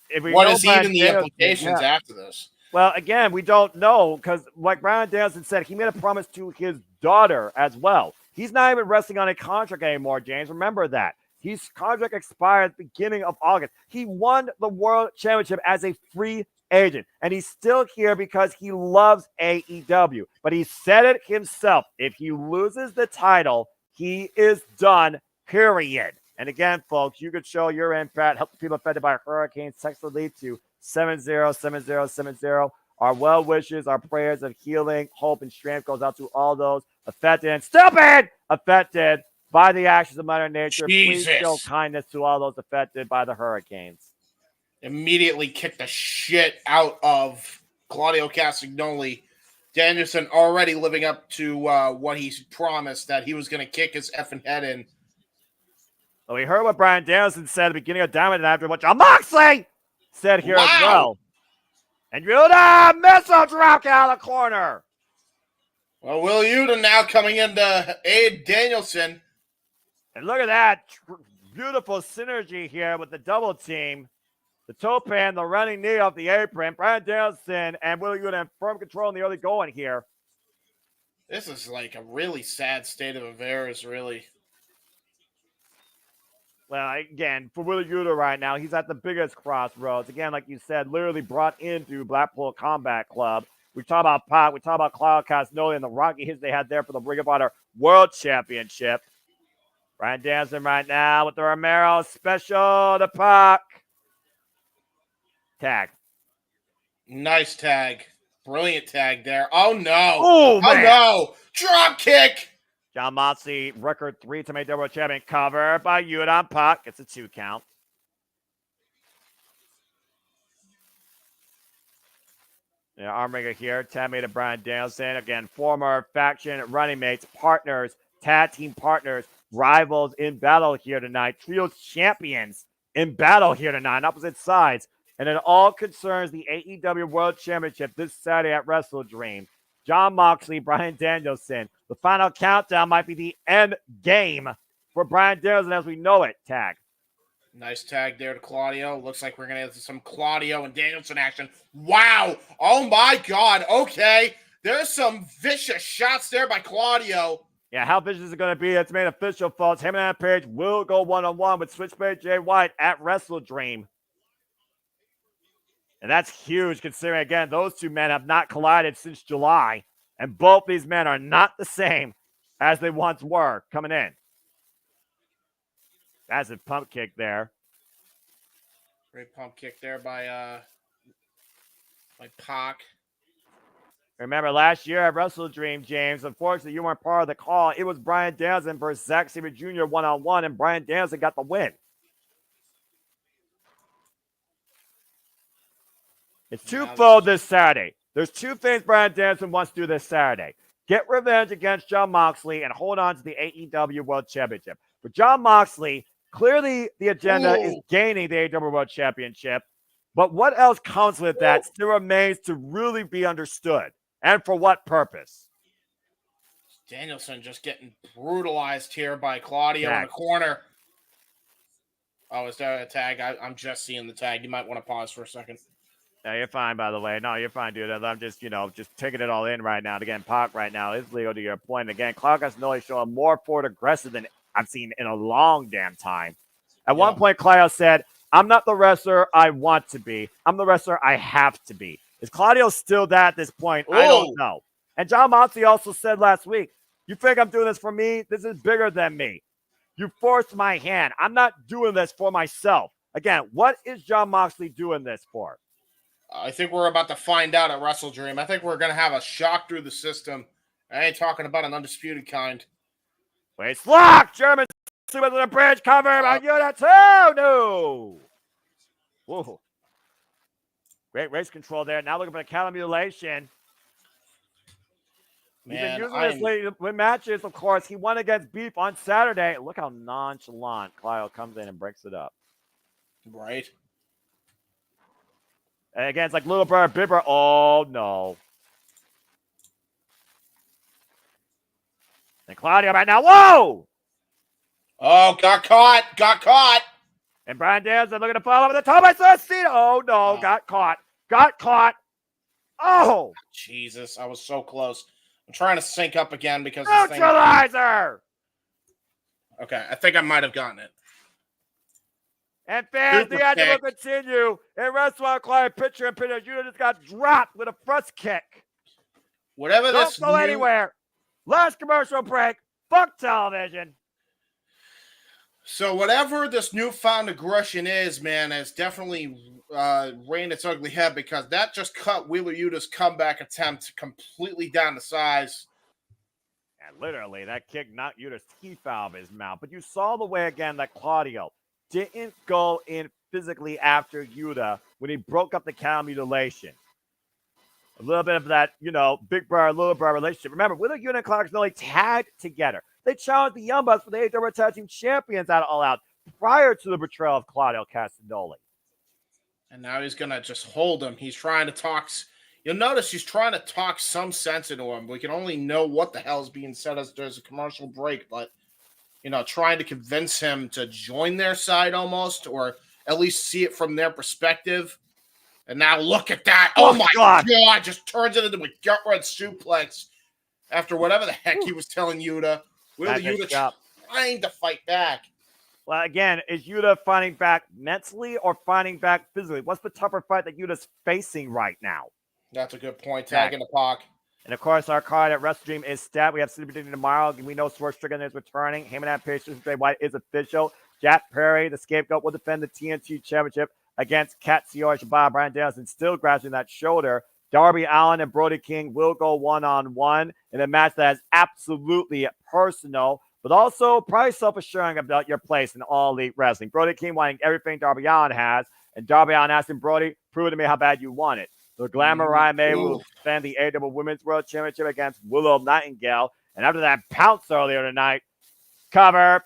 if we what know is Bryan even the Danielson, implications after this. Well, again, we don't know because, like Bryan Danielson said, he made a promise to his daughter as well. He's not even wrestling on a contract anymore, James. Remember that. His contract expired at the beginning of August. He won the World Championship as a free agent, and he's still here because he loves AEW. But he said it himself. If he loses the title, he is done, period. And again, folks, you could show your impact, help the people affected by hurricanes. Text the lead to 707070. Our well wishes, our prayers of healing, hope, and strength goes out to all those affected and affected by the actions of Mother Nature. Jesus. Please show kindness to all those affected by the hurricanes. Immediately kicked the shit out of Claudio Castagnoli. Danielson already living up to what he's promised, that he was going to kick his effing head in. Well, we heard what Bryan Danielson said at the beginning of Diamond, and after what Jon Moxley said here as well. And Yuta missile drop out of the corner. Well, Will Yuta now coming in to aid Danielson. And look at that beautiful synergy here with the double team. The toe pan, the running knee off the apron. Bryan Danielson and Will Yuta in firm control in the early going here. This is like a really sad state of affairs, really. Well, again, for Willie Yuta right now, he's at the biggest crossroads. Again, like you said, literally brought into Blackpool Combat Club. We talk about Pac, we talk about Claudio Castagnoli and the rocky hits they had there for the Ring of Honor World Championship. Bryan Danielson right now with the Romero special to Pac. Tag. Nice tag. Brilliant tag there. Oh, no. Oh, man. No. Drop kick. Jon Moxley, record 3-time AEW World Champion, covered by Yuta on Pac. Gets a 2 count. Yeah, armringer here. Tag mate of Bryan Danielson. Again, former faction running mates, partners, tag team partners, rivals in battle here tonight. Trios champions in battle here tonight, opposite sides. And it all concerns the AEW World Championship this Saturday at Wrestle Dream. Jon Moxley, Bryan Danielson. The final countdown might be the end game for Bryan Danielson as we know it. Tag. Nice tag there to Claudio. Looks like we're going to have some Claudio and Danielson action. Wow. Oh, my God. Okay. There's some vicious shots there by Claudio. Yeah, how vicious is it going to be? It's made official, folks. Him and Adam Page will go one-on-one with Switchblade Jay White at Wrestle Dream. And that's huge considering, again, those two men have not collided since July. And both these men are not the same as they once were coming in. That's a pump kick there. Great pump kick there by Pac. Remember last year at Wrestle Dream, James, unfortunately you weren't part of the call. It was Bryan Danielson versus Zack Sabre Jr. one-on-one, and Bryan Danielson got the win. It's twofold this Saturday. There's two things Bryan Danielson wants to do this Saturday. Get revenge against Jon Moxley and hold on to the AEW World Championship. For Jon Moxley, clearly the agenda is gaining the AEW World Championship. But what else comes with that still remains to really be understood. And for what purpose? Danielson just getting brutalized here by Claudio in the corner. Oh, is that a tag? I'm just seeing the tag. You might want to pause for a second. No, you're fine, by the way. No, you're fine, dude. I'm just, just taking it all in right now. Again, Pac right now is legal to your point. Again, Claudio Castagnoli showing more forward aggressive than I've seen in a long damn time. At one point, Claudio said, I'm not the wrestler I want to be. I'm the wrestler I have to be. Is Claudio still that at this point? I don't know. And Jon Moxley also said last week, you think I'm doing this for me? This is bigger than me. You forced my hand. I'm not doing this for myself. Again, what is Jon Moxley doing this for? I think we're about to find out at Wrestle Dream. I think we're going to have a shock through the system. I ain't talking about an undisputed kind. Wait, lock! German super to the bridge cover on Unit 2! No! Whoa. Great race control there. Now looking for the counter mutilation. He's been using this late in matches, of course. He won against Beef on Saturday. Look how nonchalant Kyle comes in and breaks it up. Right. And again, it's like little brother, big brother. Oh, no. And Claudio right now. Whoa! Oh, got caught. And Bryan Danielson looking to follow up with the Thomas Cena. Oh, no. Got caught. Oh! Jesus, I was so close. I'm trying to sync up again because neutralizer. Okay, I think I might have gotten it. And fans, the action will continue. And Restaurant Client picture in picture. You just got dropped with a thrust kick. Whatever Don't this go anywhere. Last commercial break. Fuck television. So whatever this newfound aggression is, man, has definitely reigned its ugly head because that just cut Wheeler Yuta's comeback attempt completely down to size. And literally, that kick knocked Yuta's teeth out of his mouth. But you saw the way, again, that Claudio didn't go in physically after Yuta when he broke up the counter mutilation. A little bit of that, big brother, little brother relationship. Remember, Wheeler Yuta and Claudio Castagnoli tagged together. They challenged the Young Bucks for the AEW Tag Team Champions out of All Out prior to the betrayal of Claudio Castagnoli. And now he's going to just hold him. He's trying to talk. You'll notice he's trying to talk some sense into him. We can only know what the hell is being said as there's a commercial break, but, trying to convince him to join their side almost, or at least see it from their perspective. And now look at that. Oh my God. Just turns it into a gut-wrench suplex after whatever the heck he was telling Yuta. Yuta trying to fight back. Well, again, is Yuta fighting back mentally or fighting back physically? What's the tougher fight that Yuta's facing right now? That's a good point. Tagging the Pac. And, of course, our card at Wrestle Dream is stat. We have City Predicting tomorrow. We know Swerve Strickland is returning. Heyman at Patience. Bray Wyatt is official. Jack Perry, the scapegoat, will defend the TNT Championship against Katsuya Shibata. Bryan Danielson still grasping that shoulder. Darby Allin and Brody King will go one-on-one in a match that is absolutely personal, but also probably self-assuring about your place in All Elite Wrestling. Brody King wanting everything Darby Allin has, and Darby Allin asking Brody, prove to me how bad you want it. The Glamour Ryan May will defend the AEW Women's World Championship against Willow Nightingale. And after that pounce earlier tonight, cover,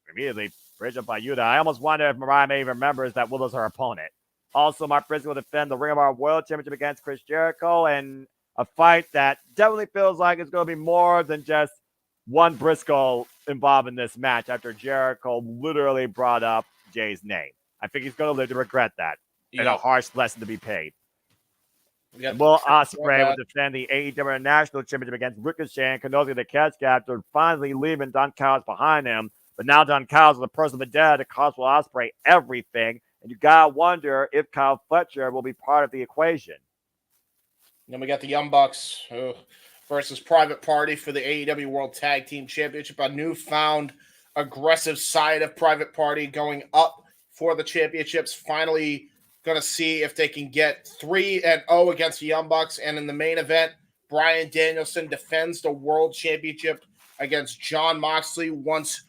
immediately bridge up by Yuta. I almost wonder if Mariah May remembers that Willow's her opponent. Also, Mark Briscoe will defend the Ring of Honor World Championship against Chris Jericho, and a fight that definitely feels like it's going to be more than just one Briscoe involved in this match after Jericho literally brought up Jay's name. I think he's going to live to regret that. And a harsh lesson to be paid. Will Ospreay will defend the AEW National Championship against Ricochet and Kenosi the Catch Captor, finally leaving Don Callis behind him. But now Don Callis is the person of the dead to cost Will Ospreay everything. And you got to wonder if Kyle Fletcher will be part of the equation. Then we got the Young Bucks versus Private Party for the AEW World Tag Team Championship. A newfound aggressive side of Private Party going up for the championships. Finally going to see if they can get 3-0 against the Young Bucks. And in the main event, Bryan Danielson defends the world championship against Jon Moxley, once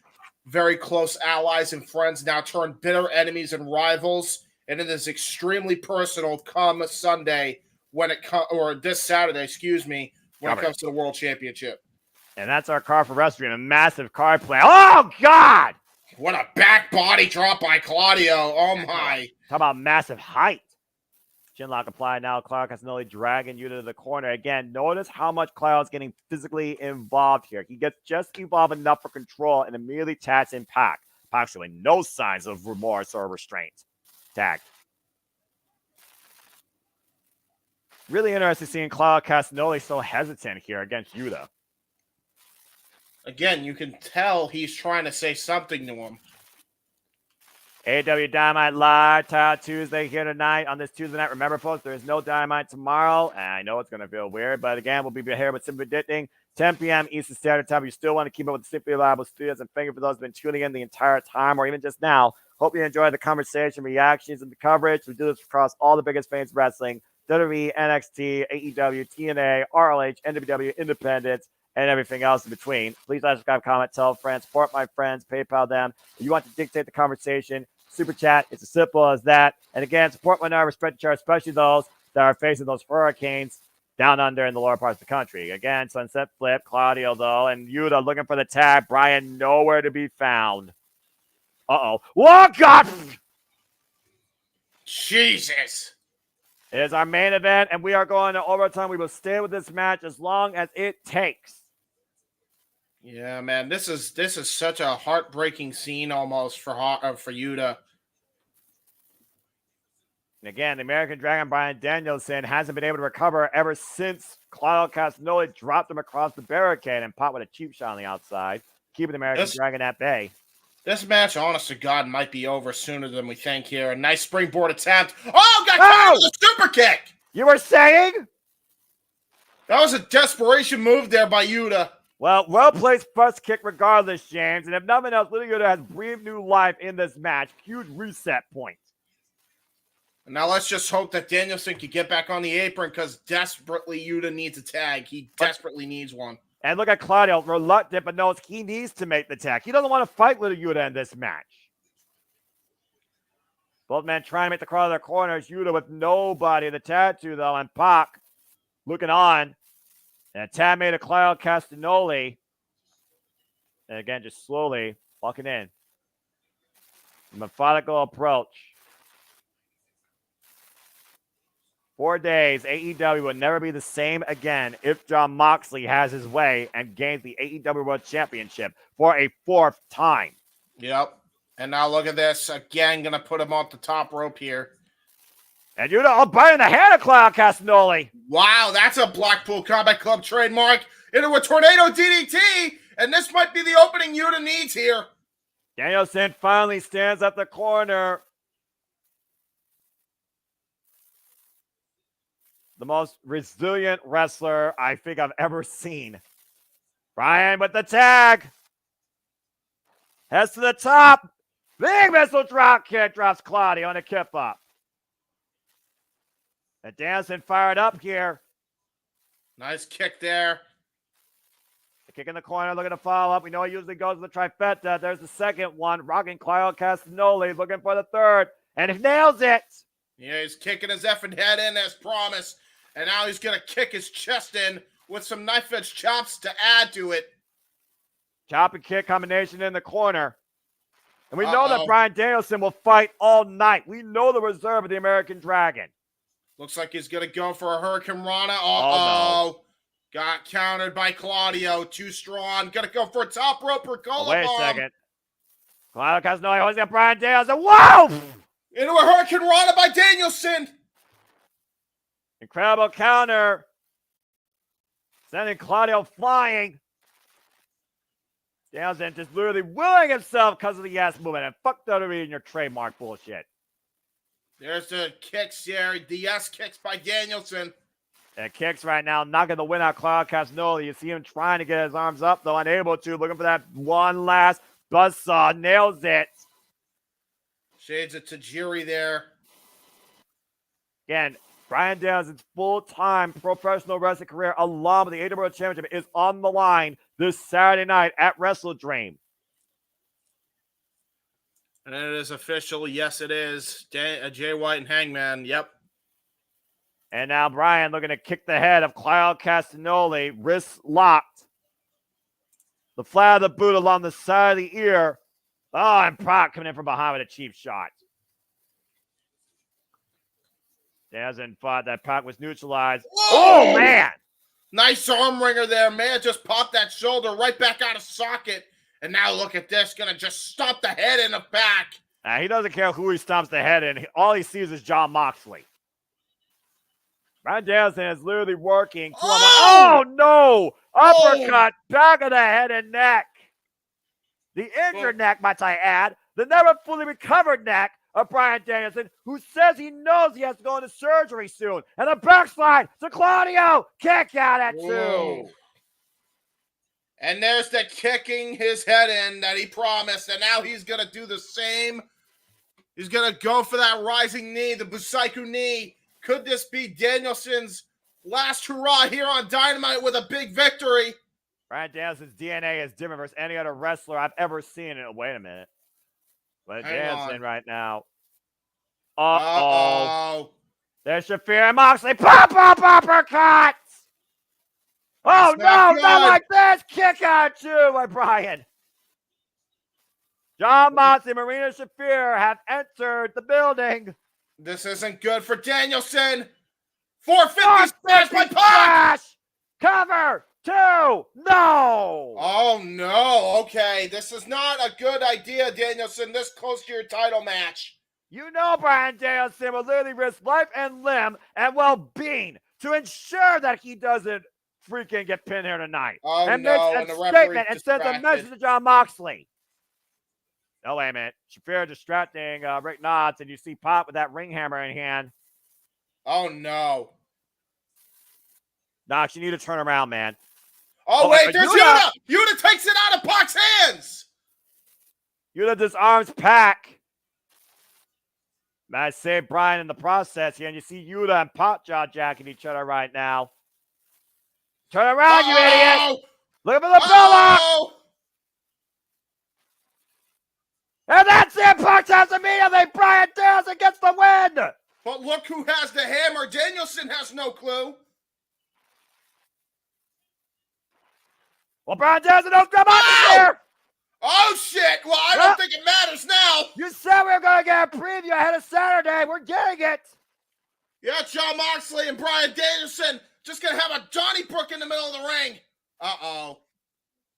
very close allies and friends, now turned bitter enemies and rivals. And it is extremely personal come Sunday or this Saturday, when it comes to the world championship. And that's our card for wrestling. A massive card play. Oh, God! What a back body drop by Claudio. Oh, my. Talk about massive height. Chinlock applied now. Claudio Castagnoli dragging you to the corner. Again, notice how much Claudio's getting physically involved here. He gets just involved enough for control and immediately tags in Pac. Pac showing no signs of remorse or restraint. Tag. Really interesting seeing Claudio Castagnoli so hesitant here against Yuta. Again, you can tell he's trying to say something to him. AEW Dynamite Live Title Tuesday here tonight on this Tuesday night. Remember, folks, there is no Dynamite tomorrow. And I know it's going to feel weird, but again, we'll be here with Simply Predicting, 10 p.m. Eastern Standard Time. You still want to keep up with the Simply Reliable Studios. And thank you for those who have been tuning in the entire time or even just now. Hope you enjoyed the conversation, reactions, and the coverage. We do this across all the biggest fans wrestling: WWE, NXT, AEW, TNA, ROH, NWW, Independence, and everything else in between. Please like, subscribe, comment, tell friends, support my friends, PayPal them. If you want to dictate the conversation, super chat. It's as simple as that. And again, support one another, respect each other, especially those that are facing those hurricanes down under in the lower parts of the country. Again, Sunset Flip, Claudio, though, and Yuta looking for the tag. Bryan nowhere to be found. Uh-oh. Oh, God! Jesus. It is our main event, and we are going to overtime. We will stay with this match as long as it takes. Yeah, man, this is such a heartbreaking scene almost for Yuta. And again, the American Dragon Bryan Danielson hasn't been able to recover ever since Claudio Castagnoli dropped him across the barricade and popped with a cheap shot on the outside, keeping the American Dragon at bay. This match, honest to God, might be over sooner than we think here. A nice springboard attempt. Oh, got caught with a super kick! You were saying? That was a desperation move there by Yuta. Well-placed first kick regardless, James. And if nothing else, Little Yuta has breathed new life in this match. Huge reset point. Now let's just hope that Danielson can get back on the apron because desperately Yuta needs a tag. He desperately needs one. And look at Claudio, reluctant, but knows he needs to make the tag. He doesn't want to fight Little Yuta in this match. Both men trying to make the crowd of their corners. Yuta with nobody. The tattoo, though, and Pac looking on. And a tag made of Claudio Castagnoli. And again, just slowly walking in. Methodical approach. 4 days, AEW will never be the same again if Jon Moxley has his way and gains the AEW World Championship for a 4th time. Yep. And now look at this. Again, going to put him off the top rope here. And Yuta biting the hand of Claudio Castagnoli. Wow, that's a Blackpool Combat Club trademark into a tornado DDT. And this might be the opening Yuta needs here. Danielson finally stands at the corner. The most resilient wrestler I think I've ever seen. Bryan with the tag. Heads to the top. Big missile drop kick. Drops Claudio on a kip up. And Danielson fired up here. Nice kick there. The kick in the corner, looking to follow up. We know he usually goes to the trifecta. There's the second one. Rocking Claudio Castagnoli, looking for the third. And he nails it. Yeah, he's kicking his effing head in as promised. And now he's going to kick his chest in with some knife-edge chops to add to it. Chop and kick combination in the corner. And we know that Bryan Danielson will fight all night. We know the reserve of the American Dragon. Looks like he's going to go for a Hurricane Rana. No. Got countered by Claudio. Too strong. Going to go for a top rope or Cola Wait bomb. a second. Claudio Castagnoli holding up Bryan Danielson. Whoa! Into a Hurricane Rana by Danielson. Incredible counter. Sending Claudio flying. Danielson just literally willing himself because of the yes movement. And fuck WWE and your trademark bullshit. There's the kicks here. The yes kicks by Danielson. And kicks right now, knocking the win out Claudio Castagnoli. You see him trying to get his arms up, though unable to. Looking for that one last buzzsaw. Nails it. Shades of Tajiri there. Again, Bryan Danielson's full-time professional wrestling career, along with the AEW World Championship, is on the line this Saturday night at Wrestle Dream. And it is official. Yes, it is. Jay White and Hangman. Yep. And now Bryan looking to kick the head of Claudio Castagnoli, wrists locked. The flat of the boot along the side of the ear. Oh, and Pac coming in from behind with a cheap shot. Danielson thought that Pac was neutralized. Whoa! Oh, man. Nice arm ringer there, man. Just popped that shoulder right back out of socket. And now look at this. Gonna just stomp the head in the back. He doesn't care who he stomps the head in. All he sees is Jon Moxley. Bryan Danielson is literally working. Oh, no. Uppercut, back of the head and neck. The injured neck, might I add. The never fully recovered neck of Bryan Danielson, who says he knows he has to go into surgery soon. And a backslide to Claudio. Kick out at 2. And there's the kicking his head in that he promised. And now he's going to do the same. He's going to go for that rising knee, the Busaiku knee. Could this be Danielson's last hurrah here on Dynamite with a big victory? Bryan Danielson's DNA is different versus any other wrestler I've ever seen. Wait a minute. But Danielson right now. Uh-oh. There's Shafir and Moxley. Pop uppercut! Oh, no, not like this. Kick out 2 by Bryan. Jon Moxley and Marina Shafir have entered the building. This isn't good for Danielson. 450 smash by Pac. Cover 2. No. Oh, no. Okay. This is not a good idea, Danielson, this close to your title match. You know Bryan Danielson will literally risk life and limb and well-being to ensure that he doesn't freaking get pinned here tonight. Oh, and no. makes a statement and sends a message to Jon Moxley. No, wait a minute. Shafir distracting Rick Knotts, and you see Pop with that ring hammer in hand. Oh, no. Knox, you need to turn around, man. Oh, wait, there's Yuta! Yuta takes it out of Pac's hands! Yuta disarms Pac. I saved Bryan in the process here, and you see Yuta and Pac jaw-jacking each other right now. Turn around, you idiot! Look for the bell. And that's it! Pac taps immediately! Bryan Danielson gets the win! But look who has the hammer. Danielson has no clue. Well, Bryan Danielson don't come out here! Oh, shit! Well, I don't think it matters now. You said we were going to get a preview ahead of Saturday. We're getting it. Yeah, Jon Moxley and Bryan Danielson just going to have a Donnybrook in the middle of the ring. Uh-oh.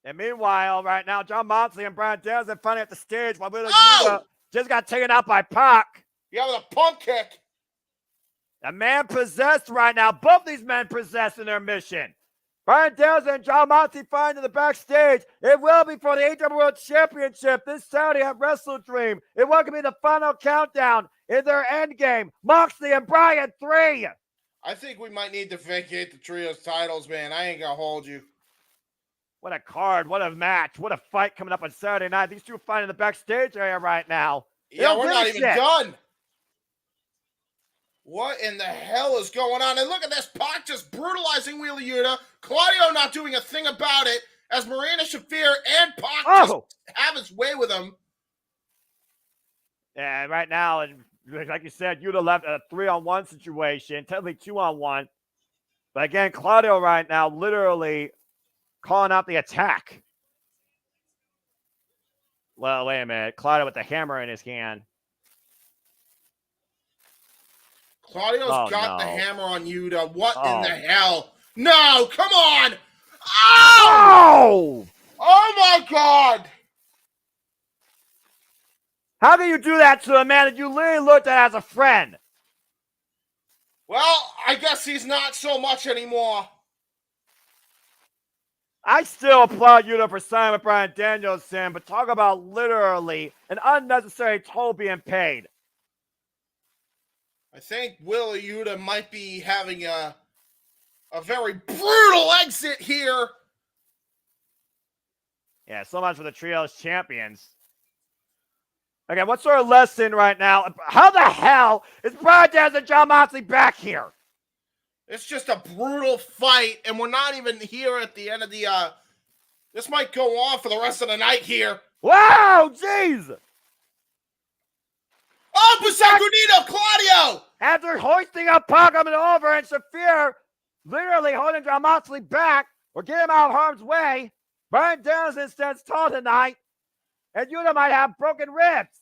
And meanwhile, right now, Jon Moxley and Bryan Danielson finally at the stage while Wheeler Yuta just got taken out by Pac. Yeah, with a pump kick. A man possessed right now. Both these men possessed in their mission. Bryan Danielson and Jon Moxley find in the backstage. It will be for the AEW World Championship this Saturday at Wrestle Dream. It will be the final countdown in their end game. Moxley and Bryan 3. I think we might need to vacate the trios titles, man. I ain't gonna hold you. What a card, what a match, what a fight coming up on Saturday night. These two fighting in the backstage area right now. Yeah, we're not even done. What in the hell is going on? And look at this, Pac just brutalizing Wheeler Yuta. Claudio not doing a thing about it as Marina Shafir and Pac just have his way with him. And right now, and like you said, Yuta left a 3-on-1 situation, technically 2-on-1. But again, Claudio right now literally calling out the attack. Well, wait a minute. Claudio with the hammer in his hand. Claudio's got the hammer on Yuta. What in the hell? No, come on! Oh! Oh my God! How can you do that to a man that you literally looked at as a friend? Well, I guess he's not so much anymore. I still applaud Yuta for signing with Bryan Danielson, but talk about literally an unnecessary toll being paid. I think Wheeler Yuta might be having a very brutal exit here. Yeah, so much for the trios champions. Okay, what sort of lesson right now? How the hell is Bryan Danielson and Jon Moxley back here? It's just a brutal fight, and we're not even here at the end of the. This might go on for the rest of the night here. Wow, jeez! Oh, Busagunito, Claudio! After hoisting up Pac coming over and Shafir literally holding Jon Moxley back or getting him out of harm's way, Bryan Danielson stands tall tonight, and Yuta might have broken ribs.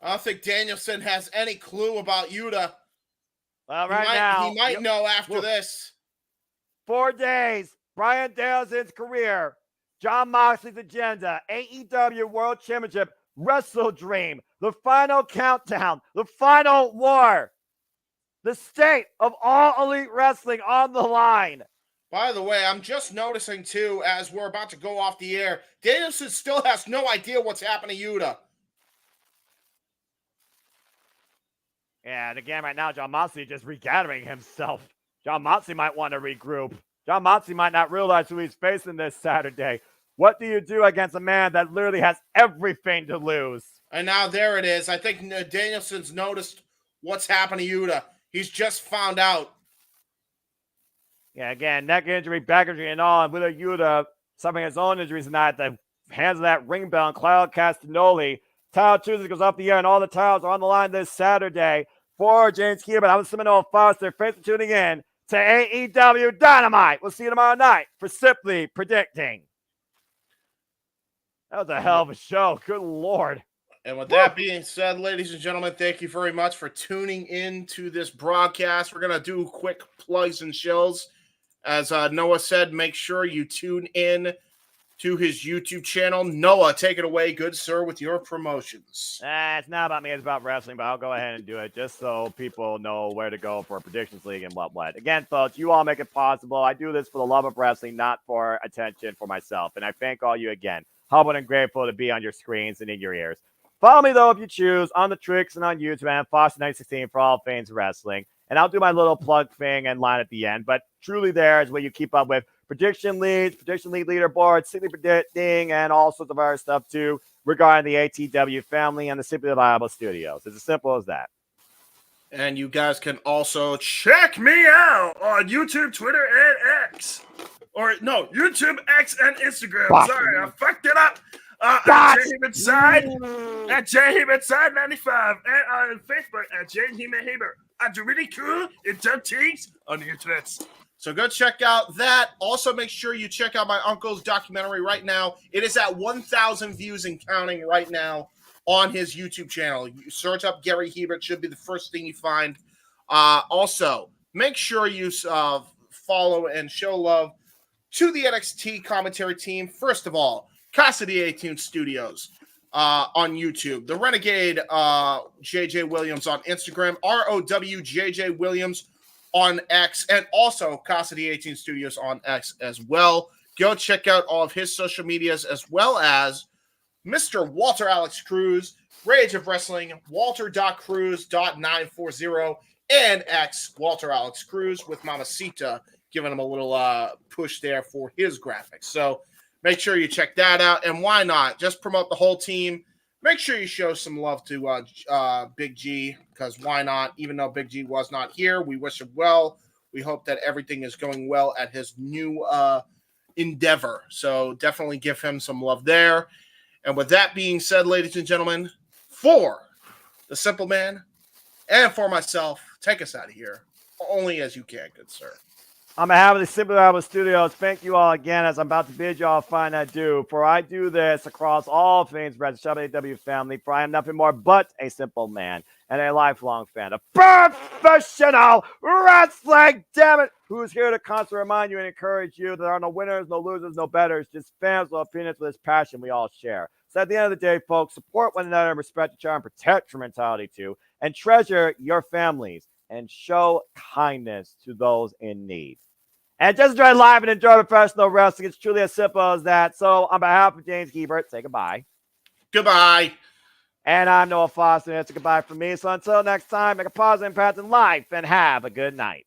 I don't think Danielson has any clue about Yuta. Well, now he might know after this. 4 days, Bryan Danielson's career, Jon Moxley's agenda, AEW World Championship, Wrestle Dream, the final countdown, the final war, the state of all elite wrestling on the line. By the way, I'm just noticing too, as we're about to go off the air, Danielson still has no idea what's happening to Yuta. Yeah, and again, right now, Jon Moxley just regathering himself. Jon Moxley might want to regroup. Jon Moxley might not realize who he's facing this Saturday. What do you do against a man that literally has everything to lose? And now there it is. I think Danielson's noticed what's happening to Yuta. He's just found out. Yeah, again, neck injury, back injury, and all. And with Yuta suffering his own injuries tonight at the hands of that ring bell and Claudio Castagnoli. Title Tuesday goes up the air, and all the titles are on the line this Saturday. For James Keeban, I'm Seminole Foster. Thanks for tuning in to AEW Dynamite. We'll see you tomorrow night for Simply Predicting. That was a hell of a show. Good Lord. And with that being said, ladies and gentlemen, thank you very much for tuning in to this broadcast. We're going to do quick plugs and shills. As Noah said, make sure you tune in to his YouTube channel. Noah, take it away, good sir, with your promotions. It's not about me, it's about wrestling, but I'll go ahead and do it just so people know where to go for Predictions League and what. Again, folks, you all make it possible. I do this for the love of wrestling, not for attention for myself. And I thank all you again. Humbled and grateful to be on your screens and in your ears. Follow me, though, if you choose, on the Tricks and on YouTube, and Foster916 for all things wrestling. And I'll do my little plug thing and line at the end. But truly there is where you keep up with prediction leads, prediction league leaderboard, Simply Predicting, and all sorts of other stuff, too, regarding the ATW family and the Simply Reliable Studios. It's as simple as that. And you guys can also check me out on YouTube, Twitter, and X. Or, no, YouTube, X, and Instagram. Sorry, I fucked it up. At JHeemanSide95, and on Facebook at JHeemanHeemer. I do really cool in 10 teams on the internet. So go check out that. Also, make sure you check out my uncle's documentary right now. It is at 1,000 views and counting right now on his YouTube channel. You search up Gary Hebert, should be the first thing you find. Also, make sure you follow and show love to the NXT commentary team. First of all, Casa de 18 Studios on YouTube. The Renegade JJ Williams on Instagram. ROWJJ Williams on X. And also Casa de 18 Studios on X as well. Go check out all of his social medias, as well as Mr. Walter Alex Cruz, Rage of Wrestling, Walter.Cruz.940, and X, Walter Alex Cruz, with Mamacita giving him a little push there for his graphics. So make sure you check that out. And why not? Just promote the whole team. Make sure you show some love to Big G, because why not? Even though Big G was not here, we wish him well. We hope that everything is going well at his new endeavor. So definitely give him some love there. And with that being said, ladies and gentlemen, for the Simple Man and for myself, take us out of here. Only as you can, good sir. On behalf of the Simply Reliable Studios, thank you all again, as I'm about to bid y'all find adieu. For I do this across all things wrestling, AEW family, for I am nothing more but a simple man and a lifelong fan of professional wrestling, damn it, who is here to constantly remind you and encourage you that there are no winners, no losers, no betters, just fans with opinions with this passion we all share. So at the end of the day, folks, support one another, respect each other, and protect your mentality too, and treasure your families and show kindness to those in need. And just enjoy live and enjoy professional wrestling. It's truly as simple as that. So on behalf of James Hebert, say goodbye. Goodbye. And I'm Noah Foster, and it's a goodbye from me. So until next time, make a positive impact in life and have a good night.